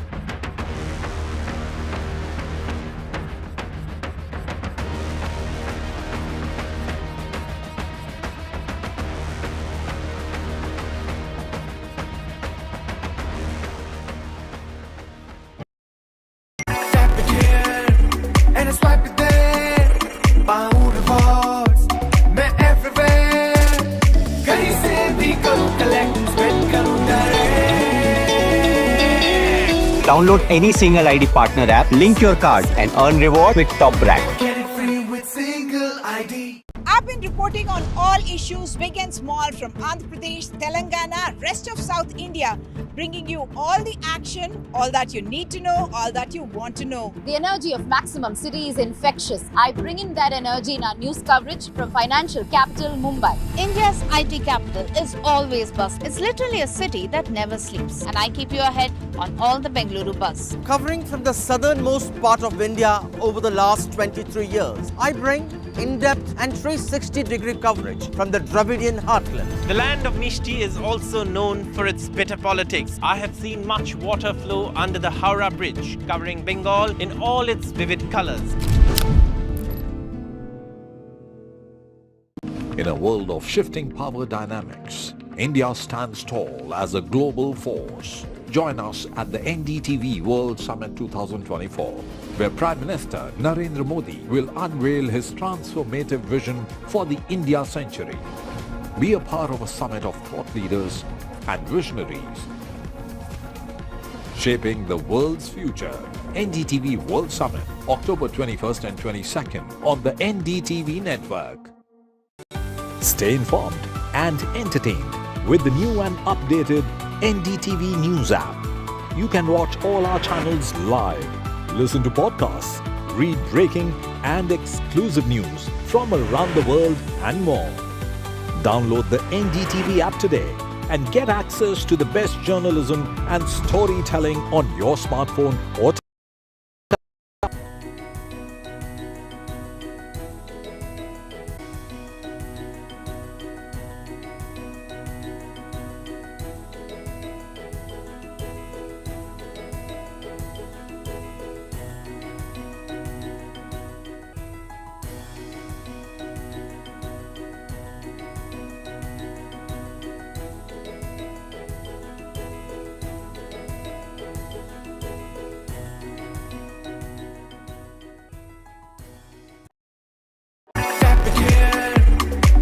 Speaker 8: Download any single ID partner app, link your card and earn reward with top brand.
Speaker 22: Get it free with single ID. I've been reporting on all issues big and small from Andhra Pradesh, Telangana, rest of South India, bringing you all the action, all that you need to know, all that you want to know.
Speaker 23: The energy of Maximum City is infectious. I bring in that energy in our news coverage from financial capital Mumbai. India's IT capital is always buzz. It's literally a city that never sleeps. And I keep you ahead on all the Bengaluru buzz.
Speaker 24: Covering from the southernmost part of India over the last 23 years, I bring in-depth and 360-degree coverage from the Dravidian heartland.
Speaker 25: The land of Mishti is also known for its bitter politics. I have seen much water flow under the Howrah Bridge, covering Bengal in all its vivid colors.
Speaker 21: In a world of shifting power dynamics, India stands tall as a global force. Join us at the NDTV World Summit 2024, where Prime Minister Narendra Modi will unveil his transformative vision for the India century. Be a part of a summit of thought leaders and visionaries, shaping the world's future. NDTV World Summit, October 21st and 22nd on the NDTV network. Stay informed and entertained with the new and updated NDTV News app. You can watch all our channels live, listen to podcasts, read breaking and exclusive news from around the world and more. Download the NDTV app today and get access to the best journalism and storytelling on your smartphone or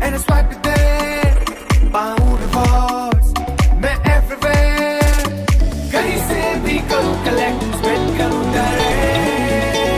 Speaker 7: and swipe it there. पाऊँ rewards, मैं everywhere. कहीं से भी करूँ collect, spend करूँ direct.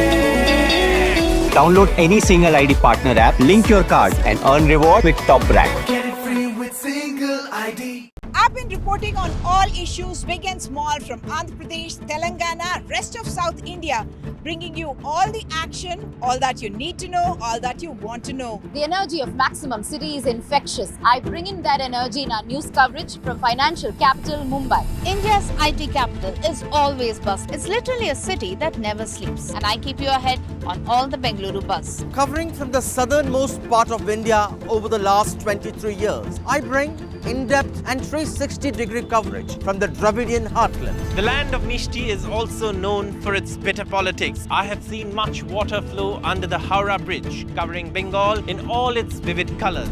Speaker 8: Download any single ID partner app, link your card and earn reward with top brand.
Speaker 22: Get it free with single ID. I've been reporting on all issues big and small from Andhra Pradesh, Telangana, rest of South India, bringing you all the action, all that you need to know, all that you want to know.
Speaker 23: The energy of Maximum City is infectious. I bring in that energy in our news coverage from financial capital Mumbai. India's IT capital is always buzz. It's literally a city that never sleeps. And I keep you ahead on all the Bengaluru buzz.
Speaker 24: Covering from the southernmost part of India over the last 23 years, I bring in-depth and 360-degree coverage from the Dravidian heartland.
Speaker 25: The land of Mishti is also known for its bitter politics. I have seen much water flow under the Howrah Bridge, covering Bengal in all its vivid colors.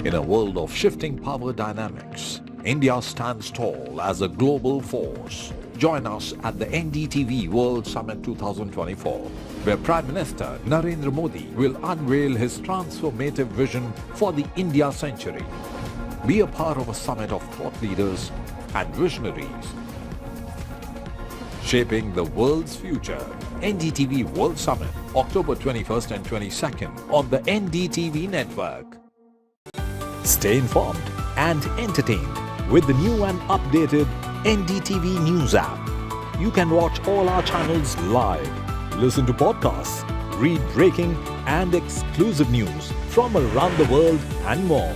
Speaker 21: In a world of shifting power dynamics, India stands tall as a global force. Join us at the NDTV World Summit 2024, where Prime Minister Narendra Modi will unveil his transformative vision for the India century. Be a part of a summit of thought leaders and visionaries, shaping the world's future. NDTV World Summit, October 21st and 22nd on the NDTV network. Stay informed and entertained with the new and updated NDTV News app. You can watch all our channels live, listen to podcasts, read breaking and exclusive news from around the world and more.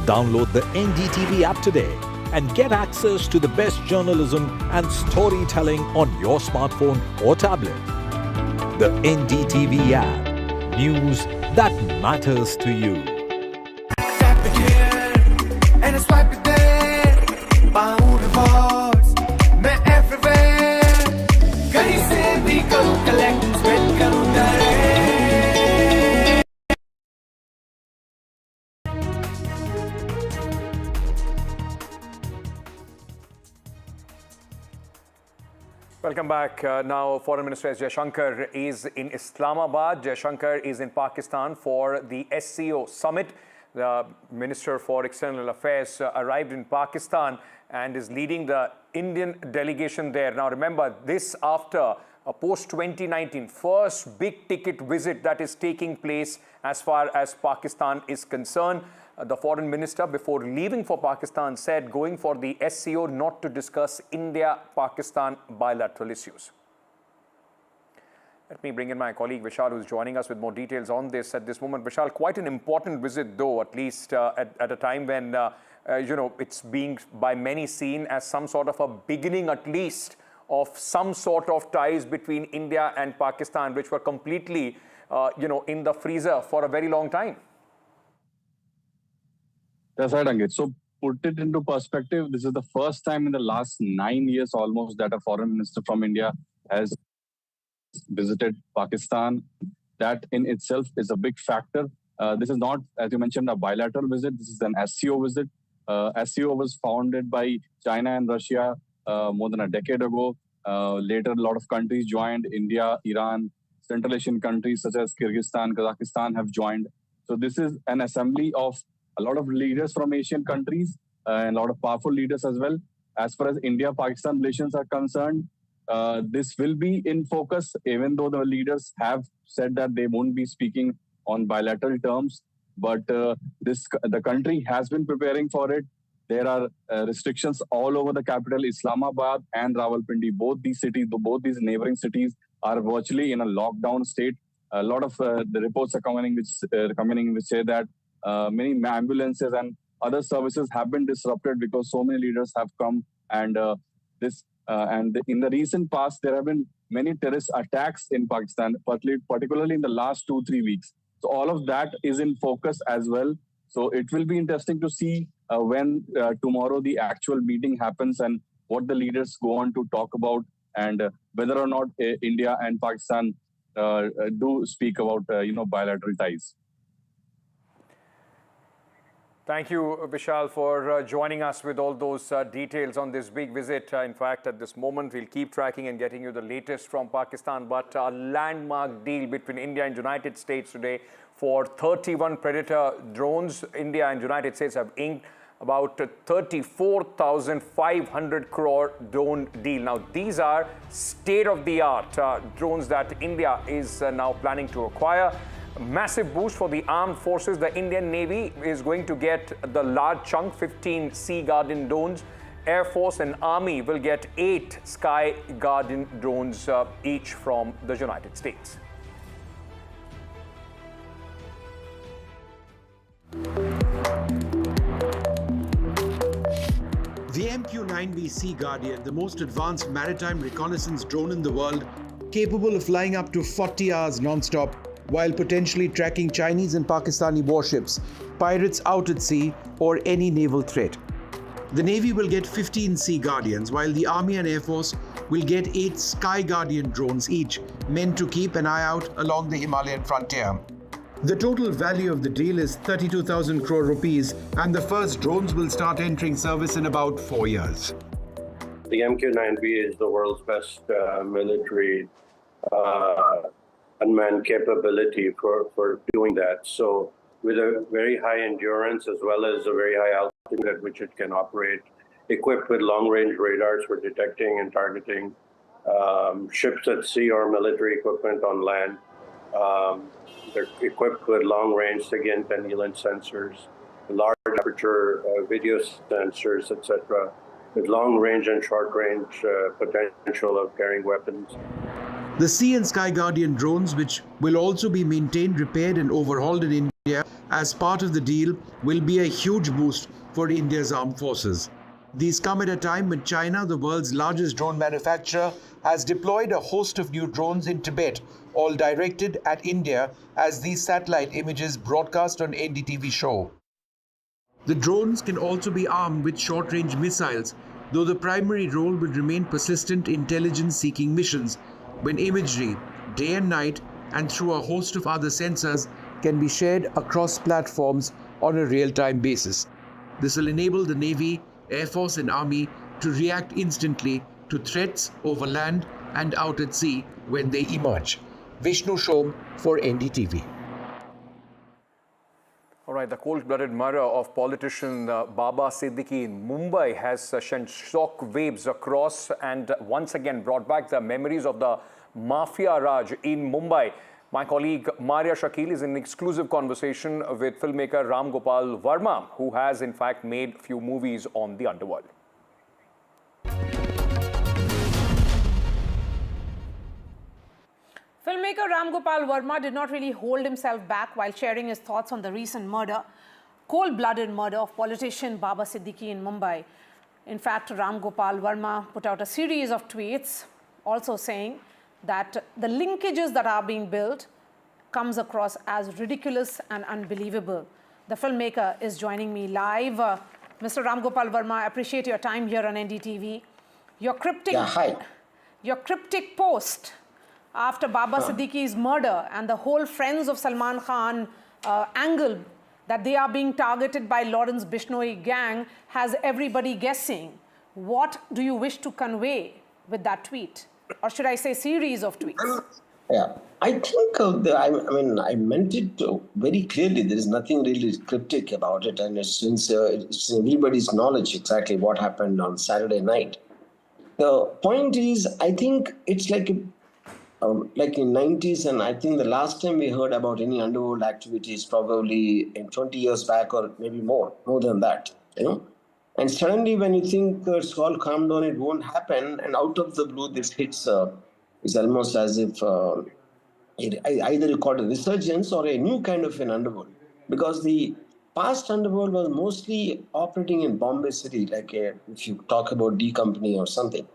Speaker 21: Download the NDTV app today and get access to the best journalism and storytelling on your smartphone or tablet. The NDTV app. News that matters to you.
Speaker 7: Tap it here and swipe it there. पाऊँ rewards, मैं everywhere. कहीं से भी करूँ collect, spend करूँ direct.
Speaker 5: Welcome back. Now, Foreign Minister S. Jaishankar is in Islamabad. Jaishankar is in Pakistan for the SCO summit. The Minister for External Affairs arrived in Pakistan and is leading the Indian delegation there. Now, remember, this after a post-2019 first big-ticket visit that is taking place as far as Pakistan is concerned. The foreign minister, before leaving for Pakistan, said going for the SCO not to discuss India-Pakistan bilateral issues. Let me bring in my colleague Vishal, who's joining us with more details on this at this moment. Vishal, quite an important visit, though, at least at a time when, it's being by many seen as some sort of a beginning, at least, of some sort of ties between India and Pakistan, which were completely, in the freezer for a very long time.
Speaker 9: That's right, Ankit. So put it into perspective, this is the first time in the last 9 years almost that a foreign minister from India has visited Pakistan. That in itself is a big factor. This is not, as you mentioned, a bilateral visit. This is an SCO visit. SCO was founded by China and Russia more than a decade ago. Later, a lot of countries joined. India, Iran, Central Asian countries such as Kyrgyzstan, Kazakhstan have joined. So this is an assembly of a lot of leaders from Asian countries and a lot of powerful leaders as well. As far as India-Pakistan relations are concerned, this will be in focus, even though the leaders have said that they won't be speaking on bilateral terms. But the country has been preparing for it. There are restrictions all over the capital, Islamabad and Rawalpindi. Both these cities, both these neighboring cities are virtually in a lockdown state. A lot of the reports are coming which say that many ambulances and other services have been disrupted because so many leaders have come. And in the recent past, there have been many terrorist attacks in Pakistan, particularly in the last 2-3 weeks. So all of that is in focus as well. So it will be interesting to see when tomorrow the actual meeting happens and what the leaders go on to talk about, and whether or not India and Pakistan do speak about bilateral ties.
Speaker 5: Thank you, Vishal, for joining us with all those details on this big visit. In fact, at this moment, we'll keep tracking and getting you the latest from Pakistan. But a landmark deal between India and United States today for 31 Predator drones. India and United States have inked about 34,500 crore drone deal. Now, these are state-of-the-art drones that India is now planning to acquire. Massive boost for the armed forces. The Indian Navy is going to get the large chunk, 15 Sea Guardian drones. Air Force and Army will get 8 Sky Guardian drones each from the United States.
Speaker 10: The MQ-9V Sea Guardian, the most advanced maritime reconnaissance drone in the world, capable of flying up to 40 hours non-stop, while potentially tracking Chinese and Pakistani warships, pirates out at sea, or any naval threat. The Navy will get 15 Sea Guardians, while the Army and Air Force will get 8 Sky Guardian drones each, meant to keep an eye out along the Himalayan frontier. The total value of the deal is 32,000 crore rupees, and the first drones will start entering service in about 4 years.
Speaker 11: The MQ-9V is the world's best military unmanned capability for doing that. So with a very high endurance as well as a very high altitude at which it can operate, equipped with long-range radars for detecting and targeting ships at sea or military equipment on land. They're equipped with long-range SIGINT and ELINT sensors, large aperture video sensors, etc., with long-range and short-range potential of carrying weapons.
Speaker 10: The Sea and Sky Guardian drones, which will also be maintained, repaired and overhauled in India as part of the deal, will be a huge boost for India's armed forces. These come at a time when China, the world's largest drone manufacturer, has deployed a host of new drones in Tibet, all directed at India, as these satellite images broadcast on NDTV show. The drones can also be armed with short-range missiles, though the primary role will remain persistent intelligence-seeking missions, when imagery, day and night, and through a host of other sensors, can be shared across platforms on a real-time basis. This will enable the Navy, Air Force and Army to react instantly to threats over land and out at sea when they emerge. Vishnu Shom for NDTV.
Speaker 5: All right, the cold-blooded murder of politician Baba Siddiqui in Mumbai has sent shock waves across and once again brought back the memories of the Mafia Raj in Mumbai. My colleague Maria Shakil is in exclusive conversation with filmmaker Ram Gopal Verma, who has in fact made a few movies on the underworld.
Speaker 22: Filmmaker Ram Gopal Verma did not really hold himself back while sharing his thoughts on the recent murder, cold-blooded murder of politician Baba Siddiqui in Mumbai. In fact, Ram Gopal Verma put out a series of tweets also saying that the linkages that are being built comes across as ridiculous and unbelievable. The filmmaker is joining me live. Mr. Ram Gopal Verma, I appreciate your time here on NDTV. Your cryptic post after Baba Siddiqui's murder and the whole Friends of Salman Khan angle that they are being targeted by Lawrence Bishnoi gang has everybody guessing. What do you wish to convey with that tweet? Or should I say series of tweets?
Speaker 12: Yeah, I think, I meant it very clearly. There is nothing really cryptic about it. And it's everybody's knowledge exactly what happened on Saturday night. The point is, I think it's like in 90s, and I think the last time we heard about any underworld activities probably in 20 years back or maybe more than that, And suddenly when you think it's all calmed down, it won't happen, and out of the blue this hits, it's almost as if either you call it a resurgence or a new kind of an underworld. Because the past underworld was mostly operating in Bombay city, like if you talk about D Company or something.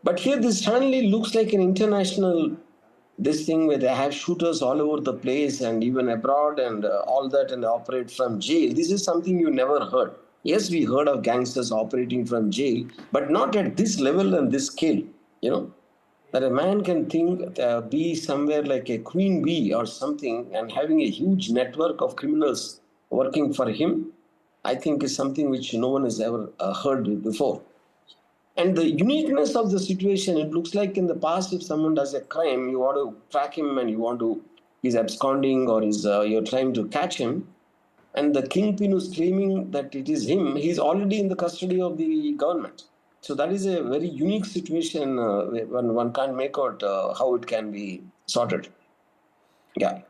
Speaker 12: But here this suddenly looks like an international this thing where they have shooters all over the place and even abroad and all that, and they operate from jail. This is something you never heard. Yes, we heard of gangsters operating from jail, but not at this level and this scale, you know. That a man can think, be somewhere like a queen bee or something and having a huge network of criminals working for him, I think is something which no one has ever heard before. And the uniqueness of the situation, it looks like in the past, if someone does a crime, you want to track him and you want to, he's absconding or you're trying to catch him. And the kingpin who's claiming that it is him, he's already in the custody of the government. So that is a very unique situation when one can't make out how it can be sorted. Yeah.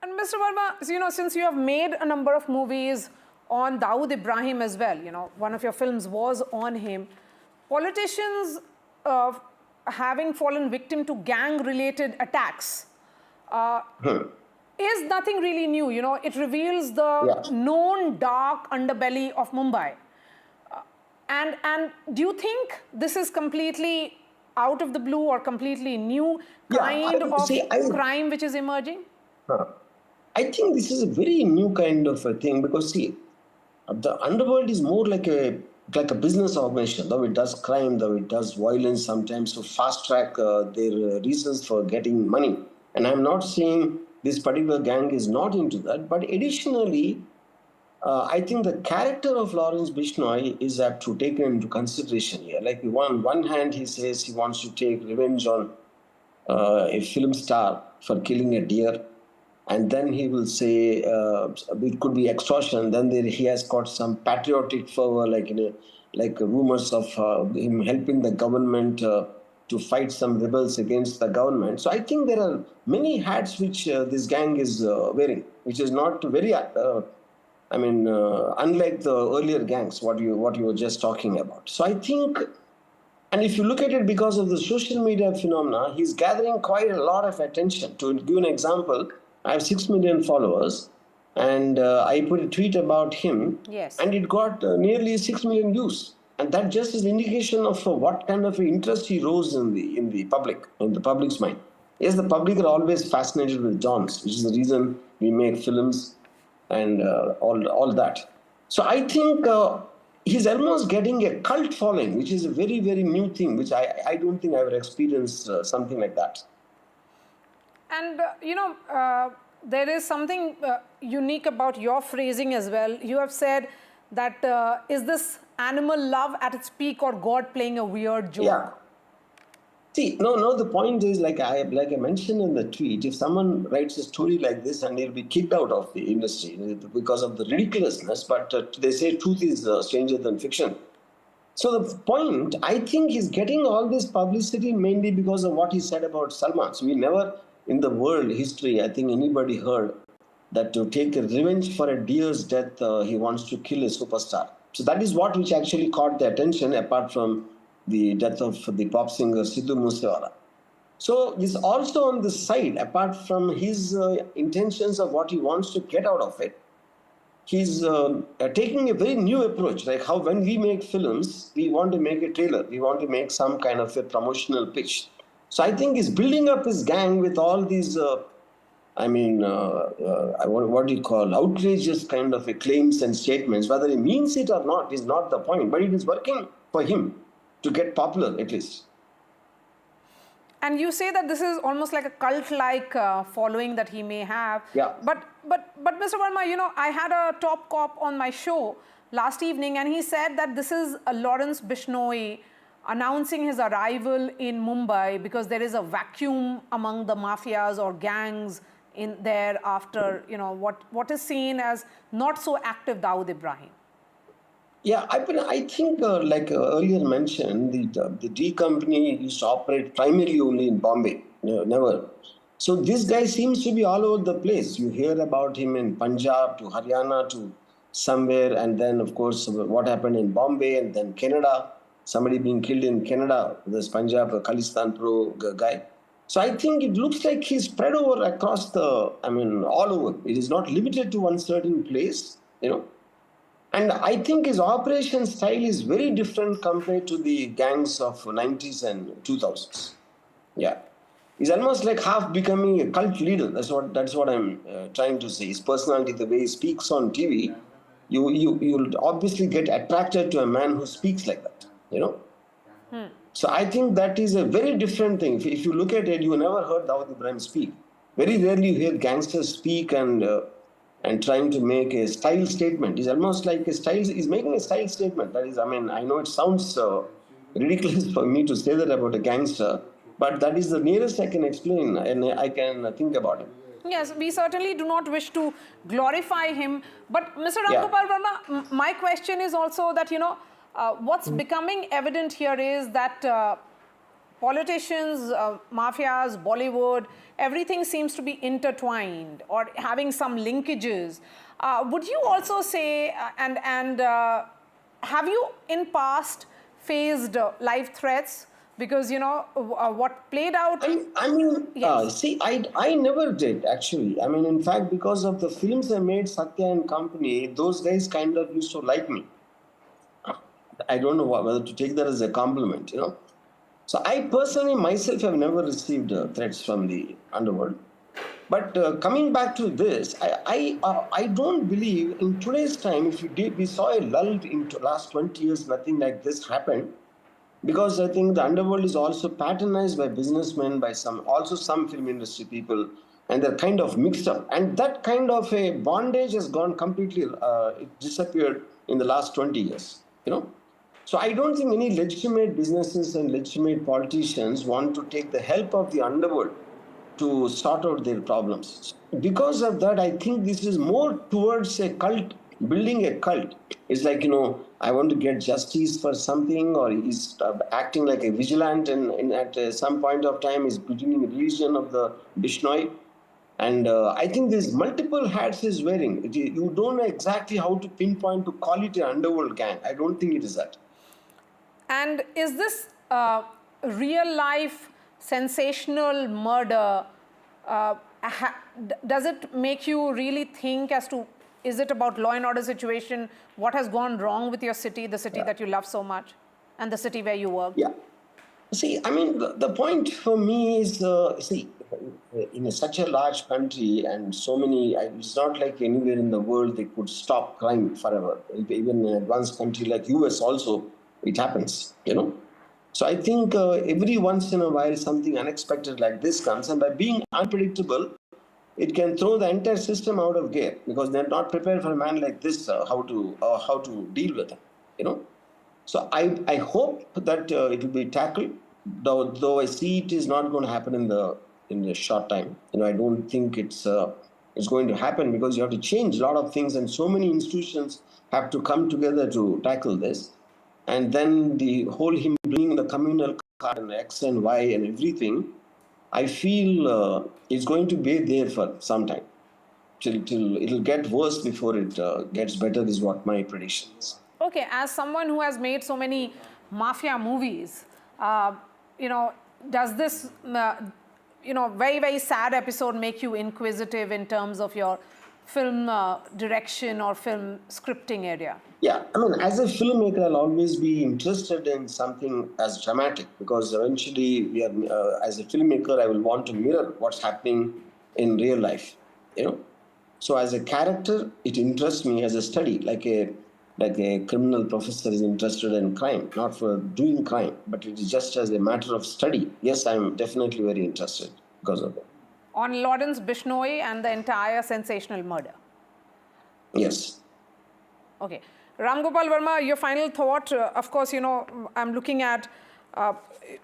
Speaker 1: And Mr. Verma, since you have made a number of movies on Dawood Ibrahim as well, one of your films was on him. Politicians having fallen victim to gang-related attacks is nothing really new. It reveals the known dark underbelly of Mumbai. And do you think this is completely out of the blue or completely new kind of crime which is emerging?
Speaker 12: I think this is a very new kind of a thing because, see, the underworld is more like a business organization, though it does crime, though it does violence sometimes to fast track their reasons for getting money. And I'm not saying this particular gang is not into that, but additionally, I think the character of Lawrence Bishnoi is to take into consideration here. Like on one hand, he says he wants to take revenge on a film star for killing a deer. And then he will say it could be extortion. Then he has got some patriotic fervor, like rumors of him helping the government to fight some rebels against the government. So I think there are many hats which this gang is wearing, which is not very, unlike the earlier gangs, what you were just talking about. So I think, and if you look at it because of the social media phenomena, he's gathering quite a lot of attention. To give an example, I have 6 million followers, and I put a tweet about him, and it got nearly 6 million views. And that just is an indication of what kind of interest he rose in the public's mind. Yes, the public are always fascinated with Johns, which is the reason we make films and all that. So I think he's almost getting a cult following, which is a very, very new thing, which I don't think I've ever experienced something like that.
Speaker 1: And, there is something unique about your phrasing as well. You have said that is this animal love at its peak or God playing a weird joke?
Speaker 12: Yeah. See, no, the point is, like I mentioned in the tweet, if someone writes a story like this and he'll be kicked out of the industry because of the ridiculousness, but they say truth is stranger than fiction. So the point, I think he's getting all this publicity mainly because of what he said about Salman. So we never in the world history, I think anybody heard that to take a revenge for a deer's death, he wants to kill a superstar. So that is what which actually caught the attention apart from the death of the pop singer Sidhu Moosewala. So this also on the side, apart from his intentions of what he wants to get out of it, he's taking a very new approach, like how when we make films, we want to make a trailer, we want to make some kind of a promotional pitch. So I think he's building up his gang with all these, what do you call, outrageous kind of claims and statements. Whether he means it or not is not the point, but it is working for him to get popular at least.
Speaker 1: And you say that this is almost like a cult-like following that he may have.
Speaker 12: Yeah.
Speaker 1: But Mr. Verma, I had a top cop on my show last evening, and he said that this is a Lawrence Bishnoi announcing his arrival in Mumbai because there is a vacuum among the mafias or gangs in there after, what is seen as not so active Dawood Ibrahim.
Speaker 12: Yeah, I think, like earlier mentioned, the D Company used to operate primarily only in Bombay, never. So this guy seems to be all over the place. You hear about him in Punjab to Haryana to somewhere, and then, of course, what happened in Bombay and then Canada. Somebody being killed in Canada, this Punjab Khalistan Pro guy. So I think it looks like he's spread over across all over. It is not limited to one certain place. you know. And I think his operation style is very different compared to the gangs of 90s and 2000s. Yeah. He's almost like half becoming a cult leader. That's what I'm trying to say. His personality, the way he speaks on TV, you'll obviously get attracted to a man who speaks like that, you know. So I think that is a very different thing. If you look at it, you never heard Dawood Ibrahim speak. Very rarely you hear gangsters speak and trying to make a style statement. It's almost like he's making a style statement. That is, I mean, I know it sounds ridiculous for me to say that about a gangster, but that is the nearest I can explain and I can think about it.
Speaker 1: Yes, we certainly do not wish to glorify him. But Mr. Ramgopal Verma, my question is also that, you know, what's becoming evident here is that politicians, mafias, Bollywood, everything seems to be intertwined or having some linkages. Would you also say, have you in past faced live threats? Because, you know, what played out...
Speaker 12: I mean, see, I never did, actually. I mean, in fact, because of the films I made, Satya and company, those guys kind of used to like me. I don't know whether to take that as a compliment, you know. So I personally, myself, have never received threats from the underworld. But coming back to this, I don't believe in today's time, if we saw a lull in the last 20 years, nothing like this happened. Because I think the underworld is also patronized by businessmen, by some film industry people, and they're kind of mixed up. And that kind of a bondage has gone completely, it disappeared in the last 20 years, you know. So I don't think any legitimate businesses and legitimate politicians want to take the help of the underworld to sort out their problems. Because of that, I think this is more towards a cult, building a cult. It's like, you know, I want to get justice for something, or he's acting like a vigilant, and at some point of time is bringing religion of the Bishnoi. And I think there's multiple hats he's wearing. You don't know exactly how to pinpoint to call it an underworld gang. I don't think it is that.
Speaker 1: And is this real life sensational murder, does it make you really think as to, is it about law and order situation? What has gone wrong with your city, the city that you love so much, and the city where you work?
Speaker 12: Yeah. See, I mean, the point for me is, in such a large country and so many, it's not like anywhere in the world they could stop crime forever. Even in an advanced country like US also, it happens, you know. So I think every once in a while something unexpected like this comes, and by being unpredictable, it can throw the entire system out of gear, because they're not prepared for a man like this, how to deal with him, you know. So I hope that it will be tackled, though I see it is not going to happen in the short time. You know, I don't think it's going to happen, because you have to change a lot of things, and so many institutions have to come together to tackle this. And then the whole him bringing the communal card and X and Y and everything, I feel it's going to be there for some time. Till it'll get worse before it gets better is what my prediction is.
Speaker 1: Okay, as someone who has made so many mafia movies, you know, does this, you know, very, very sad episode make you inquisitive in terms of your film direction or film scripting area?
Speaker 12: Yeah, I mean, as a filmmaker, I'll always be interested in something as dramatic, because eventually, as a filmmaker, I will want to mirror what's happening in real life, you know. So as a character, it interests me as a study, like a criminal professor is interested in crime, not for doing crime, but it is just as a matter of study. Yes, I'm definitely very interested because of that.
Speaker 1: On Lawrence Bishnoi and the entire sensational murder?
Speaker 12: Yes.
Speaker 1: Okay. Ramgopal Verma, your final thought. Of course, you know, I'm looking at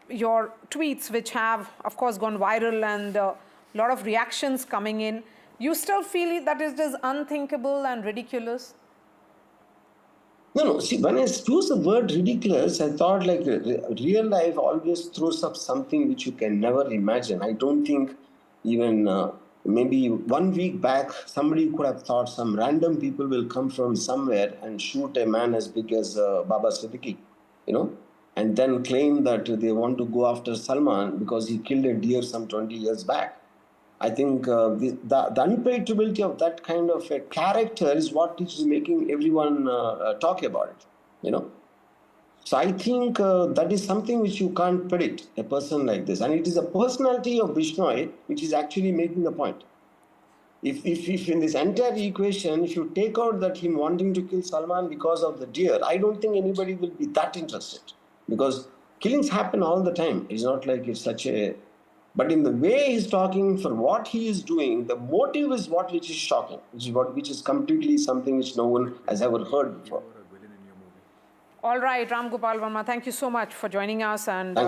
Speaker 1: your tweets, which have, of course, gone viral, and a lot of reactions coming in. You still feel that it is unthinkable and ridiculous?
Speaker 12: No. See, when I use the word ridiculous, I thought like real life always throws up something which you can never imagine. I don't think even maybe 1 week back, somebody could have thought some random people will come from somewhere and shoot a man as big as Baba Siddiqui, you know, and then claim that they want to go after Salman because he killed a deer some 20 years back. I think the unpredictability of that kind of a character is what is making everyone talk about it, you know. So I think that is something which you can't predict, a person like this. And it is a personality of Bishnoi which is actually making the point. If in this entire equation, if you take out that him wanting to kill Salman because of the deer, I don't think anybody will be that interested. Because killings happen all the time. It's not like it's such a... But in the way he's talking, for what he is doing, the motive is what which is shocking, which is completely something which no one has ever heard before.
Speaker 1: All right, Ram Gopal Verma, thank you so much for joining us and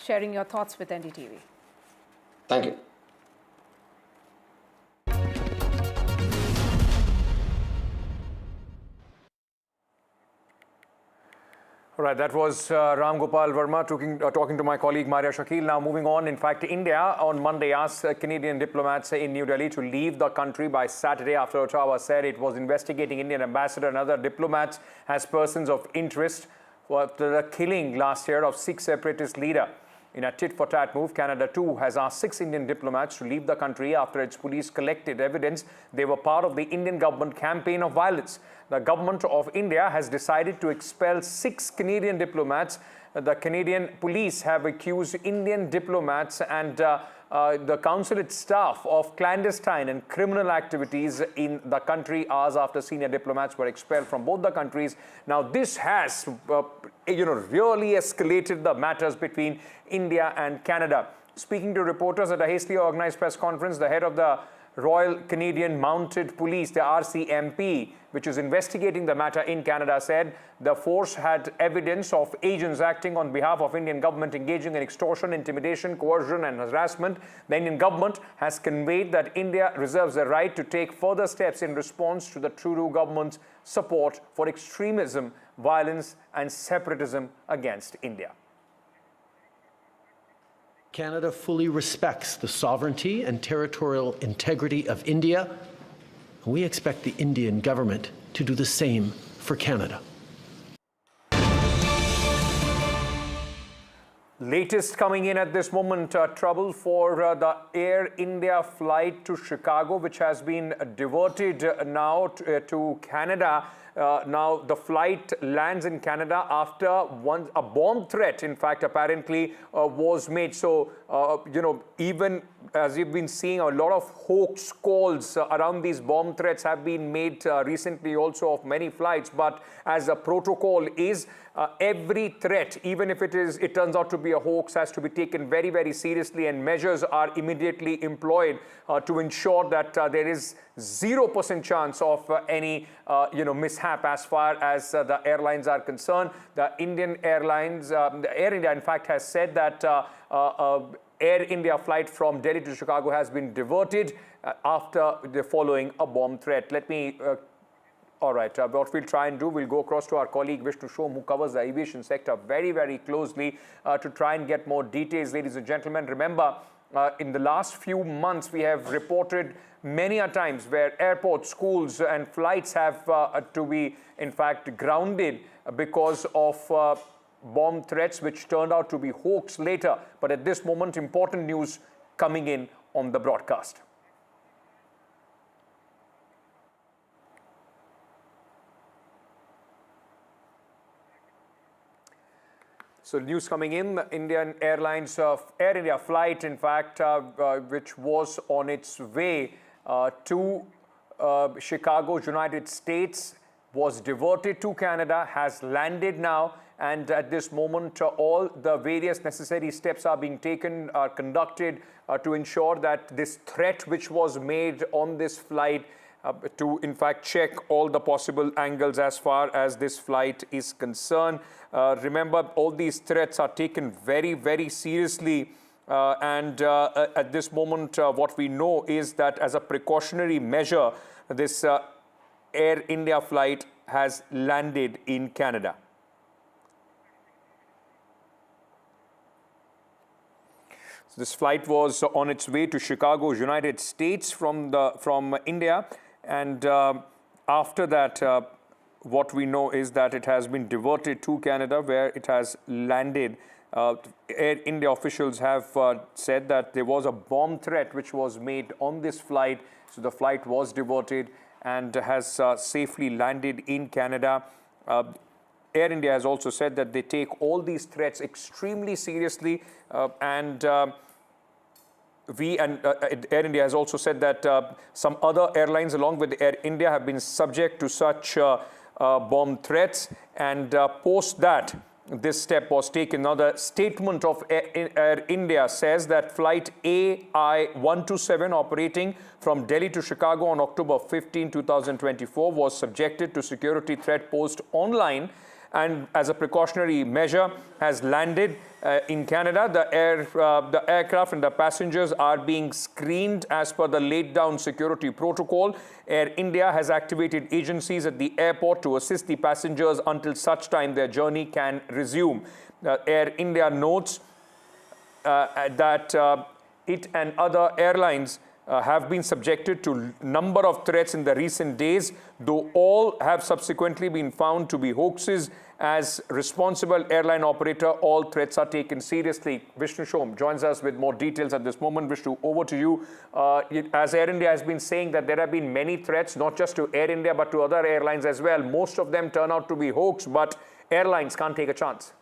Speaker 1: sharing your thoughts with NDTV.
Speaker 12: Thank you.
Speaker 5: All right, that was Ram Gopal Verma talking to my colleague Maria Shakil. Now moving on, in fact, India on Monday asked Canadian diplomats in New Delhi to leave the country by Saturday after Ottawa said it was investigating Indian ambassador and other diplomats as persons of interest for the killing last year of Sikh separatist leader. In a tit-for-tat move, Canada too has asked 6 Indian diplomats to leave the country after its police collected evidence they were part of the Indian government campaign of violence. The government of India has decided to expel 6 Canadian diplomats. The Canadian police have accused Indian diplomats and the consulate staff of clandestine and criminal activities in the country hours after senior diplomats were expelled from both the countries. Now, this has, really escalated the matters between India and Canada. Speaking to reporters at a hastily organized press conference, the head of the Royal Canadian Mounted Police, the RCMP, which is investigating the matter in Canada, said the force had evidence of agents acting on behalf of Indian government engaging in extortion, intimidation, coercion and harassment. The Indian government has conveyed that India reserves the right to take further steps in response to the Trudeau government's support for extremism, violence and separatism against India.
Speaker 2: Canada fully respects the sovereignty and territorial integrity of India, and we expect the Indian government to do the same for Canada.
Speaker 5: Latest coming in at this moment, trouble for the Air India flight to Chicago, which has been diverted now to Canada. Now, the flight lands in Canada after a bomb threat, in fact, apparently was made. So, even as you've been seeing, a lot of hoax calls around these bomb threats have been made recently also of many flights. But as the protocol is, every threat, even if it turns out to be a hoax, has to be taken very, very seriously, and measures are immediately employed to ensure that there is 0% chance of any mishap as far as the airlines are concerned. The Indian Airlines, Air India, in fact, has said that Air India flight from Delhi to Chicago has been diverted after the following a bomb threat. Let me all right, what we'll try and do, we'll go across to our colleague Vishnu Shom, who covers the aviation sector very, very closely to try and get more details. Ladies and gentlemen, remember, in the last few months, we have reported many a times where airports, schools and flights have to be, in fact, grounded because of bomb threats, which turned out to be hoax later. But at this moment, important news coming in on the broadcast. So news coming in, Indian Airlines Air India flight, in fact, which was on its way to Chicago, United States, was diverted to Canada, has landed now. And at this moment, all the various necessary steps are being taken, are conducted to ensure that this threat which was made on this flight to in fact check all the possible angles as far as this flight is concerned. Remember, all these threats are taken very, very seriously. At this moment, what we know is that as a precautionary measure, this Air India flight has landed in Canada. So this flight was on its way to Chicago, United States from India. And after that, what we know is that it has been diverted to Canada, where it has landed. Air India officials have said that there was a bomb threat which was made on this flight. So the flight was diverted and has safely landed in Canada. Air India has also said that they take all these threats extremely seriously, and Air India has also said that some other airlines along with Air India have been subject to such bomb threats, and post that this step was taken. Now the statement of Air India says that flight AI-127 operating from Delhi to Chicago on October 15, 2024 was subjected to security threat posed online, and as a precautionary measure has landed in Canada. The aircraft and the passengers are being screened as per the laid down security protocol. Air India has activated agencies at the airport to assist the passengers until such time their journey can resume. Air India notes that it and other airlines have been subjected to number of threats in the recent days, though all have subsequently been found to be hoaxes. As responsible airline operator, all threats are taken seriously. Vishnu Shom joins us with more details at this moment. Vishnu, over to you. As Air India has been saying that there have been many threats, not just to Air India, but to other airlines as well. Most of them turn out to be hoax, but airlines can't take a chance.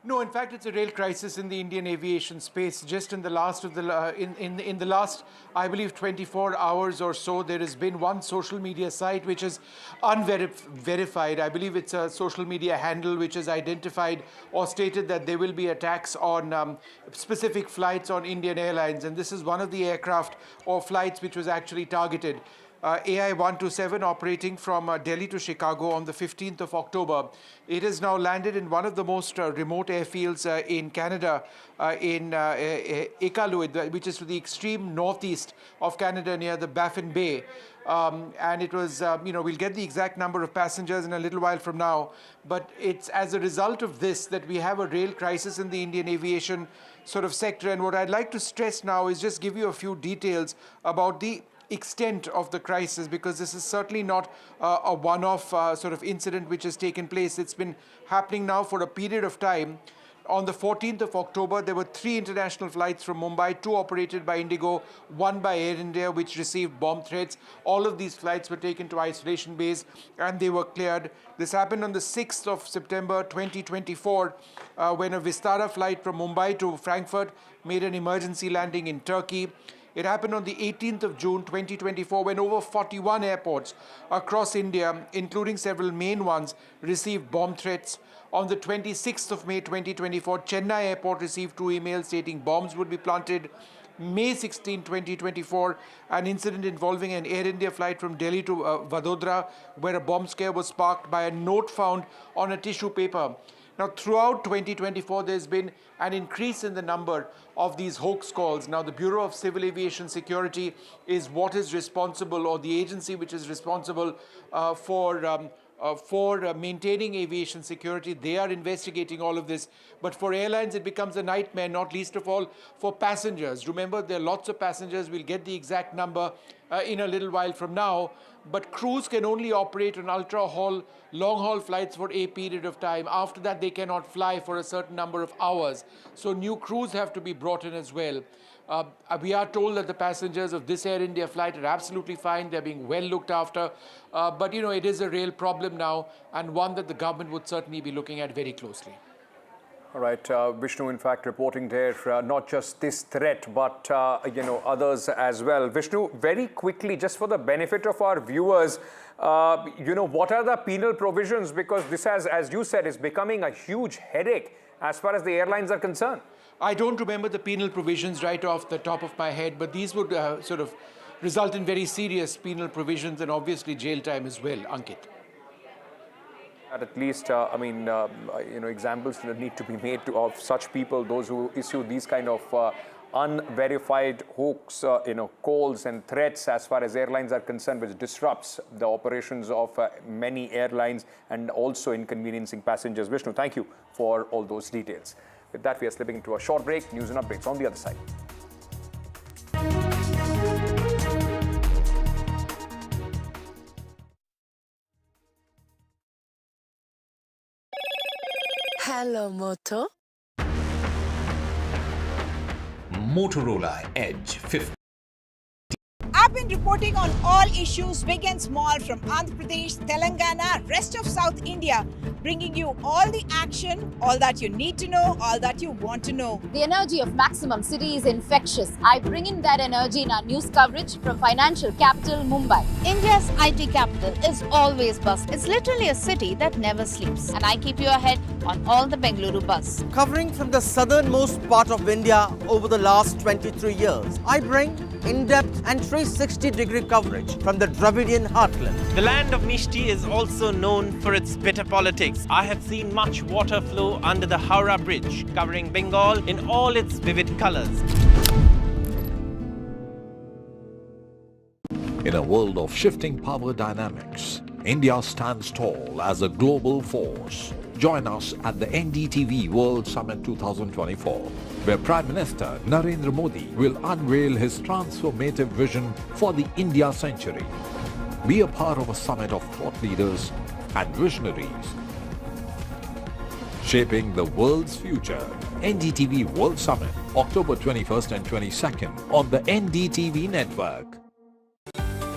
Speaker 4: No, in fact, it's a real crisis in the Indian aviation space. Just in the last of the in the last, I believe, 24 hours or so, there has been one social media site which is unverified. I believe it's a social media handle which has identified or stated that there will be attacks on specific flights on Indian Airlines, and this is one of the aircraft or flights which was actually targeted. AI-127 operating from Delhi to Chicago on the 15th of October. It has now landed in one of the most remote airfields in Canada, in Iqaluit, which is to the extreme northeast of Canada near the Baffin Bay. And it was, we'll get the exact number of passengers in a little while from now, but it's as a result of this that we have a real crisis in the Indian aviation sort of sector. And what I'd like to stress now is just give you a few details about the extent of the crisis, because this is certainly not a one-off sort of incident which has taken place. It's been happening now for a period of time. On the 14th of October, there were 3 international flights from Mumbai, 2 operated by Indigo, 1 by Air India, which received bomb threats. All of these flights were taken to isolation bays and they were cleared. This happened on the 6th of September 2024 when a Vistara flight from Mumbai to Frankfurt made an emergency landing in Turkey. It happened on the 18th of June 2024 when over 41 airports across India, including several main ones, received bomb threats. On the 26th of May 2024, Chennai Airport received 2 emails stating bombs would be planted. May 16, 2024, an incident involving an Air India flight from Delhi to Vadodara, where a bomb scare was sparked by a note found on a tissue paper. Now, throughout 2024, there's been an increase in the number of these hoax calls. Now, the Bureau of Civil Aviation Security is what is responsible, or the agency which is responsible for maintaining aviation security. They are investigating all of this. But for airlines, it becomes a nightmare, not least of all for passengers. Remember, there are lots of passengers. We'll get the exact number in a little while from now. But crews can only operate on long-haul flights for a period of time. After that, they cannot fly for a certain number of hours. So new crews have to be brought in as well. We are told that the passengers of this Air India flight are absolutely fine. They're being well looked after. But, it is a real problem now, and one that the government would certainly be looking at very closely.
Speaker 5: All right, Vishnu, in fact, reporting there, not just this threat, but, others as well. Vishnu, very quickly, just for the benefit of our viewers, what are the penal provisions? Because this has, as you said, is becoming a huge headache as far as the airlines are concerned.
Speaker 4: I don't remember the penal provisions right off the top of my head, but these would sort of result in very serious penal provisions and obviously jail time as well, Ankit.
Speaker 5: At least, examples need to be made of such people, those who issue these kind of unverified hoax, calls and threats as far as airlines are concerned, which disrupts the operations of many airlines and also inconveniencing passengers. Vishnu, thank you for all those details. With that, we are slipping into a short break. News and updates on the other side.
Speaker 3: Hello, Moto.
Speaker 21: Motorola Edge 50.
Speaker 22: I've been reporting on all issues big and small from Andhra Pradesh, Telangana, rest of South India, bringing you all the action, all that you need to know, all that you want to know.
Speaker 23: The energy of Maximum City is infectious. I bring in that energy in our news coverage from financial capital Mumbai. India's IT capital is always buzz. It's literally a city that never sleeps. And I keep you ahead on all the Bengaluru buzz.
Speaker 24: Covering from the southernmost part of India over the last 23 years, I bring in-depth and 360-degree coverage from the Dravidian heartland.
Speaker 25: The land of Mishti is also known for its bitter politics. I have seen much water flow under the Howrah Bridge, covering Bengal in all its vivid colors.
Speaker 21: In a world of shifting power dynamics, India stands tall as a global force. Join us at the NDTV World Summit 2024, where Prime Minister Narendra Modi will unveil his transformative vision for the India century. Be a part of a summit of thought leaders and visionaries, shaping the world's future. NDTV World Summit, October 21st and 22nd on the NDTV network.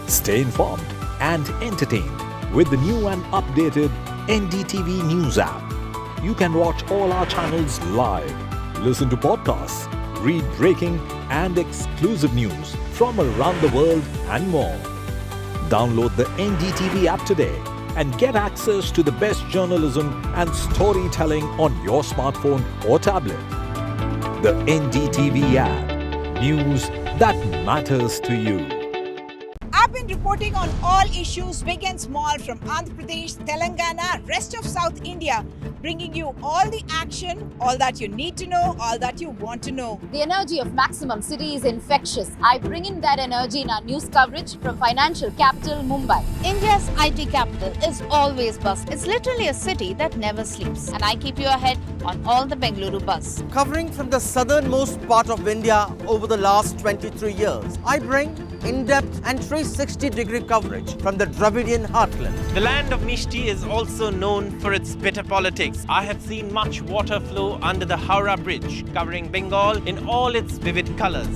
Speaker 21: Stay informed and entertained with the new and updated NDTV News app. You can watch all our channels live, listen to podcasts, read breaking and exclusive news from around the world and more. Download the NDTV app today and get access to the best journalism and storytelling on your smartphone or tablet. The NDTV app. News that matters to you.
Speaker 22: I've been reporting on all issues big and small from Andhra Pradesh, Telangana, rest of South India, bringing you all the action, all that you need to know, all that you want to know.
Speaker 23: The energy of Maximum City is infectious. I bring in that energy in our news coverage from financial capital Mumbai. India's IT capital is always buzz. It's literally a city that never sleeps. And I keep you ahead on all the Bengaluru buzz.
Speaker 24: Covering from the southernmost part of India over the last 23 years, I bring in-depth and 360-degree coverage from the Dravidian heartland.
Speaker 25: The land of Mishti is also known for its bitter politics. I have seen much water flow under the Howrah Bridge, covering Bengal in all its vivid colors.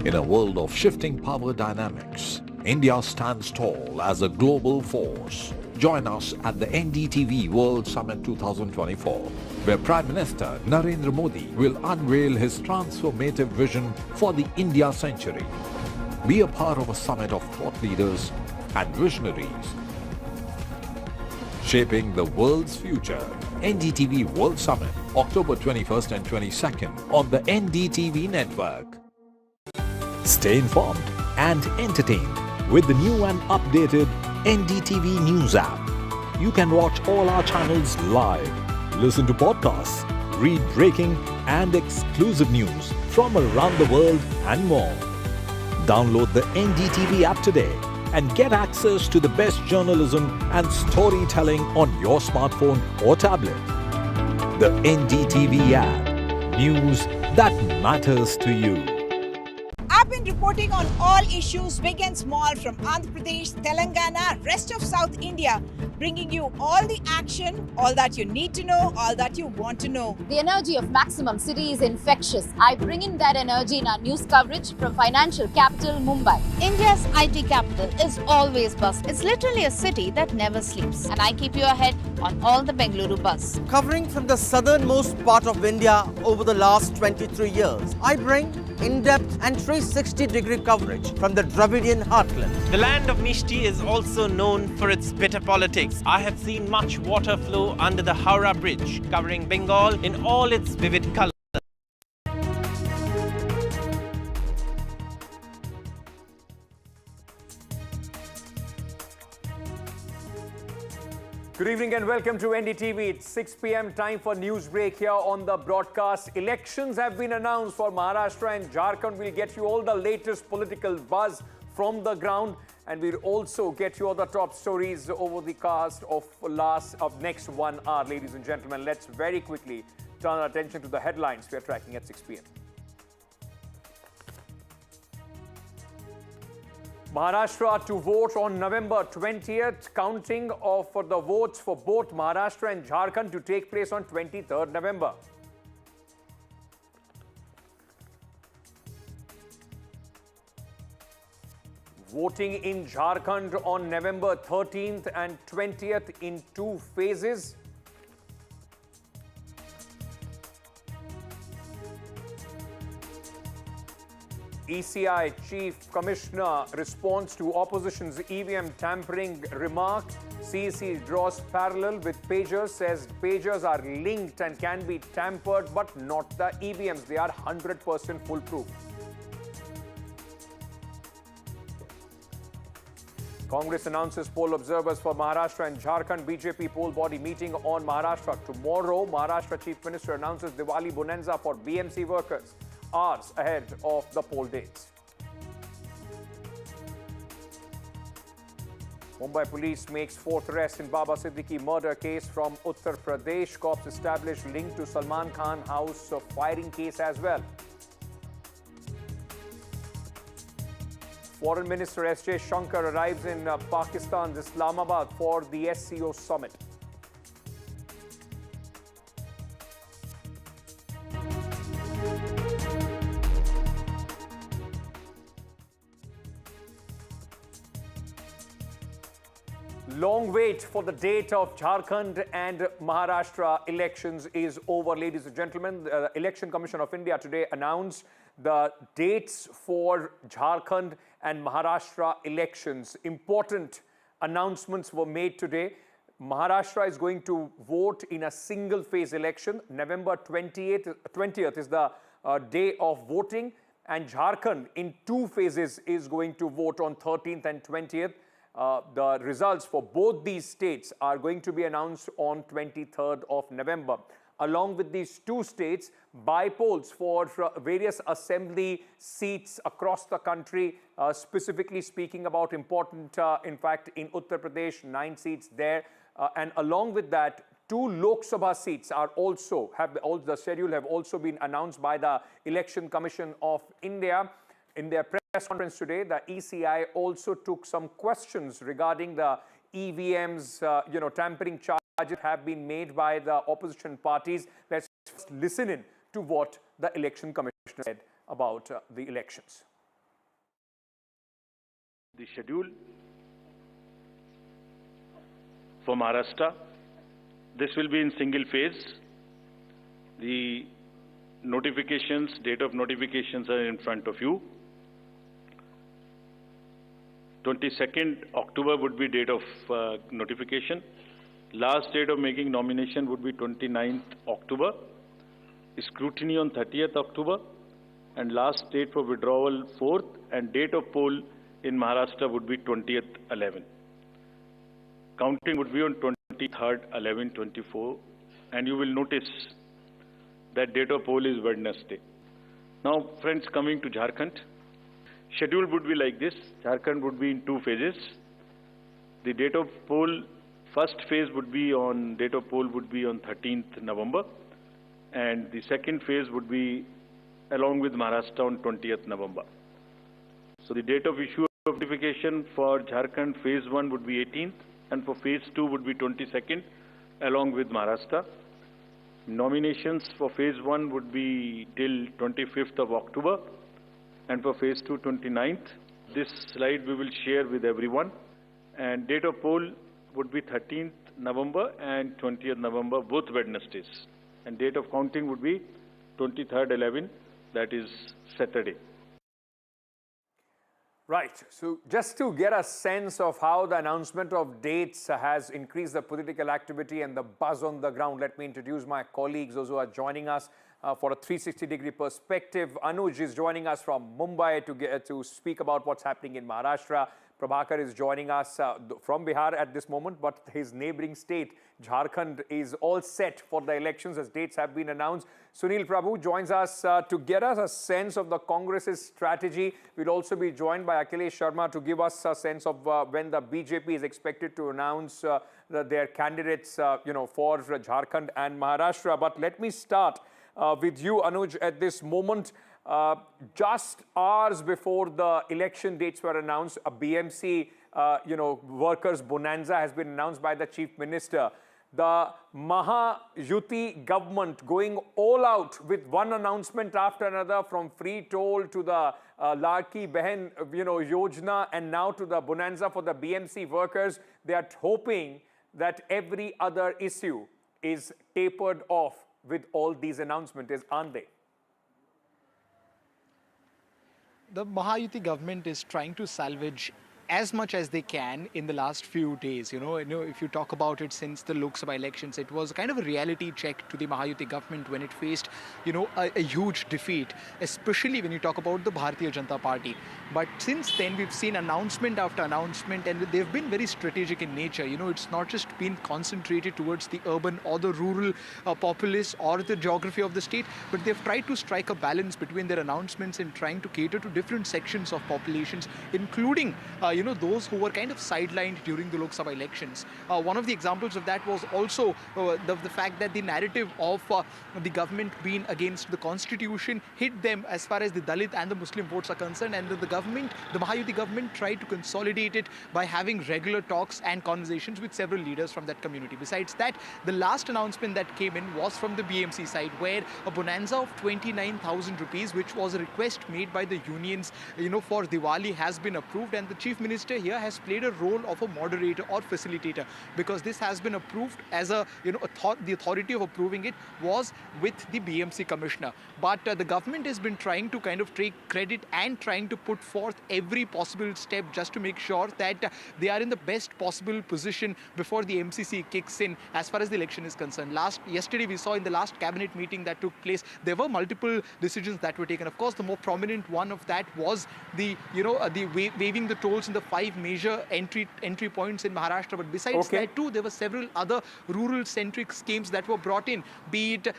Speaker 21: In a world of shifting power dynamics, India stands tall as a global force. Join us at the NDTV World Summit 2024, where Prime Minister Narendra Modi will unveil his transformative vision for the India century. Be a part of a summit of thought leaders and visionaries, shaping the world's future. NDTV World Summit, October 21st and 22nd on the NDTV network. Stay informed and entertained with the new and updated NDTV News app. You can watch all our channels live, listen to podcasts, read breaking and exclusive news from around the world and more. Download the NDTV app today and get access to the best journalism and storytelling on your smartphone or tablet. The NDTV app. News that matters to you.
Speaker 22: I've been reporting on all issues big and small from Andhra Pradesh, Telangana, rest of South India, bringing you all the action, all that you need to know, all that you want to know.
Speaker 23: The energy of Maximum City is infectious. I bring in that energy in our news coverage from financial capital Mumbai. India's IT capital is always buzz. It's literally a city that never sleeps. And I keep you ahead on all the Bengaluru buzz.
Speaker 24: Covering from the southernmost part of India over the last 23 years, I bring in-depth and 360-degree coverage from the Dravidian heartland.
Speaker 25: The land of Mishti is also known for its bitter politics. I have seen much water flow under the Howrah Bridge, covering Bengal in all its vivid colors.
Speaker 5: Good evening and welcome to NDTV. It's 6 p.m. time for news break here on the broadcast. Elections have been announced for Maharashtra and Jharkhand. We'll get you all the latest political buzz from the ground, and we'll also get you all the top stories over the cast of next 1 hour. Ladies and gentlemen, let's very quickly turn our attention to the headlines we are tracking at 6 p.m. Maharashtra to vote on November 20th. Counting for the votes for both Maharashtra and Jharkhand to take place on 23rd November. Voting in Jharkhand on November 13th and 20th in 2 phases. ECI Chief Commissioner responds to opposition's EVM tampering remark. CEC draws parallel with pagers, says pagers are linked and can be tampered, but not the EVMs. They are 100% foolproof. Congress announces poll observers for Maharashtra and Jharkhand. BJP poll body meeting on Maharashtra tomorrow. Maharashtra Chief Minister announces Diwali bonanza for BMC workers, hours ahead of the poll dates. Mumbai police makes 4th arrest in Baba Siddiqui murder case from Uttar Pradesh. Cops established link to Salman Khan house firing case as well. Foreign Minister S.J. Shankar arrives in Pakistan's Islamabad for the SCO summit. Long wait for the date of Jharkhand and Maharashtra elections is over, ladies and gentlemen. The Election Commission of India today announced the dates for Jharkhand and Maharashtra elections. Important announcements were made today. Maharashtra is going to vote in a single phase election. November 20th is the day of voting, and Jharkhand in 2 phases is going to vote on 13th and 20th. The results for both these states are going to be announced on 23rd of November. Along with these 2 states, bypolls for various assembly seats across the country, specifically speaking about important, in fact, in Uttar Pradesh, 9 seats there. And along with that, 2 Lok Sabha seats are also, the schedule have also been announced by the Election Commission of India. In their press conference today, the ECI also took some questions regarding the EVMs, tampering charges have been made by the opposition parties. Let's first listen in to what the Election Commissioner said about the elections.
Speaker 3: The schedule for Maharashtra, this will be in single phase. The notifications, date of notifications are in front of you. 22nd October would be date of notification. Last date of making nomination would be 29th October. Scrutiny on 30th October. And last date for withdrawal 4th. And date of poll in Maharashtra would be 20th 11. Counting would be on 23rd 11 24. And you will notice that date of poll is Wednesday. Now, friends, coming to Jharkhand. Schedule would be like this. Jharkhand would be in 2 phases. The date of poll, first phase would be on, date of poll would be on 13th November. And the second phase would be along with Maharashtra on 20th November. So the date of issue of notification for Jharkhand phase 1 would be 18th and for phase 2 would be 22nd along with Maharashtra. Nominations for phase 1 would be till 25th of October. And for phase 2, 29th. This slide we will share with everyone. And date of poll would be 13th November and 20th November, both Wednesdays. And date of counting would be 23rd 11, that is Saturday.
Speaker 5: Right. So just to get a sense of how the announcement of dates has increased the political activity and the buzz on the ground, let me introduce my colleagues, those who are joining us for a 360-degree perspective. Anuj is joining us from Mumbai to speak about what's happening in Maharashtra. Prabhakar is joining us from Bihar at this moment, but his neighboring state, Jharkhand, is all set for the elections as dates have been announced. Sunil Prabhu joins us to get us a sense of the Congress's strategy. We'll also be joined by Akhilesh Sharma to give us a sense of when the BJP is expected to announce their candidates, for Jharkhand and Maharashtra. But let me start with you, Anuj, at this moment. Just hours before the election dates were announced, a BMC, workers' bonanza has been announced by the Chief Minister. The Mahayuti government going all out with one announcement after another, from free toll to the Larki Behan, Yojana, and now to the bonanza for the BMC workers. They are hoping that every other issue is tapered off with all these announcements, aren't they?
Speaker 13: The Mahayuti government is trying to salvage as much as they can in the last few days. If you talk about it since the Lok Sabha elections, it was kind of a reality check to the Mahayuti government when it faced, a huge defeat, especially when you talk about the Bharatiya Janata Party. But since then, we've seen announcement after announcement, and they've been very strategic in nature. It's not just been concentrated towards the urban or the rural populace or the geography of the state, but they've tried to strike a balance between their announcements and trying to cater to different sections of populations, including those who were kind of sidelined during the Lok Sabha elections. One of the examples of that was also the fact that the narrative of the government being against the constitution hit them as far as the Dalit and the Muslim votes are concerned, and the Mahayuti government tried to consolidate it by having regular talks and conversations with several leaders from that community. Besides that, the last announcement that came in was from the BMC side, where a bonanza of 29,000 rupees, which was a request made by the unions, for Diwali, has been approved, and the Chief Minister here has played a role of a moderator or facilitator, because this has been approved as the authority of approving it was with the BMC commissioner. But the government has been trying to kind of take credit and trying to put forth every possible step just to make sure that they are in the best possible position before the MCC kicks in as far as the election is concerned. Yesterday we saw in the last cabinet meeting that took place, there were multiple decisions that were taken. Of course, the more prominent one of that was the waiving the tolls in the 5 major entry points in Maharashtra. But besides that too, there were several other rural-centric schemes that were brought in, be it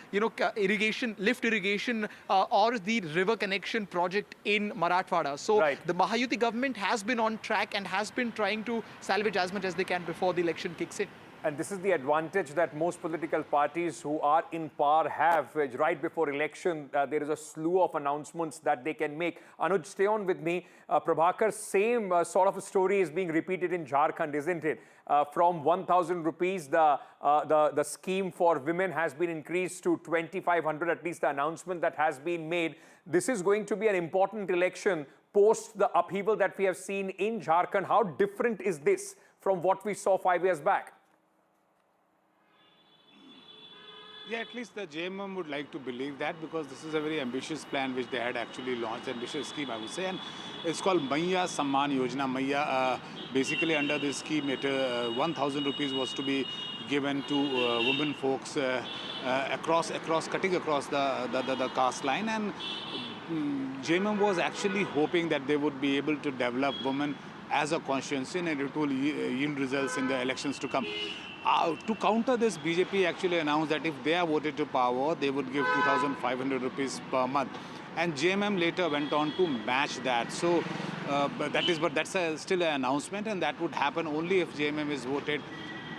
Speaker 13: irrigation, lift irrigation, or the river connection project in Marathwada. So the Mahayuti government has been on track and has been trying to salvage as much as they can before the election kicks in.
Speaker 5: And this is the advantage that most political parties who are in power have. Right before election, there is a slew of announcements that they can make. Anuj, stay on with me. Prabhakar, same sort of a story is being repeated in Jharkhand, isn't it? From 1,000 rupees, the scheme for women has been increased to 2,500, at least the announcement that has been made. This is going to be an important election post the upheaval that we have seen in Jharkhand. How different is this from what we saw 5 years back?
Speaker 18: Yeah, at least the JMM would like to believe that, because this is a very ambitious plan which they had actually launched, ambitious scheme, I would say, and it's called Maiya Samman Yojana. Maiya, basically under this scheme, 1,000 rupees was to be given to women folks cutting across the caste line, and JMM was actually hoping that they would be able to develop women as a conscience, and it will yield results in the elections to come. To counter this, BJP actually announced that if they are voted to power, they would give 2,500 rupees per month. And JMM later went on to match that. So that's still an announcement, and that would happen only if JMM is voted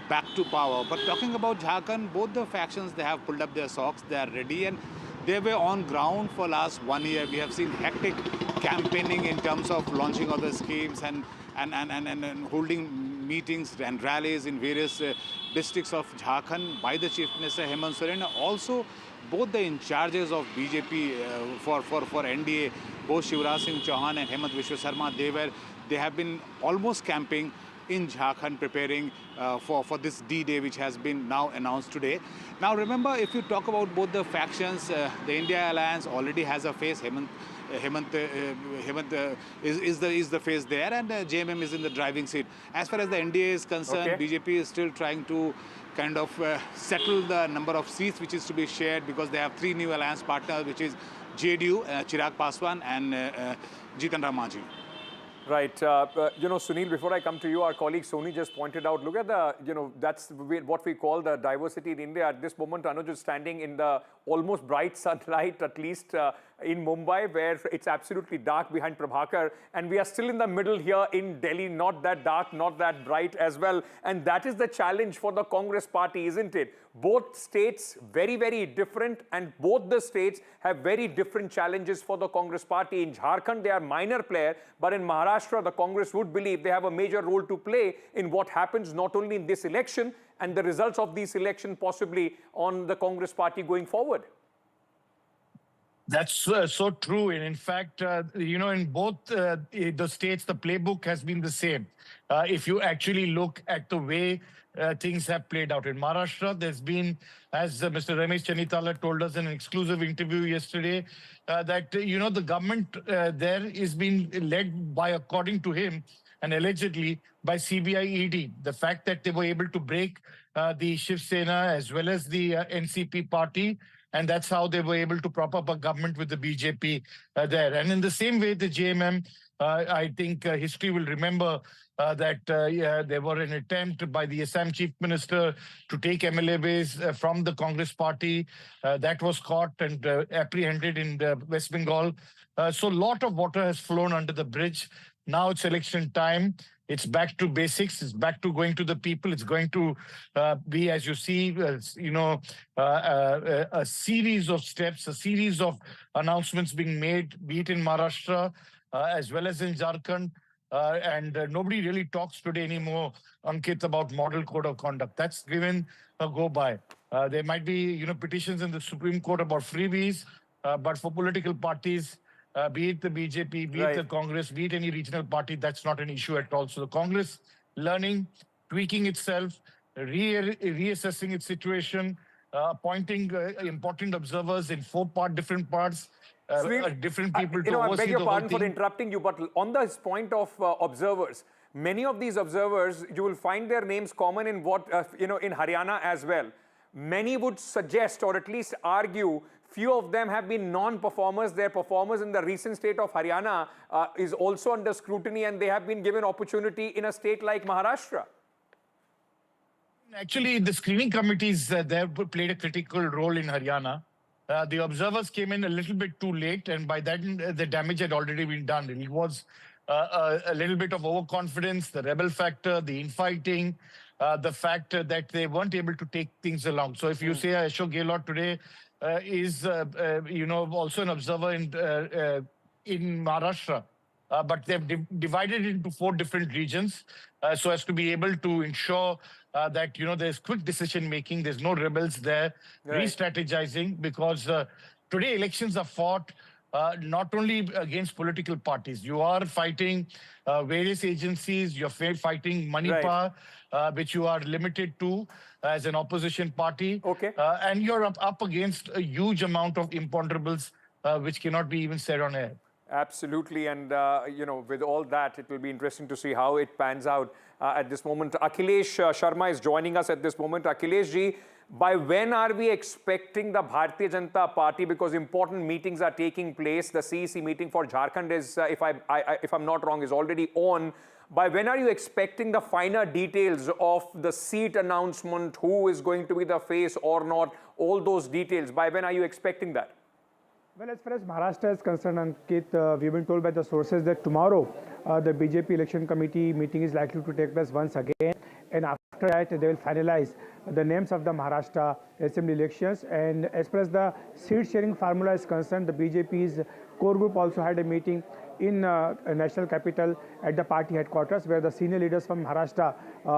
Speaker 18: back to power. But talking about Jharkhand, both the factions, they have pulled up their socks, they are ready, and they were on ground for last 1 year. We have seen hectic campaigning in terms of launching other schemes and holding meetings and rallies in various districts of Jharkhand by the Chief Minister Hemant Soren. Also, both the in charges of BJP for NDA, both Shivraj Singh Chauhan and Hemant Vishwa Sarma, they have been almost camping in Jharkhand, preparing for this D-Day, which has been now announced today. Now, remember, if you talk about both the factions, the India Alliance already has a face. Hemant is the face there, and JMM is in the driving seat. As far as the NDA is concerned, BJP is still trying to kind of settle the number of seats which is to be shared, because they have 3 new alliance partners, which is JDU, Chirag Paswan, and Jitan Ram Manjhi.
Speaker 5: Right. Sunil, before I come to you, our colleague Soni just pointed out, look at the, that's what we call the diversity in India. At this moment, Anuj is standing in the almost bright sunlight, at least in Mumbai, where it's absolutely dark behind Prabhakar, and we are still in the middle here in Delhi, not that dark, not that bright as well. And that is the challenge for the Congress party, isn't it? Both states very, very different, and both the states have very different challenges for the Congress party. In Jharkhand, they are minor player, but in Maharashtra, the Congress would believe they have a major role to play in what happens not only in this election and the results of this election possibly on the Congress party going forward.
Speaker 14: That's so true. And in fact, in both the states, the playbook has been the same. If you actually look at the way things have played out in Maharashtra, there's been, as Mr. Ramesh Chennitala told us in an exclusive interview yesterday, that, the government there is being led by, according to him, and allegedly by CBI ED. The fact that they were able to break the Shiv Sena as well as the NCP party, and that's how they were able to prop up a government with the BJP there. And in the same way, the JMM, I think history will remember that there were an attempt by the Assam Chief Minister to take MLAs from the Congress party. That was caught and apprehended in West Bengal. So a lot of water has flown under the bridge. Now it's election time. It's back to basics. It's back to going to the people. It's going to be, as you see, a series of steps, a series of announcements being made, be it in Maharashtra as well as in Jharkhand. And nobody really talks today anymore, Ankit, about model code of conduct. That's given a go-by. There might be, petitions in the Supreme Court about freebies, but for political parties, be it the BJP, be it the Congress, be it any regional party, that's not an issue at all. So the Congress learning, tweaking itself, reassessing its situation, appointing important observers in different parts, different people to oversee the whole thing.
Speaker 5: I beg your pardon for interrupting you, but on this point of observers, many of these observers, you will find their names common in what, in Haryana as well. Many would suggest, or at least argue, few of them have been non-performers. Their performance in the recent state of Haryana is also under scrutiny, and they have been given opportunity in a state like Maharashtra.
Speaker 14: Actually, the screening committees there played a critical role in Haryana. The observers came in a little bit too late, and by then the damage had already been done. It was a little bit of overconfidence, the rebel factor, the infighting, the fact that they weren't able to take things along. So if you say Ashok Gehlot today is, also an observer in Maharashtra, but they've divided it into 4 different regions so as to be able to ensure that, there's quick decision-making, there's no rebels there, re-strategizing, because today elections are fought not only against political parties. You are fighting various agencies, you're fighting money power, which you are limited to as an opposition party. And you're up against a huge amount of imponderables which cannot be even said on air.
Speaker 5: Absolutely. And, with all that, it will be interesting to see how it pans out at this moment. Akhilesh Sharma is joining us at this moment. Akhilesh ji, by when are we expecting the Bharatiya Janata Party? Because important meetings are taking place. The CEC meeting for Jharkhand is, if I'm not wrong, is already on. By when are you expecting the finer details of the seat announcement? Who is going to be the face or not? All those details. By when are you expecting that?
Speaker 15: Well, as far as Maharashtra is concerned, Ankit, we've been told by the sources that tomorrow the BJP election committee meeting is likely to take place once again. And after that, they will finalize the names of the Maharashtra assembly elections. And as far as the seat sharing formula is concerned, the BJP's core group also had a meeting in national capital at the party headquarters, where the senior leaders from Maharashtra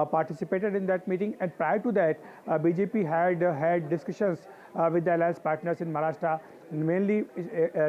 Speaker 15: participated in that meeting. And prior to that, BJP had discussions with the alliance partners in Maharashtra, mainly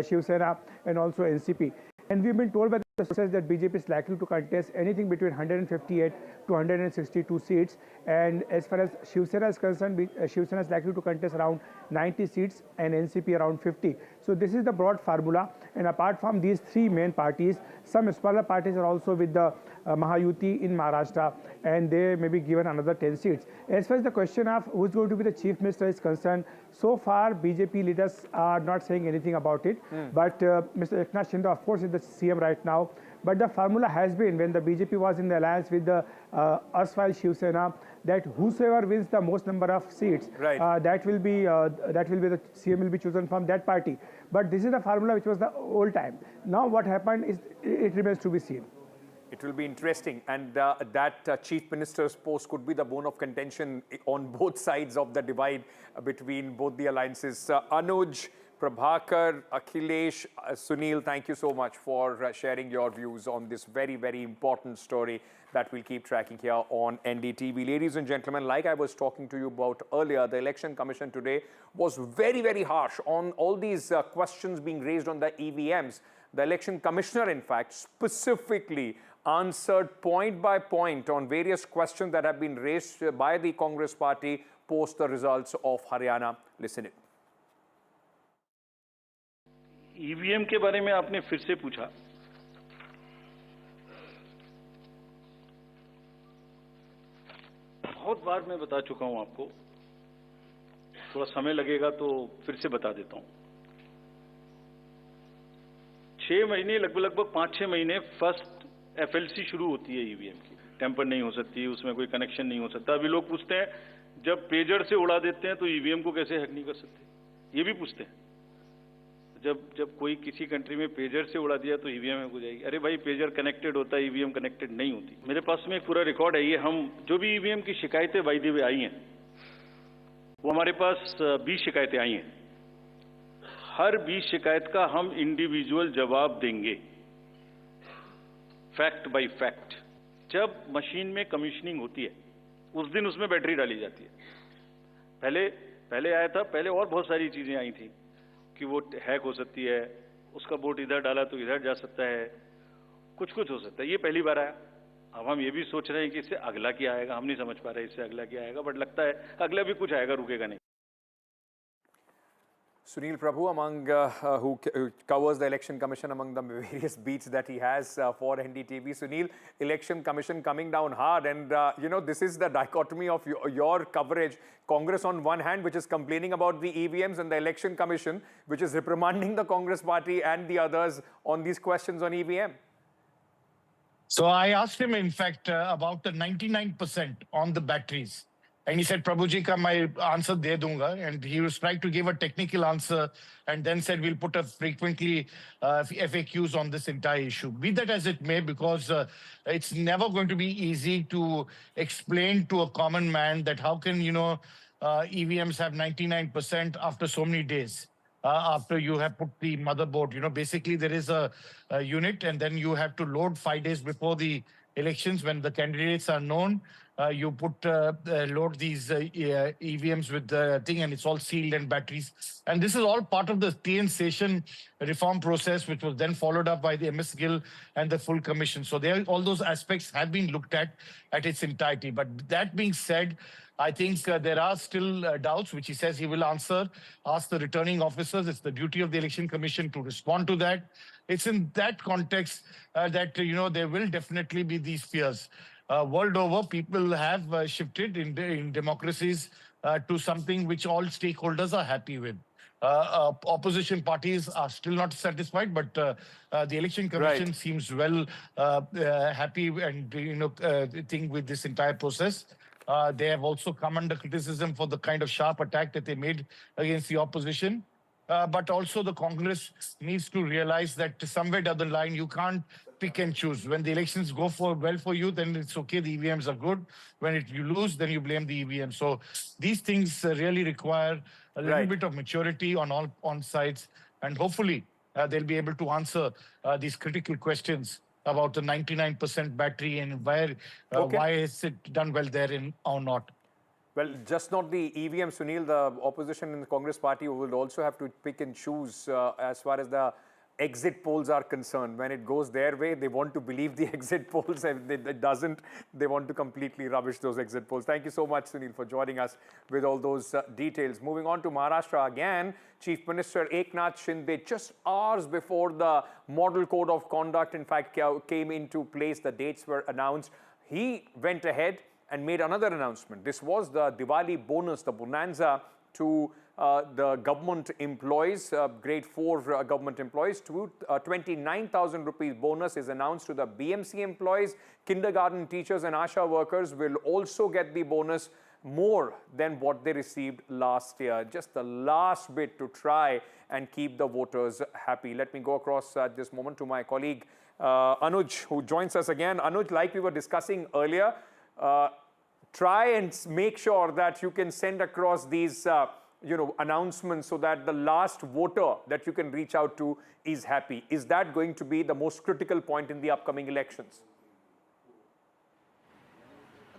Speaker 15: Shiv Sena and also NCP. And we've been told by the sources that BJP is likely to contest anything between 158 to 162 seats. And as far as Shiv Sena is concerned, Shiv Sena is likely to contest around 90 seats and NCP around 50. So this is the broad formula. And apart from these 3 main parties, some smaller parties are also with the Mahayuti in Maharashtra, and they may be given another 10 seats. As far as the question of who's going to be the chief minister is concerned, so far BJP leaders are not saying anything about it. But Mr. Eknath Shinde, of course, is the CM right now. But the formula has been, when the BJP was in the alliance with the erstwhile Shiv Sena, that whosoever wins the most number of seats, that will be the CM will be chosen from that party. But this is the formula which was the old time. Now what happened is, it remains to be seen.
Speaker 5: It will be interesting, and that Chief Minister's post could be the bone of contention on both sides of the divide between both the alliances. Anuj, Prabhakar, Akhilesh, Sunil, thank you so much for sharing your views on this very, very important story that we'll keep tracking here on NDTV. Ladies and gentlemen, like I was talking to you about earlier, the Election Commission today was very, very harsh on all these questions being raised on the EVMs. The Election Commissioner, in fact, specifically answered point by point on various questions that have been raised by the Congress party post the results of Haryana. Listen it.
Speaker 3: EVM के बारे में आपने फिर से पूछा। बहुत बार मैं बता चुका हूं आपको, थोड़ा समय लगेगा तो फिर से बता देता हूं। 6 महीने, लगभग 5-6 महीने फर्स्ट एफएलसी शुरू होती है ईवीएम की। टेम्पर नहीं हो सकती, उसमें कोई कनेक्शन नहीं हो सकता। अभी लोग पूछते हैं, जब पेजर से उड़ा देते हैं तो ईवीएम को कैसे हैक नहीं कर सकते, ये भी पूछते हैं। जब कोई किसी कंट्री में पेजर से उड़ा दिया तो ईवीएम हैक हो जाएगी। अरे भाई, पेजर कनेक्टेड होता है, ईवीएम कनेक्टेड नहीं होती। मेरे पास में एक पूरा रिकॉर्ड है। ये हम जो भी ईवीएम की शिकायतें बाय द वे आई हैं, वो हमारे पास 20 शिकायतें आई हैं। हर 20 शिकायत का हम इंडिविजुअल जवाब देंगे, फैक्ट बाय फैक्ट। जब मशीन में कमीशनिंग होती है, उस दिन उसमें बैटरी डाली जाती है। पहले आया था, पहले और बहुत सारी चीजें आई थी कि वो हैक हो सकती है, उसका बोर्ड इधर डाला तो इधर जा सकता है, कुछ हो सकता है। ये पहली बार आया। अब हम ये भी सोच रहे हैं कि इससे अगला क्या आएगा, हम नहीं समझ पा रहे इससे अगला क्या आएगा, बट लगता है अगला भी कुछ आएगा, रुकेगा नहीं।
Speaker 5: Sunil Prabhu, among who covers the Election Commission among the various beats that he has for NDTV. Sunil, Election Commission coming down hard, and you know, this is the dichotomy of your coverage. Congress on one hand, which is complaining about the EVMs, and the Election Commission, which is reprimanding the Congress party and the others on these questions on EVM.
Speaker 14: So I asked him, in fact, about the 99% on the batteries. And he said, Prabhuji ka my answer de dunga. And he was trying to give a technical answer and then said, we'll put a frequently FAQs on this entire issue. Be that as it may, because it's never going to be easy to explain to a common man that how can, you know, EVMs have 99% after so many days. After you have put the motherboard, you know, basically there is a unit, and then you have to load 5 days before the elections when the candidates are known. You load these EVMs with the thing, and it's all sealed and batteries. And this is all part of the TN session reform process, which was then followed up by the MS Gill and the full commission. So all those aspects have been looked at its entirety. But that being said, I think there are still doubts, which he says he will ask the returning officers. It's the duty of the Election Commission to respond to that. It's in that context that, you know, there will definitely be these fears. World over, people have shifted in democracies to something which all stakeholders are happy with. Opposition parties are still not satisfied, but the Election Commission seems well happy and, you know, think with this entire process. They have also come under criticism for the kind of sharp attack that they made against the opposition. But also the Congress needs to realize that somewhere down the line, you can't pick and choose. When the elections go well for you, then it's okay, the EVMs are good. When you lose, then you blame the EVM. So these things really require a little bit of maturity on sides. And hopefully, they'll be able to answer these critical questions about the 99% battery and why is it done well there or not.
Speaker 5: Well, just not the EVM, Sunil. The opposition in the Congress party will also have to pick and choose as far as the exit polls are concerned. When it goes their way, they want to believe the exit polls. If it doesn't, they want to completely rubbish those exit polls. Thank you so much, Sunil, for joining us with all those details. Moving on to Maharashtra again, Chief Minister Eknath Shinde, just hours before the Model Code of Conduct, in fact, came into place, the dates were announced. He went ahead and made another announcement. This was the Diwali bonus, the bonanza to the government employees, grade 4 government employees. 29,000 rupees bonus is announced to the BMC employees. Kindergarten teachers and ASHA workers will also get the bonus, more than what they received last year. Just the last bit to try and keep the voters happy. Let me go across at this moment to my colleague Anuj, who joins us again. Anuj, like we were discussing earlier, try and make sure that you can send across these announcements so that the last voter that you can reach out to is happy. Is that going to be the most critical point in the upcoming elections?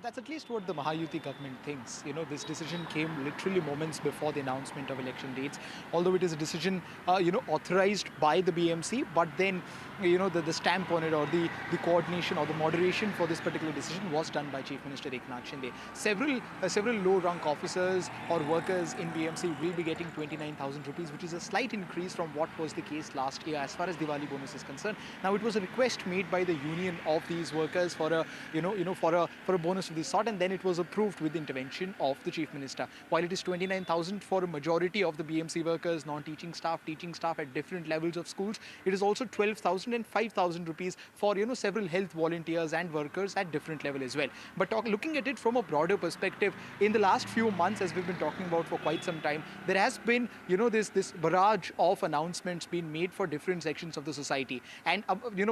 Speaker 13: That's at least what the Mahayuti government thinks. This decision came literally moments before the announcement of election dates, although it is a decision, authorized by the BMC, but then, the stamp on it, or the coordination or the moderation for this particular decision was done by Chief Minister Eknath Shinde. Several low-rank officers or workers in BMC will be getting 29,000 rupees, which is a slight increase from what was the case last year as far as Diwali bonus is concerned. Now, it was a request made by the union of these workers for a, for a bonus of this sort, and then it was approved with the intervention of the Chief Minister. While it is 29,000 for a majority of the BMC workers, non-teaching staff, teaching staff at different levels of schools, it is also 12,000 and 5,000 rupees for several health volunteers and workers at different level as well. But looking at it from a broader perspective, in the last few months, as we've been talking about for quite some time, there has been this barrage of announcements being made for different sections of the society. And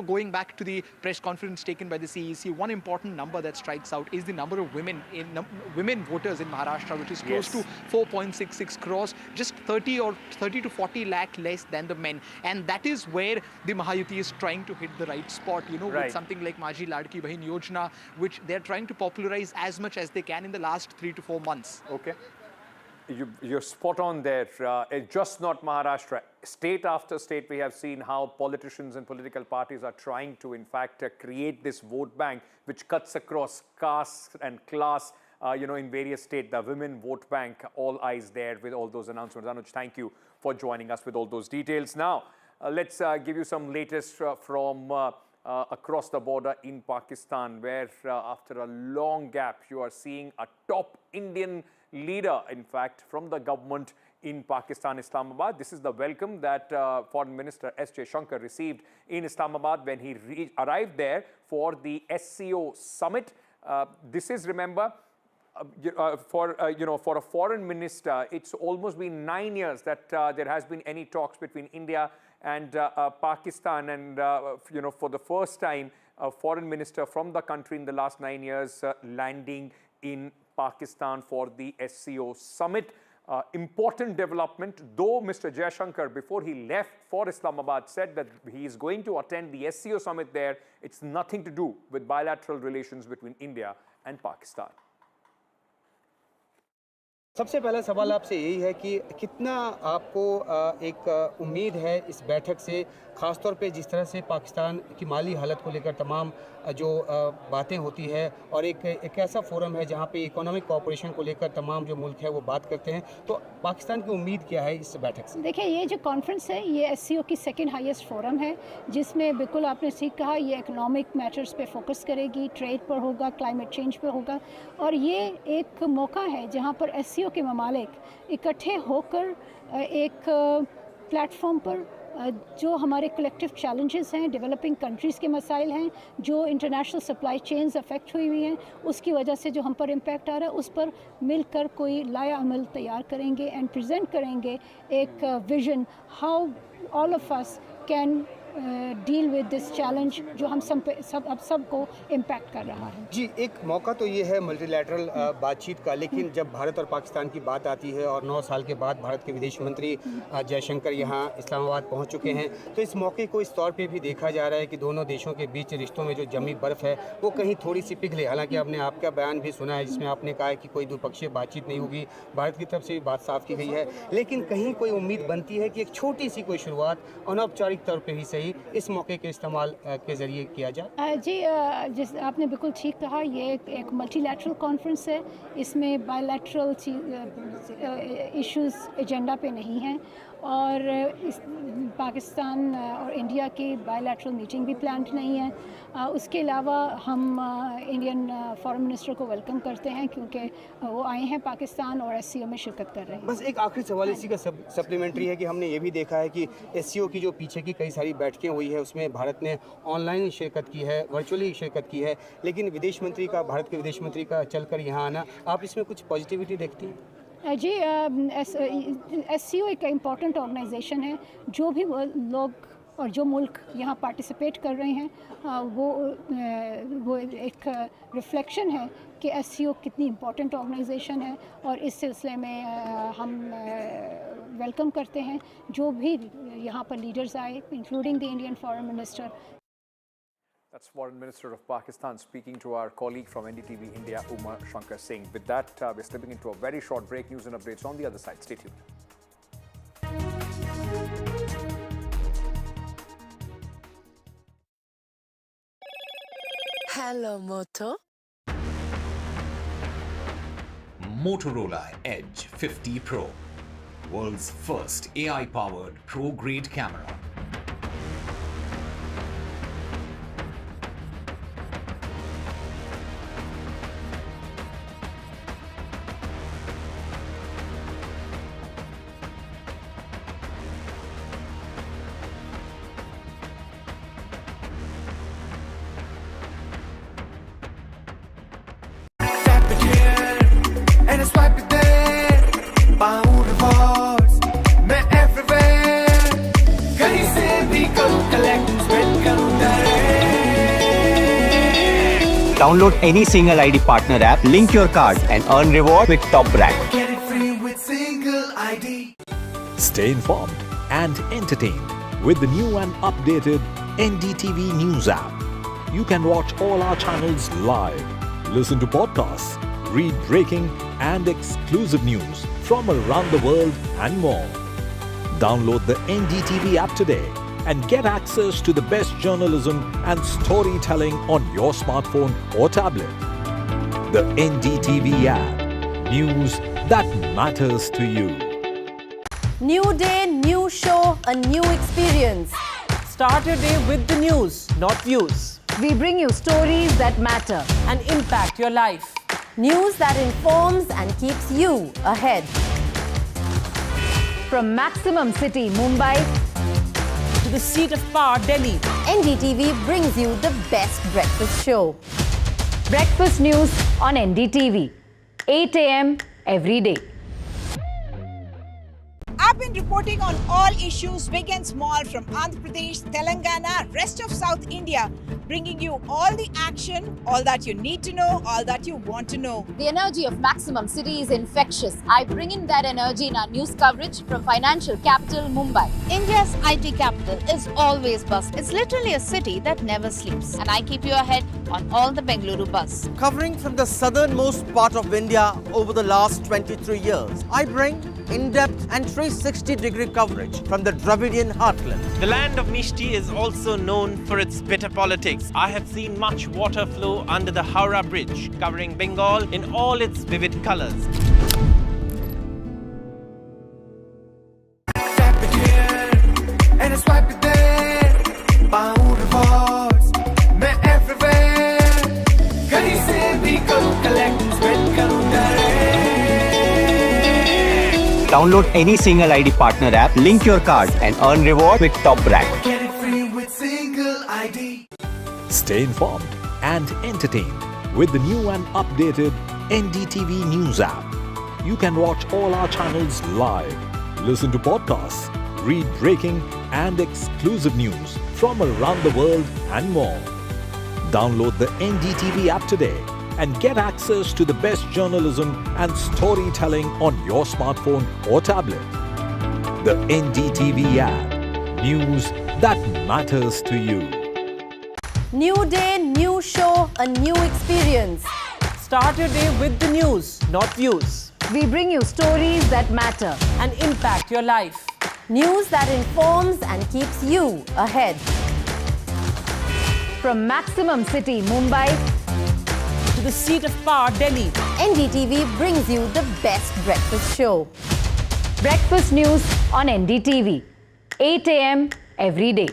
Speaker 13: going back to the press conference taken by the CEC, one important number that strikes out is the number of women voters in Maharashtra, which is close to 4.66 crores, just 30 to 40 lakh less than the men. And that is where the Mahayuti is trying to hit the right spot, with something like Maji Ladki Bahin Yojana, which they're trying to popularize as much as they can in the last 3 to 4 months.
Speaker 5: Okay. You're spot on there. It's just not Maharashtra. State after state, we have seen how politicians and political parties are trying to, in fact, create this vote bank, which cuts across caste and class, in various states. The women vote bank, all eyes there with all those announcements. Anuj, thank you for joining us with all those details. Now, let's give you some latest from across the border in Pakistan, where after a long gap, you are seeing a top Indian leader, in fact, from the government in Pakistan, Islamabad. This is the welcome that Foreign Minister S. Jaishankar received in Islamabad when he arrived there for the SCO summit. This is, remember, for a foreign minister, it's almost been 9 years that there has been any talks between India and Pakistan, and for the first time, a foreign minister from the country in the last 9 years landing in Pakistan for the SCO summit. Important development, though Mr. Jaishankar, before he left for Islamabad, said that he is going to attend the SCO summit there. It's nothing to do with bilateral relations between India and Pakistan.
Speaker 6: सबसे पहला सवाल आपसे यही है कि कितना आपको एक उम्मीद है इस बैठक से, ख़ासतौर पे जिस तरह से पाकिस्तान की माली हालत को लेकर तमाम जो बातें होती है, और एक ऐसा फोरम है जहाँ पे इकोनॉमिक कोऑपरेशन को लेकर तमाम जो मुल्क है वो बात करते हैं, तो पाकिस्तान की उम्मीद क्या है इस बैठक से?
Speaker 16: देखिए, ये जो कॉन्फ्रेंस है ये SCO की सेकंड हाईएस्ट फोरम है, जिसमें बिल्कुल आपने ठीक कहा, ये इकोनॉमिक मैटर्स पे फोकस करेगी, ट्रेड पर होगा, क्लाइमेट चेंज पर होगा, और ये एक मौका है जहाँ पर SCO के ममालिक इकट्ठे होकर एक प्लेटफॉर्म पर जो हमारे कलेक्टिव चैलेंजेस हैं, डेवलपिंग कंट्रीज़ के मसाइल हैं, जो इंटरनेशनल सप्लाई चेन्स अफेक्ट हुई हुई हैं, उसकी वजह से जो हम पर इम्पैक्ट आ रहा है, उस पर मिलकर कोई लाया अमल तैयार करेंगे एंड प्रेजेंट करेंगे एक vision how all of us can deal with this challenge जो हम सबको इम्पैक्ट कर रहा है।
Speaker 6: जी, एक मौका तो ये है मल्टीलैटरल बातचीत का, लेकिन जब भारत और पाकिस्तान की बात आती है और 9 साल के बाद भारत के विदेश मंत्री जयशंकर यहाँ इस्लामाबाद पहुँच चुके हैं, तो इस मौके को इस तौर पे भी देखा जा रहा है कि दोनों देशों के बीच रिश्तों में जो जमी बर्फ़ है वो कहीं थोड़ी सी पिघले। हालांकि आपने आपका बयान भी सुना है जिसमें आपने कहा है कि कोई द्विपक्षीय बातचीत नहीं होगी, भारत की तरफ से भी बात साफ की गई है, लेकिन कहीं कोई उम्मीद बनती है कि एक छोटी सी कोई शुरुआत अनौपचारिक तौर पर ही सही इस मौके के इस्तेमाल के जरिए किया जाए।
Speaker 16: जी, जिस आपने बिल्कुल ठीक कहा, ये एक मल्टीलैटरल कॉन्फ्रेंस है, इसमें बायलैटरल इश्यूज एजेंडा पे नहीं हैं, और पाकिस्तान और इंडिया की बायलैटरल मीटिंग भी प्लान नहीं है। उसके अलावा हम इंडियन फॉरेन मिनिस्टर को वेलकम करते हैं क्योंकि वो आए हैं पाकिस्तान और SCO में शिरकत कर रहे हैं।
Speaker 6: बस एक आखिरी सवाल इसी का सप्लीमेंट्री है कि हमने ये भी देखा है कि SCO की जो पीछे की कई सारी बैठकें हुई है उसमें भारत ने ऑनलाइन शिरकत की है, वर्चुअली शिरकत की है, लेकिन भारत के विदेश मंत्री का चलकर यहाँ आना, आप इसमें कुछ पॉजिटिविटी देखती हैं?
Speaker 16: जी, SCO एक इम्पॉर्टेंट ऑर्गेनाइजेशन है। जो भी लोग और जो मुल्क यहाँ पार्टिसिपेट कर रहे हैं वो एक रिफ्लेक्शन है कि SCO कितनी इम्पॉर्टेंट ऑर्गेनाइजेशन है और इस सिलसिले में हम वेलकम करते हैं जो भी यहाँ पर लीडर्स आए, including the Indian foreign minister.
Speaker 5: That's Foreign Minister of Pakistan speaking to our colleague from NDTV India, Umar Shankar Singh. With that, we're slipping into a very short break. News and updates on the other side. Stay tuned.
Speaker 7: Hello, Moto.
Speaker 21: Motorola Edge 50 Pro, world's first AI-powered pro-grade camera.
Speaker 24: Download any single ID partner app, link your card and earn reward with top brand.
Speaker 8: Get it free with single ID.
Speaker 21: Stay informed and entertained with the new and updated NDTV News app. You can watch all our channels live, listen to podcasts, read breaking and exclusive news from around the world and more. Download the NDTV app today and get access to the best journalism and storytelling on your smartphone or tablet. The NDTV app. News that matters to you.
Speaker 17: New day, new show, a new experience.
Speaker 24: Start your day with the news, not views.
Speaker 17: We bring you stories that matter
Speaker 24: And impact your life.
Speaker 17: news that informs and keeps you ahead. From Maximum City, Mumbai,
Speaker 24: To the seat of power, Delhi.
Speaker 17: NDTV brings you the best breakfast show. Breakfast news on NDTV, 8 a.m. every day.
Speaker 22: I've been reporting on all issues big and small from Andhra Pradesh, Telangana, rest of South India, bringing you all the action, all that you need to know, all that you want to know.
Speaker 23: The energy of Maximum City is infectious. I bring in that energy in our news coverage from financial capital Mumbai.
Speaker 22: India's IT capital is always buzz. It's literally a city that never sleeps. And I keep you ahead on all the Bengaluru buzz.
Speaker 24: Covering from the southernmost part of India over the last 23 years, I bring in-depth and 360-degree coverage from the Dravidian heartland.
Speaker 25: The land of Mishti is also known for its bitter politics. I have seen much water flow under the Howrah Bridge, covering Bengal in all its vivid colors.
Speaker 8: Tap it here and swipe it there. Pound rewards, मैं everywhere. कहीं से भी करूँ collect, spend करूँ direct.
Speaker 24: Download any single ID partner app, link your card and earn reward with top brand.
Speaker 8: Get it free with single ID.
Speaker 21: Stay informed and entertained with the new and updated NDTV News app. You can watch all our channels live, listen to podcasts, read breaking and exclusive news from around the world and more. Download the NDTV app today and get access to the best journalism and storytelling on your smartphone or tablet. The NDTV app. News that matters to you.
Speaker 17: New day, new show, a new experience.
Speaker 24: Start your day with the news, not views.
Speaker 17: We bring you stories that matter
Speaker 24: And impact your life.
Speaker 17: news that informs and keeps you ahead. From Maximum City, Mumbai,
Speaker 24: To the seat of power, Delhi.
Speaker 17: NDTV brings you the best breakfast show. Breakfast news on NDTV, 8 a.m. every day.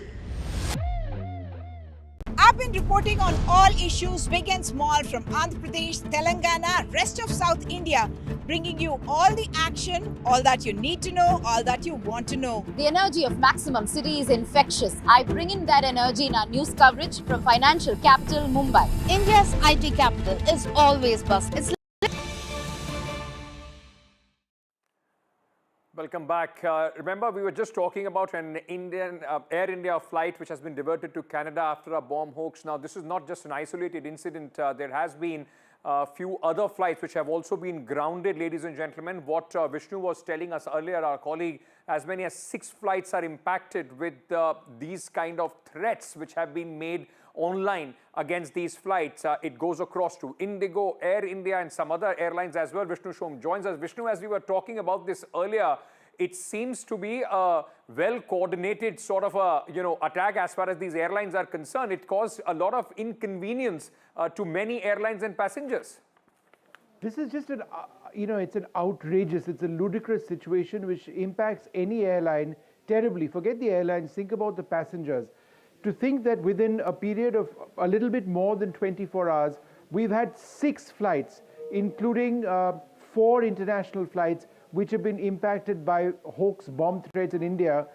Speaker 22: I've been reporting on all issues big and small from Andhra Pradesh, Telangana, rest of South India, bringing you all the action, all that you need to know, all that you want to know.
Speaker 23: The energy of Maximum City is infectious. I bring in that energy in our news coverage from financial capital Mumbai.
Speaker 24: India's IT capital is always bust.
Speaker 5: Welcome back. Remember, we were just talking about an Air India flight which has been diverted to Canada after a bomb hoax. Now, this is not just an isolated incident. There has been a few other flights which have also been grounded, ladies and gentlemen. What Vishnu was telling us earlier, our colleague, as many as 6 flights are impacted with these kind of threats which have been made online against these flights. It goes across to Indigo, Air India and some other airlines as well. Vishnu Shom joins us. Vishnu, as we were talking about this earlier, it seems to be a well-coordinated sort of a attack as far as these airlines are concerned. It caused a lot of inconvenience to many airlines and passengers.
Speaker 15: This is just an, it's an outrageous, it's a ludicrous situation which impacts any airline terribly. Forget the airlines, think about the passengers. To think that within a period of a little bit more than 24 hours, we've had 6 flights, including 4 international flights, which have been impacted by hoax bomb threats in India.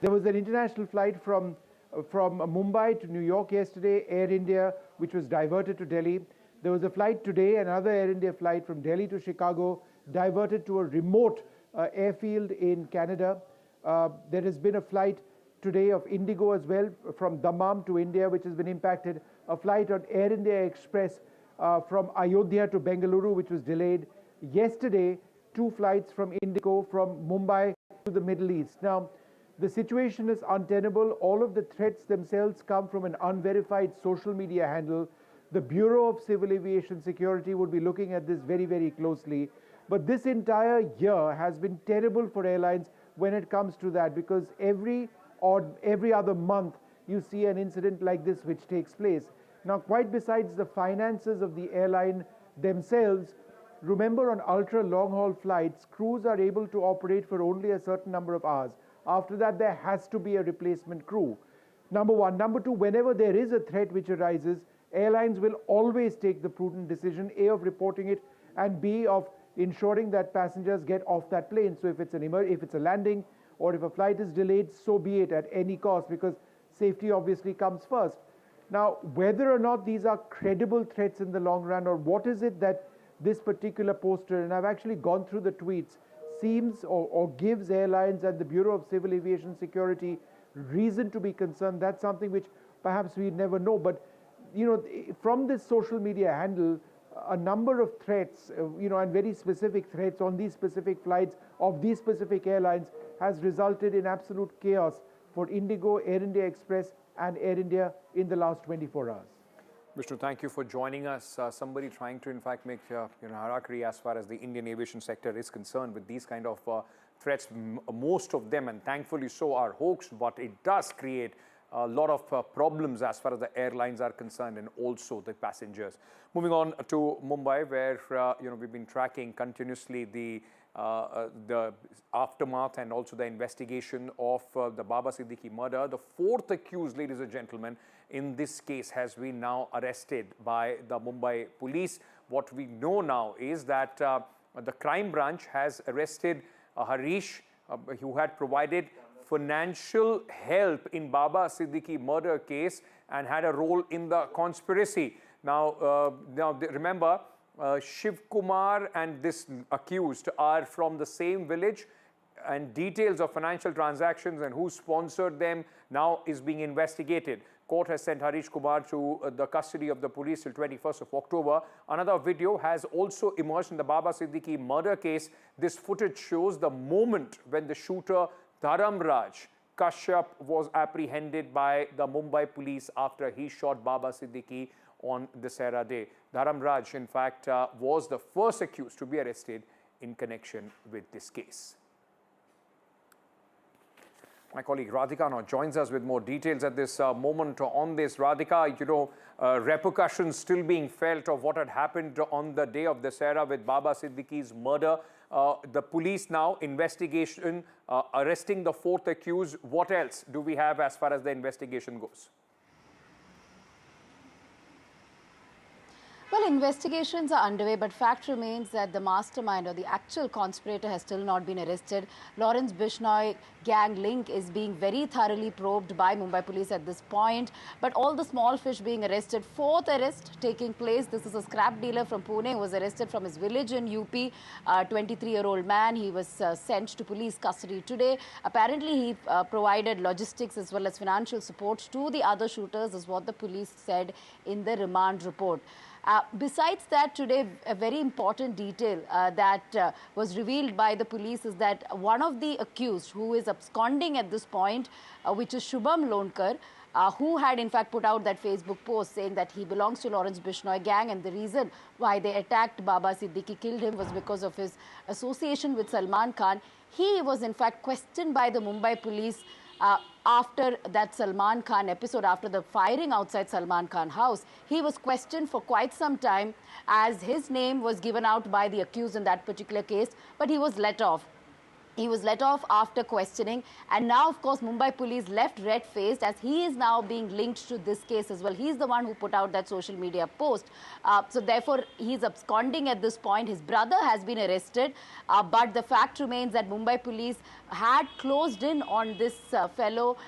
Speaker 15: There was an international flight from Mumbai to New York yesterday, Air India, which was diverted to Delhi. There was a flight today, another Air India flight from Delhi to Chicago, diverted to a remote airfield in Canada. There has been a flight today of Indigo as well from Dammam to India, which has been impacted. A flight on Air India Express from Ayodhya to Bengaluru, which was delayed. Yesterday, 2 flights from Indigo from Mumbai to the Middle East. Now, the situation is untenable. All of the threats themselves come from an unverified social media handle. The Bureau of Civil Aviation Security would be looking at this very, very closely. But this entire year has been terrible for airlines when it comes to that, because every other month you see an incident like this which takes place. Now, quite besides the finances of the airline themselves, remember on ultra long haul flights, crews are able to operate for only a certain number of hours. After that, there has to be a replacement crew. Number one. Number two, whenever there is a threat which arises, airlines will always take the prudent decision, A, of reporting it, and B, of ensuring that passengers get off that plane. So if it's a landing or if a flight is delayed, so be it at any cost, because safety obviously comes first. Now, whether or not these are credible threats in the long run, or what is it that this particular poster, and I've actually gone through the tweets, seems or gives airlines and the Bureau of Civil Aviation Security reason to be concerned, that's something which perhaps we never know. But from this social media handle, a number of threats, and very specific threats on these specific flights of these specific airlines has resulted in absolute chaos for Indigo, Air India Express and Air India in the last 24 hours.
Speaker 5: Vishnu, thank you for joining us. Somebody trying to, in fact, make harakiri as far as the Indian aviation sector is concerned with these kind of threats. Most of them, and thankfully so, are hoaxed, but it does create a lot of problems as far as the airlines are concerned and also the passengers. Moving on to Mumbai, where we've been tracking continuously the aftermath and also the investigation of the Baba Siddiqui murder. The 4th accused, ladies and gentlemen, in this case has been now arrested by the Mumbai police. What we know now is that the crime branch has arrested Harish, who had provided financial help in Baba Siddiqui murder case and had a role in the conspiracy. Now remember, Shiv Kumar and this accused are from the same village, and details of financial transactions and who sponsored them now is being investigated. Court has sent Harish Kumar to the custody of the police till 21st of October. Another video has also emerged in the Baba Siddiqui murder case. This footage shows the moment when the shooter Dharam Raj Kashyap was apprehended by the Mumbai police after he shot Baba Siddiqui on Dussehra Day. Dharam Raj, in fact, was the first accused to be arrested in connection with this case. My colleague Radhika now joins us with more details at this moment on this. Radhika, you know, repercussions still being felt of what had happened on the day of Dussehra with Baba Siddiqui's murder. The police now investigation, arresting the fourth accused. What else do we have as far as the investigation goes?
Speaker 23: Well, investigations are underway, but fact remains that the mastermind or the actual conspirator has still not been arrested. Lawrence Bishnoi gang link is being very thoroughly probed by Mumbai police at this point, but all the small fish being arrested. Fourth arrest taking place. This is a scrap dealer from Pune who was arrested from his village in UP. 23-year-old man. He was sent to police custody today. Apparently, he provided logistics as well as financial support to the other shooters, is what the police said in the remand report. Besides that, today, a very important detail that was revealed by the police is that one of the accused who is absconding at this point, which is Shubham Lonkar, who had in fact put out that Facebook post saying that he belongs to Lawrence Bishnoi gang, and the reason why they attacked Baba Siddiqui, killed him, was because of his association with Salman Khan. He was in fact questioned by the Mumbai police after that Salman Khan episode, after the firing outside Salman Khan house. He was questioned for quite some time as his name was given out by the accused in that particular case, but he was let off. He was let off after questioning, and now, of course, Mumbai police left red-faced as he is now being linked to this case as well. He's the one who put out that social media post. So therefore, he's absconding at this point. His brother has been arrested, but the fact remains that Mumbai police had closed in on this fellow.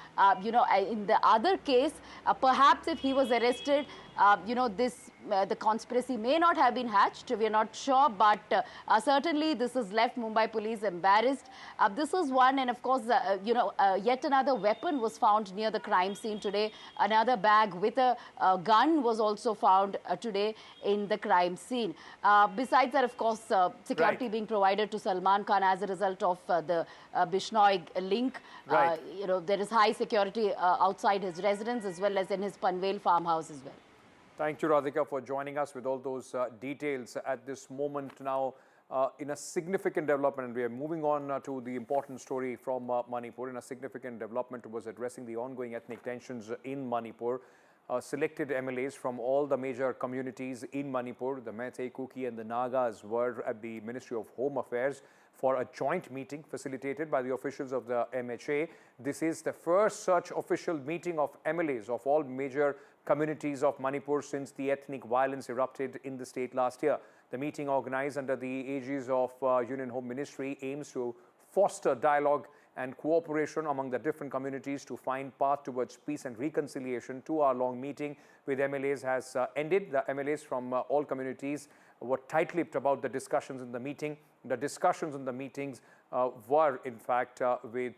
Speaker 23: In the other case, perhaps if he was arrested, the conspiracy may not have been hatched. We are not sure, but certainly this has left Mumbai police embarrassed. This is one, and of course, yet another weapon was found near the crime scene today. Another bag with a gun was also found today in the crime scene. Besides that, of course, security being provided to Salman Khan as a result of the Bishnoi link. There is high security outside his residence as well as in his Panvel farmhouse as well.
Speaker 5: Thank you, Radhika, for joining us with all those details at this moment now. In a significant development, and we are moving on to the important story from Manipur. In a significant development was addressing the ongoing ethnic tensions in Manipur. Selected MLAs from all the major communities in Manipur, the Meitei, Kuki and the Nagas, were at the Ministry of Home Affairs for a joint meeting facilitated by the officials of the MHA. This is the first such official meeting of MLAs of all major communities of Manipur since the ethnic violence erupted in the state last year. The meeting, organized under the aegis of Union Home Ministry, aims to foster dialogue and cooperation among the different communities to find path towards peace and reconciliation. 2-hour-long meeting with MLAs has ended. The MLAs from all communities were tight-lipped about the discussions in the meeting. The discussions in the meetings were, in fact, with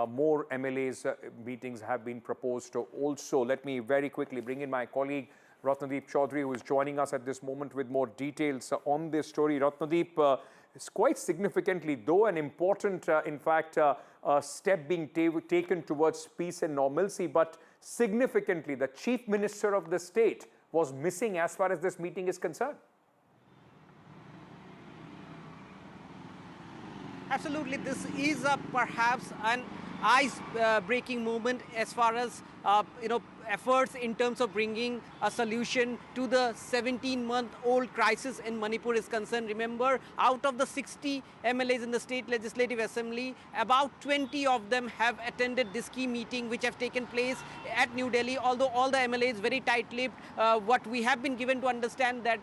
Speaker 5: more MLAs meetings have been proposed also. Let me very quickly bring in my colleague Ratnadeep Chaudhary, who is joining us at this moment with more details on this story. Ratnadeep, it's quite significantly, though an important, in fact, step being taken towards peace and normalcy, but significantly, the Chief Minister of the state was missing as far as this meeting is concerned.
Speaker 7: Absolutely, this is perhaps an ice-breaking movement as far as efforts in terms of bringing a solution to the 17-month-old crisis in Manipur is concerned. Remember, out of the 60 MLAs in the State Legislative Assembly, about 20 of them have attended this key meeting which have taken place at New Delhi, although all the MLAs very tight-lipped. What we have been given to understand that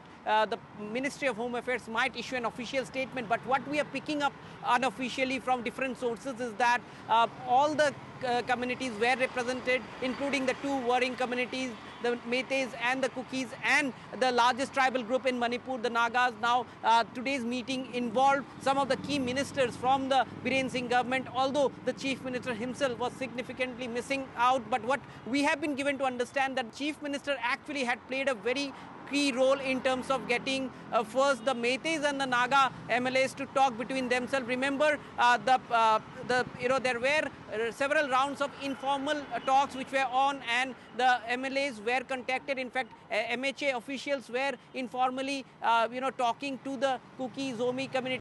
Speaker 7: the Ministry of Home Affairs might issue an official statement, but what we are picking up unofficially from different sources is that all the communities were represented, including the two warring communities, the Meiteis and the Kukis, and the largest tribal group in Manipur, the Nagas. Now, today's meeting involved some of the key ministers from the Biren Singh government, although the Chief Minister himself was significantly missing out. But what we have been given to understand that Chief Minister actually had played a very key role in terms of getting first the Meiteis and the Naga MLAs to talk between themselves. Remember, there were several rounds of informal talks which were on, and the MLAs were contacted. In fact, MHA officials were informally, talking to the Kuki Zomi community.